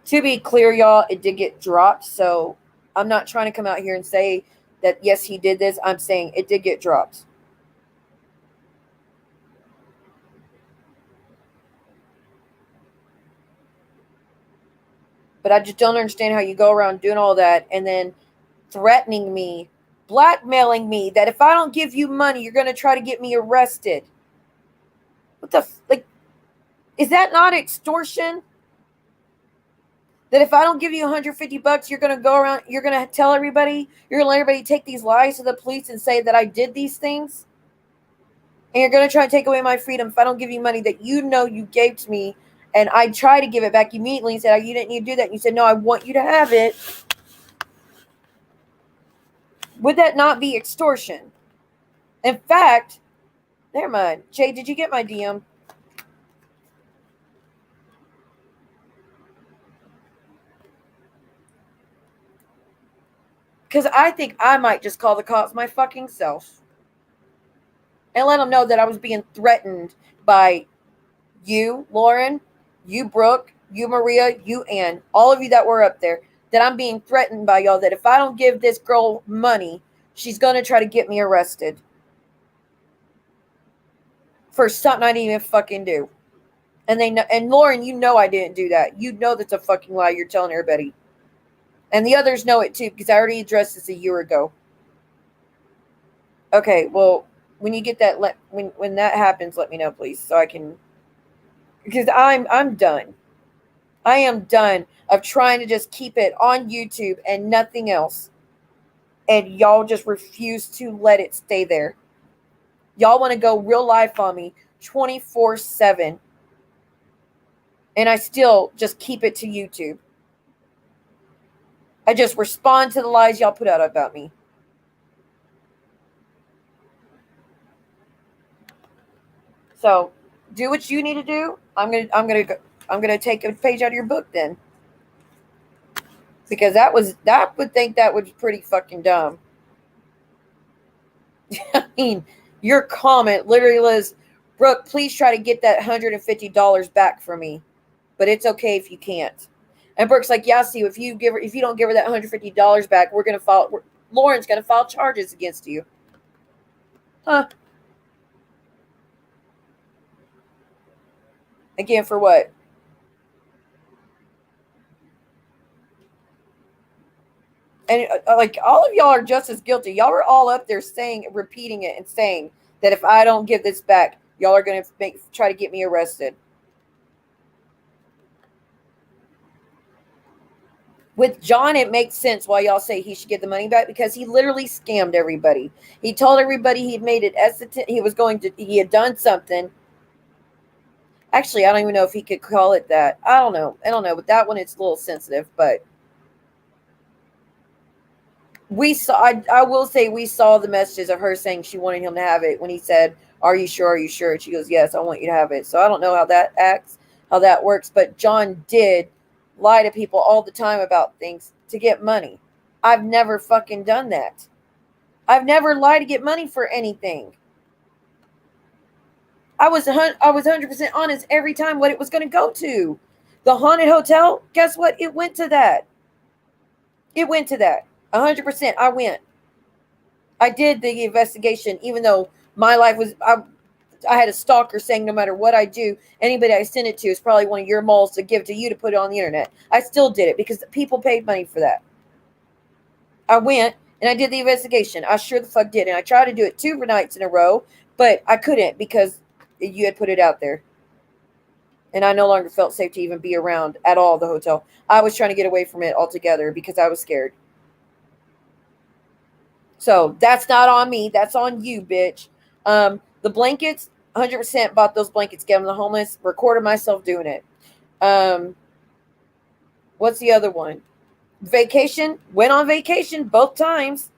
S2: To be clear, y'all, it did get dropped. So I'm not trying to come out here and say that, yes, he did this. I'm saying it did get dropped. But I just don't understand how you go around doing all that and then threatening me, blackmailing me that if I don't give you money, you're going to try to get me arrested. What the like? Is that not extortion? That if I don't give you $150, you're going to go around, you're going to tell everybody, you're going to let everybody take these lies to the police and say that I did these things? And you're going to try to take away my freedom if I don't give you money that you know you gave to me. And I try to give it back immediately and said, oh, you didn't need to do that. And you said, no, I want you to have it. Would that not be extortion? In fact, never mind. Jay, did you get my DM? Because I think I might just call the cops my fucking self. And let them know that I was being threatened by you, Lauren, you, Brooke, you, Maria, you, Ann, all of you that were up there, that I'm being threatened by y'all that if I don't give this girl money, she's going to try to get me arrested for something I didn't even fucking do. And they know, and Lauren, you know I didn't do that. You know that's a fucking lie you're telling everybody. And the others know it too, because I already addressed this a year ago. Okay, well, when you get that, when that happens, let me know, please, so I can, because I'm done. I am done of trying to just keep it on YouTube and nothing else. And y'all just refuse to let it stay there. Y'all want to go real life on me 24/7. And I still just keep it to YouTube. I just respond to the lies y'all put out about me. So do what you need to do. I'm gonna take a page out of your book then. Because that was pretty fucking dumb. I mean, your comment literally was, Brooke, please try to get that $150 back for me. But it's okay if you can't. And Brooke's like, yeah, see, if you don't give her that $150 back, Lauren's gonna file charges against you. Huh. Again, for what? And like all of y'all are just as guilty. Y'all were all up there repeating it and saying that if I don't give this back, y'all are going to try to get me arrested. With John, it makes sense why y'all say he should get the money back, because he literally scammed everybody. He told everybody he'd made it he had done something. Actually, I don't even know if he could call it that. I don't know. But that one, it's a little sensitive, but I will say we saw the messages of her saying she wanted him to have it when he said, are you sure? Are you sure? And she goes, yes, I want you to have it. So I don't know how that works. But John did lie to people all the time about things to get money. I've never fucking done that. I've never lied to get money for anything. I was 100% honest every time what it was going to go to. The haunted hotel, guess what? It went to that. 100%. I went. I did the investigation, even though my life was, I had a stalker saying no matter what I do, anybody I send it to is probably one of your malls to give to you to put it on the internet. I still did it because people paid money for that. I went and I did the investigation. I sure the fuck did. And I tried to do it 2 nights in a row, but I couldn't because you had put it out there. And I no longer felt safe to even be around at all the hotel. I was trying to get away from it altogether because I was scared. So that's not on me. That's on you, bitch. The blankets, 100% bought those blankets, gave them to the homeless, recorded myself doing it. What's the other one? Vacation, went on vacation both times.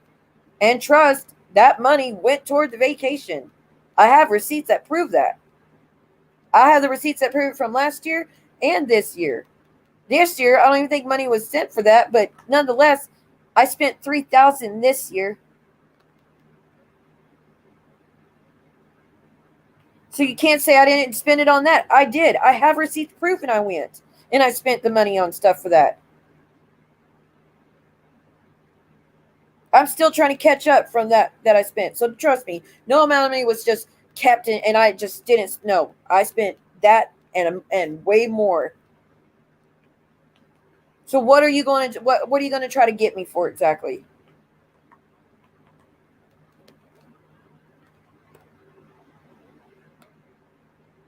S2: And trust, that money went toward the vacation. I have receipts that prove that. I have the receipts that prove it from last year and this year. This year, I don't even think money was sent for that, but nonetheless, I spent $3,000 this year. So you can't say I didn't spend it on that. I did. I have receipt proof, and I went. And I spent the money on stuff for that. I'm still trying to catch up from that I spent. So trust me, no amount of money was just kept in, and I just didn't. No, I spent that and way more. So what are you going to what are you going to try to get me for exactly?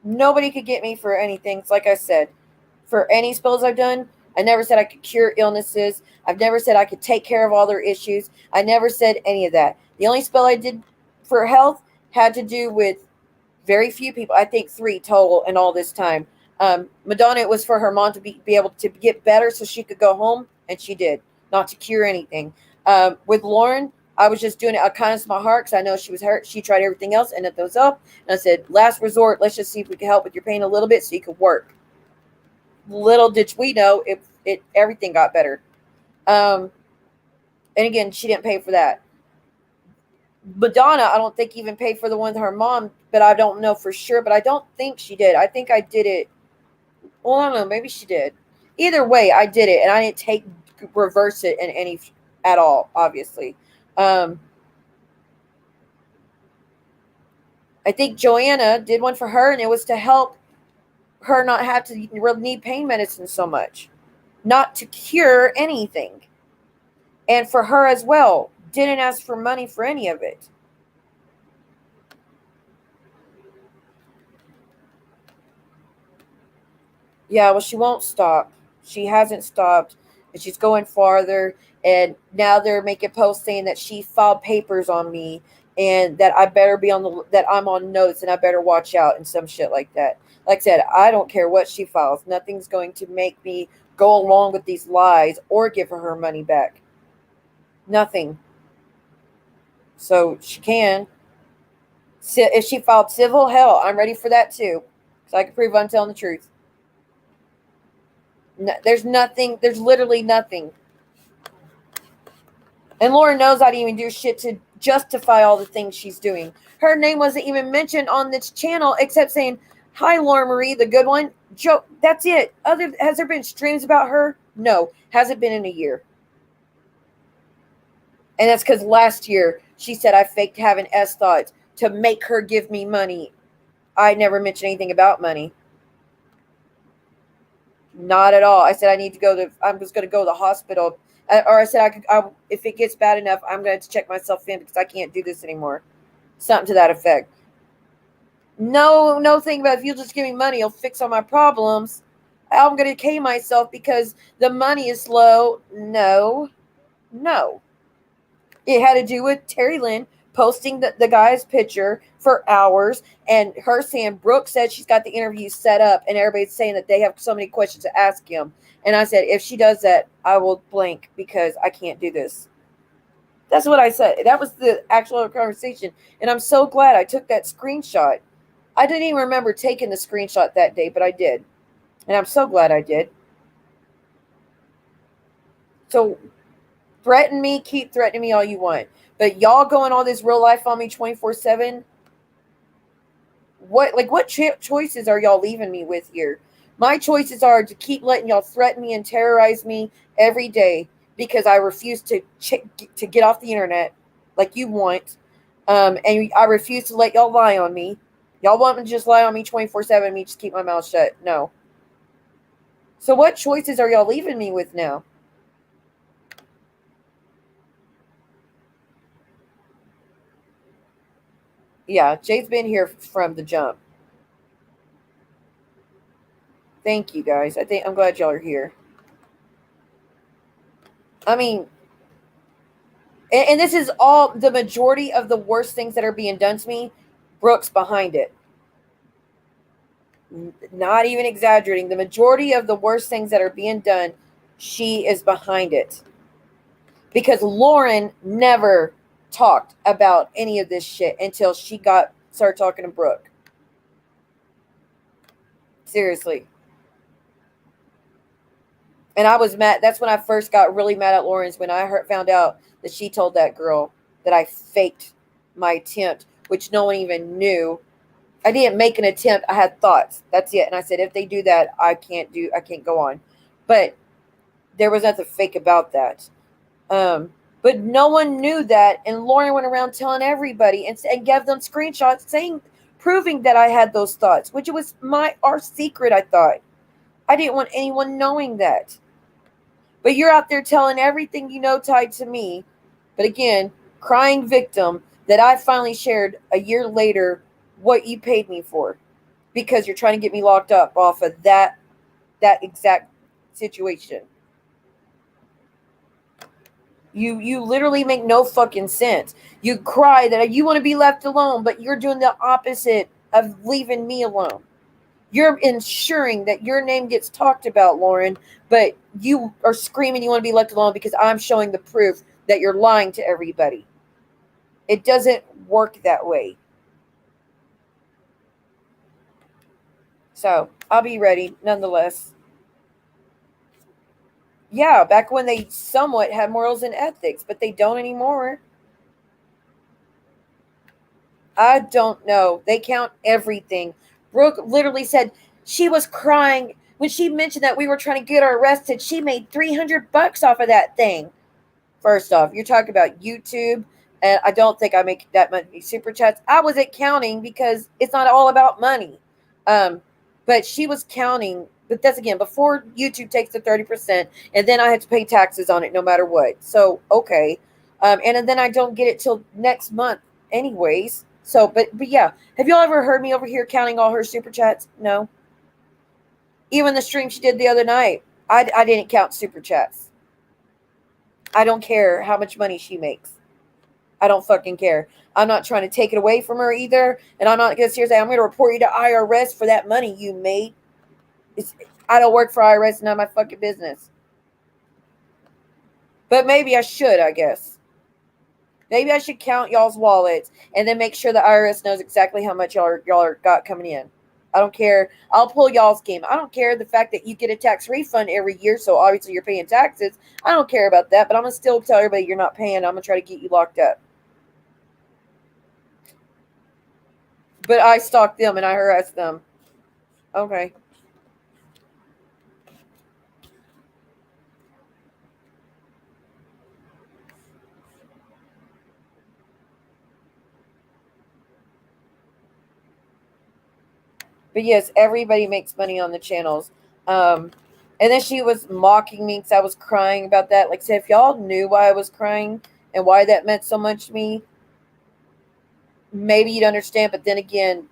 S2: Nobody could get me for anything. It's like I said, for any spells I've done, I never said I could cure illnesses. I've never said I could take care of all their issues. I never said any of that. The only spell I did for health had to do with very few people. I think 3 total in all this time. Madonna, it was for her mom to be able to get better so she could go home, and she did, not to cure anything. With Lauren, I was just doing it out of kindness of my heart because I know she was hurt. She tried everything else, and it was up. And I said, last resort, let's just see if we can help with your pain a little bit so you could work. Little did we know, it everything got better. And again, she didn't pay for that. Madonna, I don't think even paid for the one with her mom, but I don't know for sure. But I don't think she did. I think I did it. Well, I don't know. Maybe she did. Either way, I did it, and I didn't reverse it in any at all. Obviously, I think Joanna did one for her, and it was to help her not have to need pain medicine so much, not to cure anything, and for her as well. Didn't ask for money for any of it. Yeah, well, she won't stop. She hasn't stopped, and she's going farther. And now they're making posts saying that she filed papers on me, and that I better be that I'm on notice, and I better watch out, and some shit like that. Like I said, I don't care what she files. Nothing's going to make me go along with these lies or give her money back. Nothing. So she can. If she filed civil, hell, I'm ready for that too, so I can prove I'm telling the truth. No, there's nothing. There's literally nothing. And Lauren knows I didn't even do shit to justify all the things she's doing. Her name wasn't even mentioned on this channel except saying, "Hi, Lauren Marie, the good one." Joe, that's it. Has there been streams about her? No. Hasn't been in a year. And that's because last year she said I faked having S thoughts to make her give me money. I never mentioned anything about money. Not at all. I said I was going to go to the hospital. Or I said if it gets bad enough, I'm going to check myself in because I can't do this anymore. Something to that effect. No thing about if you'll just give me money, you'll fix all my problems. I'm going to decay myself because the money is low. No. It had to do with Terry Lynn posting the guy's picture for hours, and her saying Brooke said she's got the interview set up, and everybody's saying that they have so many questions to ask him. And I said, if she does that, I will blank because I can't do this. That's what I said. That was the actual conversation. And I'm so glad I took that screenshot. I didn't even remember taking the screenshot that day, but I did. And I'm so glad I did. So keep threatening me all you want. But y'all going all this real life on me 24/7. What choices are y'all leaving me with here? My choices are to keep letting y'all threaten me and terrorize me every day because I refuse to get off the internet like you want. And I refuse to let y'all lie on me. Y'all want me to just lie on me 24/7 and me just keep my mouth shut. No. So what choices are y'all leaving me with now? Yeah, Jay's been here from the jump. Thank you, guys. I'm glad y'all are here. I mean, and this is all the majority of the worst things that are being done to me. Brooke's behind it. Not even exaggerating. The majority of the worst things that are being done, she is behind it. Because Lauren never talked about any of this shit until she started talking to Brooke. Seriously. And I was mad. That's when I first got really mad at Lauren's, when I found out that she told that girl that I faked my attempt, which no one even knew. I didn't make an attempt. I had thoughts. That's it. And I said, if they do that, I can't go on. But there was nothing fake about that. But no one knew that. And Lauren went around telling everybody and gave them screenshots proving that I had those thoughts, which was our secret, I thought. I didn't want anyone knowing that. But you're out there telling everything you know tied to me. But again, crying victim that I finally shared a year later what you paid me for because you're trying to get me locked up off of that exact situation. You literally make no fucking sense. You cry that you want to be left alone, but you're doing the opposite of leaving me alone. You're ensuring that your name gets talked about, Lauren, but you are screaming you want to be left alone because I'm showing the proof that you're lying to everybody. It doesn't work that way. So I'll be ready nonetheless. Yeah, back when they somewhat had morals and ethics, but they don't anymore. I don't know. They count everything. Brooke literally said she was crying when she mentioned that we were trying to get her arrested. She made $300 off of that thing. First off, you're talking about YouTube, and I don't think I make that many super chats. I wasn't counting because it's not all about money. But she was counting. But that's again before YouTube takes the 30%, and then I had to pay taxes on it no matter what. So okay, and then I don't get it till next month, anyways. So, but yeah, have y'all ever heard me over here counting all her super chats? No. Even the stream she did the other night, I didn't count super chats. I don't care how much money she makes. I don't fucking care. I'm not trying to take it away from her either, and I'm not going to seriously say I'm going to report you to IRS for that money you made. I don't work for IRS, it's not my fucking business. But maybe I should, I guess. Maybe I should count y'all's wallets and then make sure the IRS knows exactly how much y'all got coming in. I don't care. I'll pull y'all's game. I don't care the fact that you get a tax refund every year, so obviously you're paying taxes. I don't care about that, but I'm going to still tell everybody you're not paying. I'm going to try to get you locked up. But I stalk them and I harass them. Okay. But yes, everybody makes money on the channels. And then she was mocking me because I was crying about that. Like I said, if y'all knew why I was crying and why that meant so much to me, maybe you'd understand. But then again,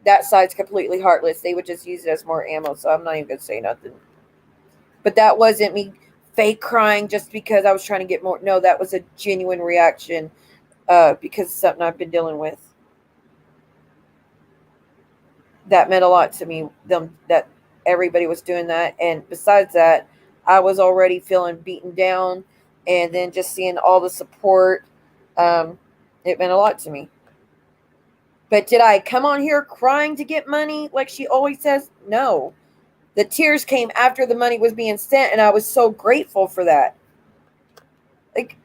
S2: that side's completely heartless. They would just use it as more ammo. So I'm not even going to say nothing. But that wasn't me fake crying just because I was trying to get more. No, that was a genuine reaction because it's something I've been dealing with. That meant a lot to me, that everybody was doing that. And besides that, I was already feeling beaten down, and then just seeing all the support, it meant a lot to me. But did I come on here crying to get money like she always says? No. The tears came after the money was being sent, and I was so grateful for that. Like,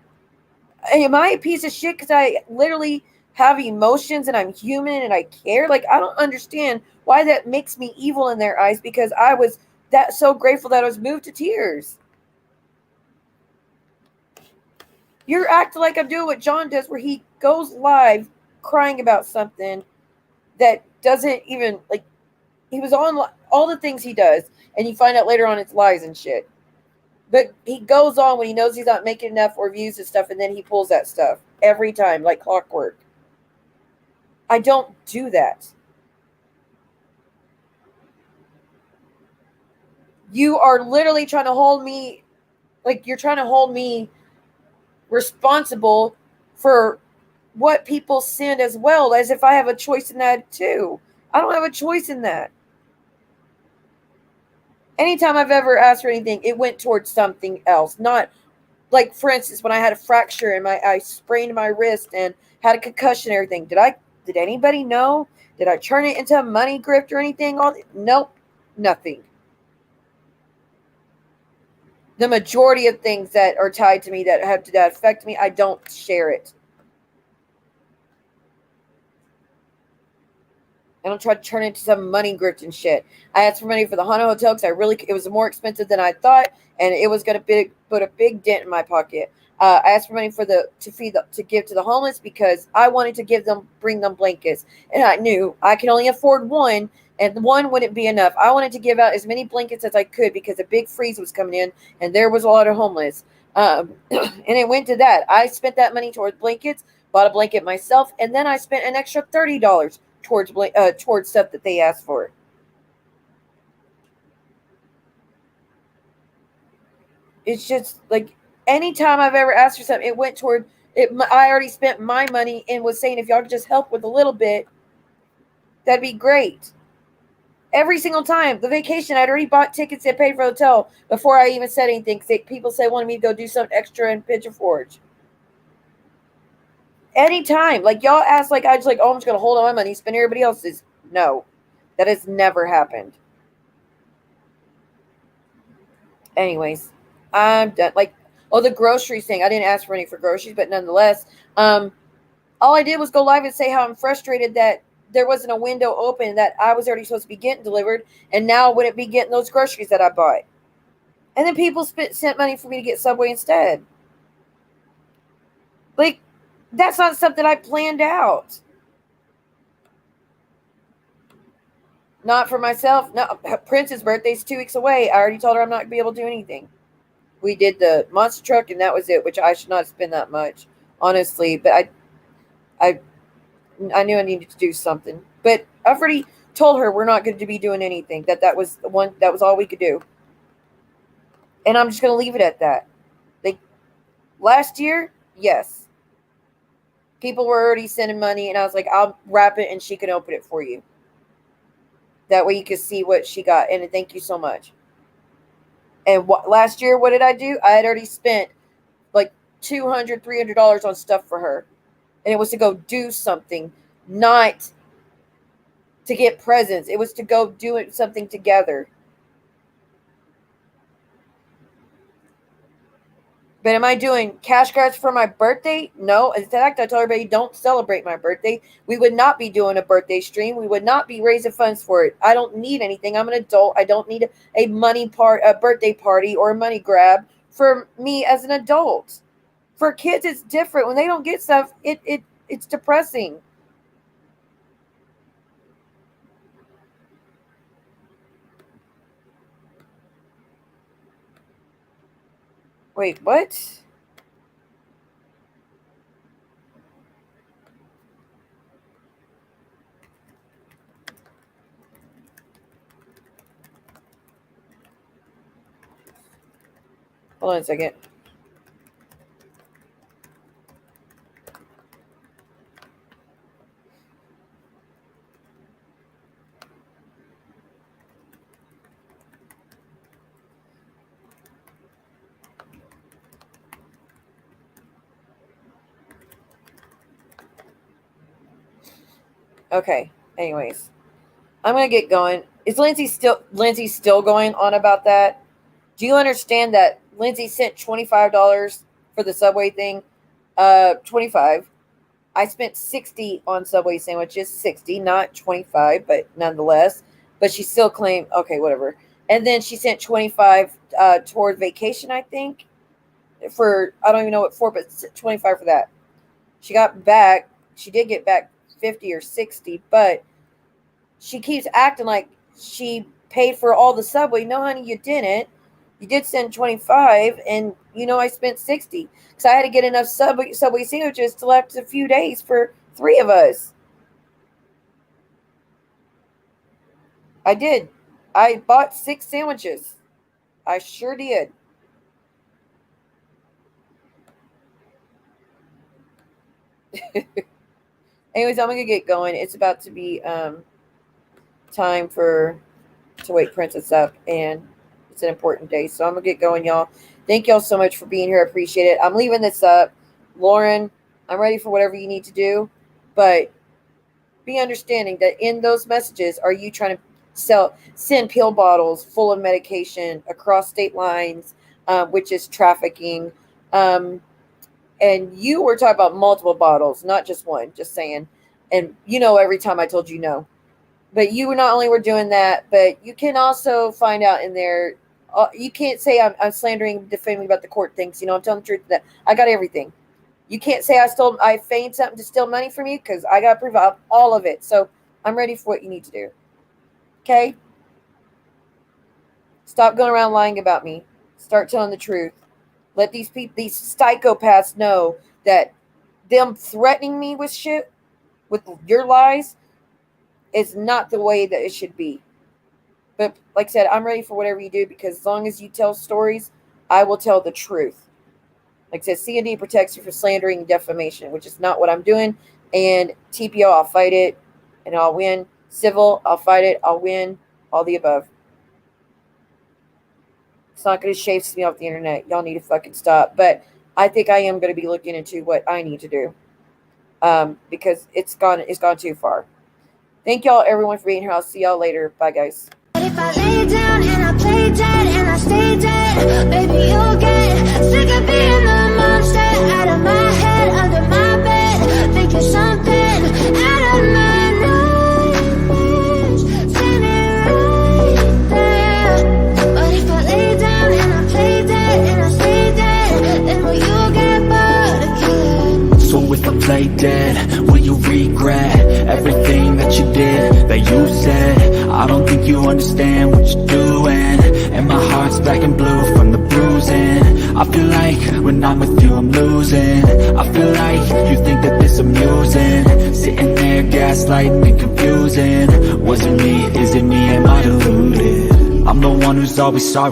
S2: am I a piece of shit because I literally have emotions and I'm human and I care? Like, I don't understand why that makes me evil in their eyes, because I was that so grateful that I was moved to tears. You're acting like I'm doing what John does, where he goes live crying about something that doesn't even, like, he was on all the things he does, and you find out later on it's lies and shit. But he goes on when he knows he's not making enough or views and stuff, and then he pulls that stuff every time, like clockwork. I don't do that. You are literally trying to hold me, like, you're trying to hold me responsible for what people send, as well as if I have a choice in that too. I don't have a choice in that. Anytime I've ever asked for anything, it went towards something else. Not like, for instance, when I had a fracture and I sprained my wrist and had a concussion and everything. Did anybody know? Did I turn it into a money grift or anything? Nope, nothing. The majority of things that are tied to me that affect me, I don't share it. I don't try to turn it into some money grift and shit. I asked for money for the Hana Hotel because it was more expensive than I thought, and it was going to put a big dent in my pocket. I asked for money to give to the homeless because I wanted to bring them blankets, and I knew I can only afford one, And one wouldn't be enough. I wanted to give out as many blankets as I could because a big freeze was coming in and there was a lot of homeless. And it went to that. I spent that money towards blankets, bought a blanket myself, and then I spent an extra $30 towards stuff that they asked for. It's just like anytime I've ever asked for something, it went toward it. I already spent my money and was saying if y'all could just help with a little bit, that'd be great. Every single time. The vacation, I'd already bought tickets and paid for the hotel before I even said anything. Because people said wanted me to go do something extra in Pigeon Forge. Anytime. Like, y'all ask, like, I just like, oh, I'm just going to hold on my money, spend everybody else's. No. That has never happened. Anyways, I'm done. Like, oh, the groceries thing. I didn't ask for any for groceries, but nonetheless, all I did was go live and say how I'm frustrated that there wasn't a window open that I was already supposed to be getting delivered, and now I wouldn't be getting those groceries that I bought. And then people sent money for me to get Subway instead. Like, that's not something I planned out. Not for myself. No, Prince's birthday's 2 weeks away. I already told her I'm not going to be able to do anything. We did the monster truck, and that was it, which I should not spend that much, honestly. But I knew I needed to do something. But I've already told her we're not going to be doing anything. That was all we could do. And I'm just going to leave it at that. Like, last year, yes. People were already sending money, and I was like, I'll wrap it, and she can open it for you. That way you can see what she got. And thank you so much. And last year, what did I do? I had already spent like $200, $300 on stuff for her. And it was to go do something, not to get presents. It was to go do something together. But am I doing cash cards for my birthday? No. In fact, I told everybody, don't celebrate my birthday. We would not be doing a birthday stream. We would not be raising funds for it. I don't need anything. I'm an adult. I don't need a birthday party or a money grab for me as an adult. For kids, it's different. When they don't get stuff, it's depressing. Wait, what? Hold on a second. Okay. Anyways, I'm gonna get going. Is Lindsay still going on about that? Do you understand that Lindsay sent $25 for the Subway thing? 25. I spent 60 on Subway sandwiches. 60, not 25, but nonetheless. But she still claimed, okay, whatever. And then she sent 25 toward vacation, I think. For I don't even know what for, but 25 for that. She did get back 50 or 60, but she keeps acting like she paid for all the Subway. No, honey, you didn't. You did send 25, and I spent 60 because I had to get enough Subway sandwiches to last a few days for 3 of us. I did. I bought 6 sandwiches. I sure did. Anyways, I'm gonna get going. It's about to be time to wake Princess up, and it's an important day, so I'm gonna get going, y'all. Thank y'all so much for being here. I appreciate it. I'm leaving this up. Lauren, I'm ready for whatever you need to do, but be understanding that in those messages, are you trying to send pill bottles full of medication across state lines, which is trafficking? And you were talking about multiple bottles, not just one, just saying. And every time I told you no. But you not only were doing that, but you can also find out in there. You can't say I'm slandering, defaming about the court things. I'm telling the truth that I got everything. You can't say I feigned something to steal money from you because I got proof of all of it. So I'm ready for what you need to do. Okay? Stop going around lying about me. Start telling the truth. Let these people, these psychopaths know that them threatening me with shit, with your lies, is not the way that it should be. But like I said, I'm ready for whatever you do, because as long as you tell stories, I will tell the truth. Like I said, C&D protects you for slandering and defamation, which is not what I'm doing. And TPO, I'll fight it and I'll win. Civil, I'll fight it, I'll win. All the above. It's not going to chase me off the internet. Y'all need to fucking stop. But I think I am going to be looking into what I need to do, because it's gone too far. Thank y'all, everyone, for being here. I'll see y'all later. Bye, guys.
S3: But if I lay down and I play dead and I stay dead, baby, you'll get sick of being the monster out of my head, under my bed, thinking something out of my nightmares, standing right there. But if I lay down and I play dead and I stay dead, then will you get bored again?
S1: So if I play dead, will you regret everything that you did, that you said? I don't think you understand what you're doing, and my heart's black and blue from the bruising. I feel like when I'm with you I'm losing. I feel like you think that this amusing, sitting there gaslighting and confusing. Was it me? Is it me? Am I deluded? I'm the one who's always sorry.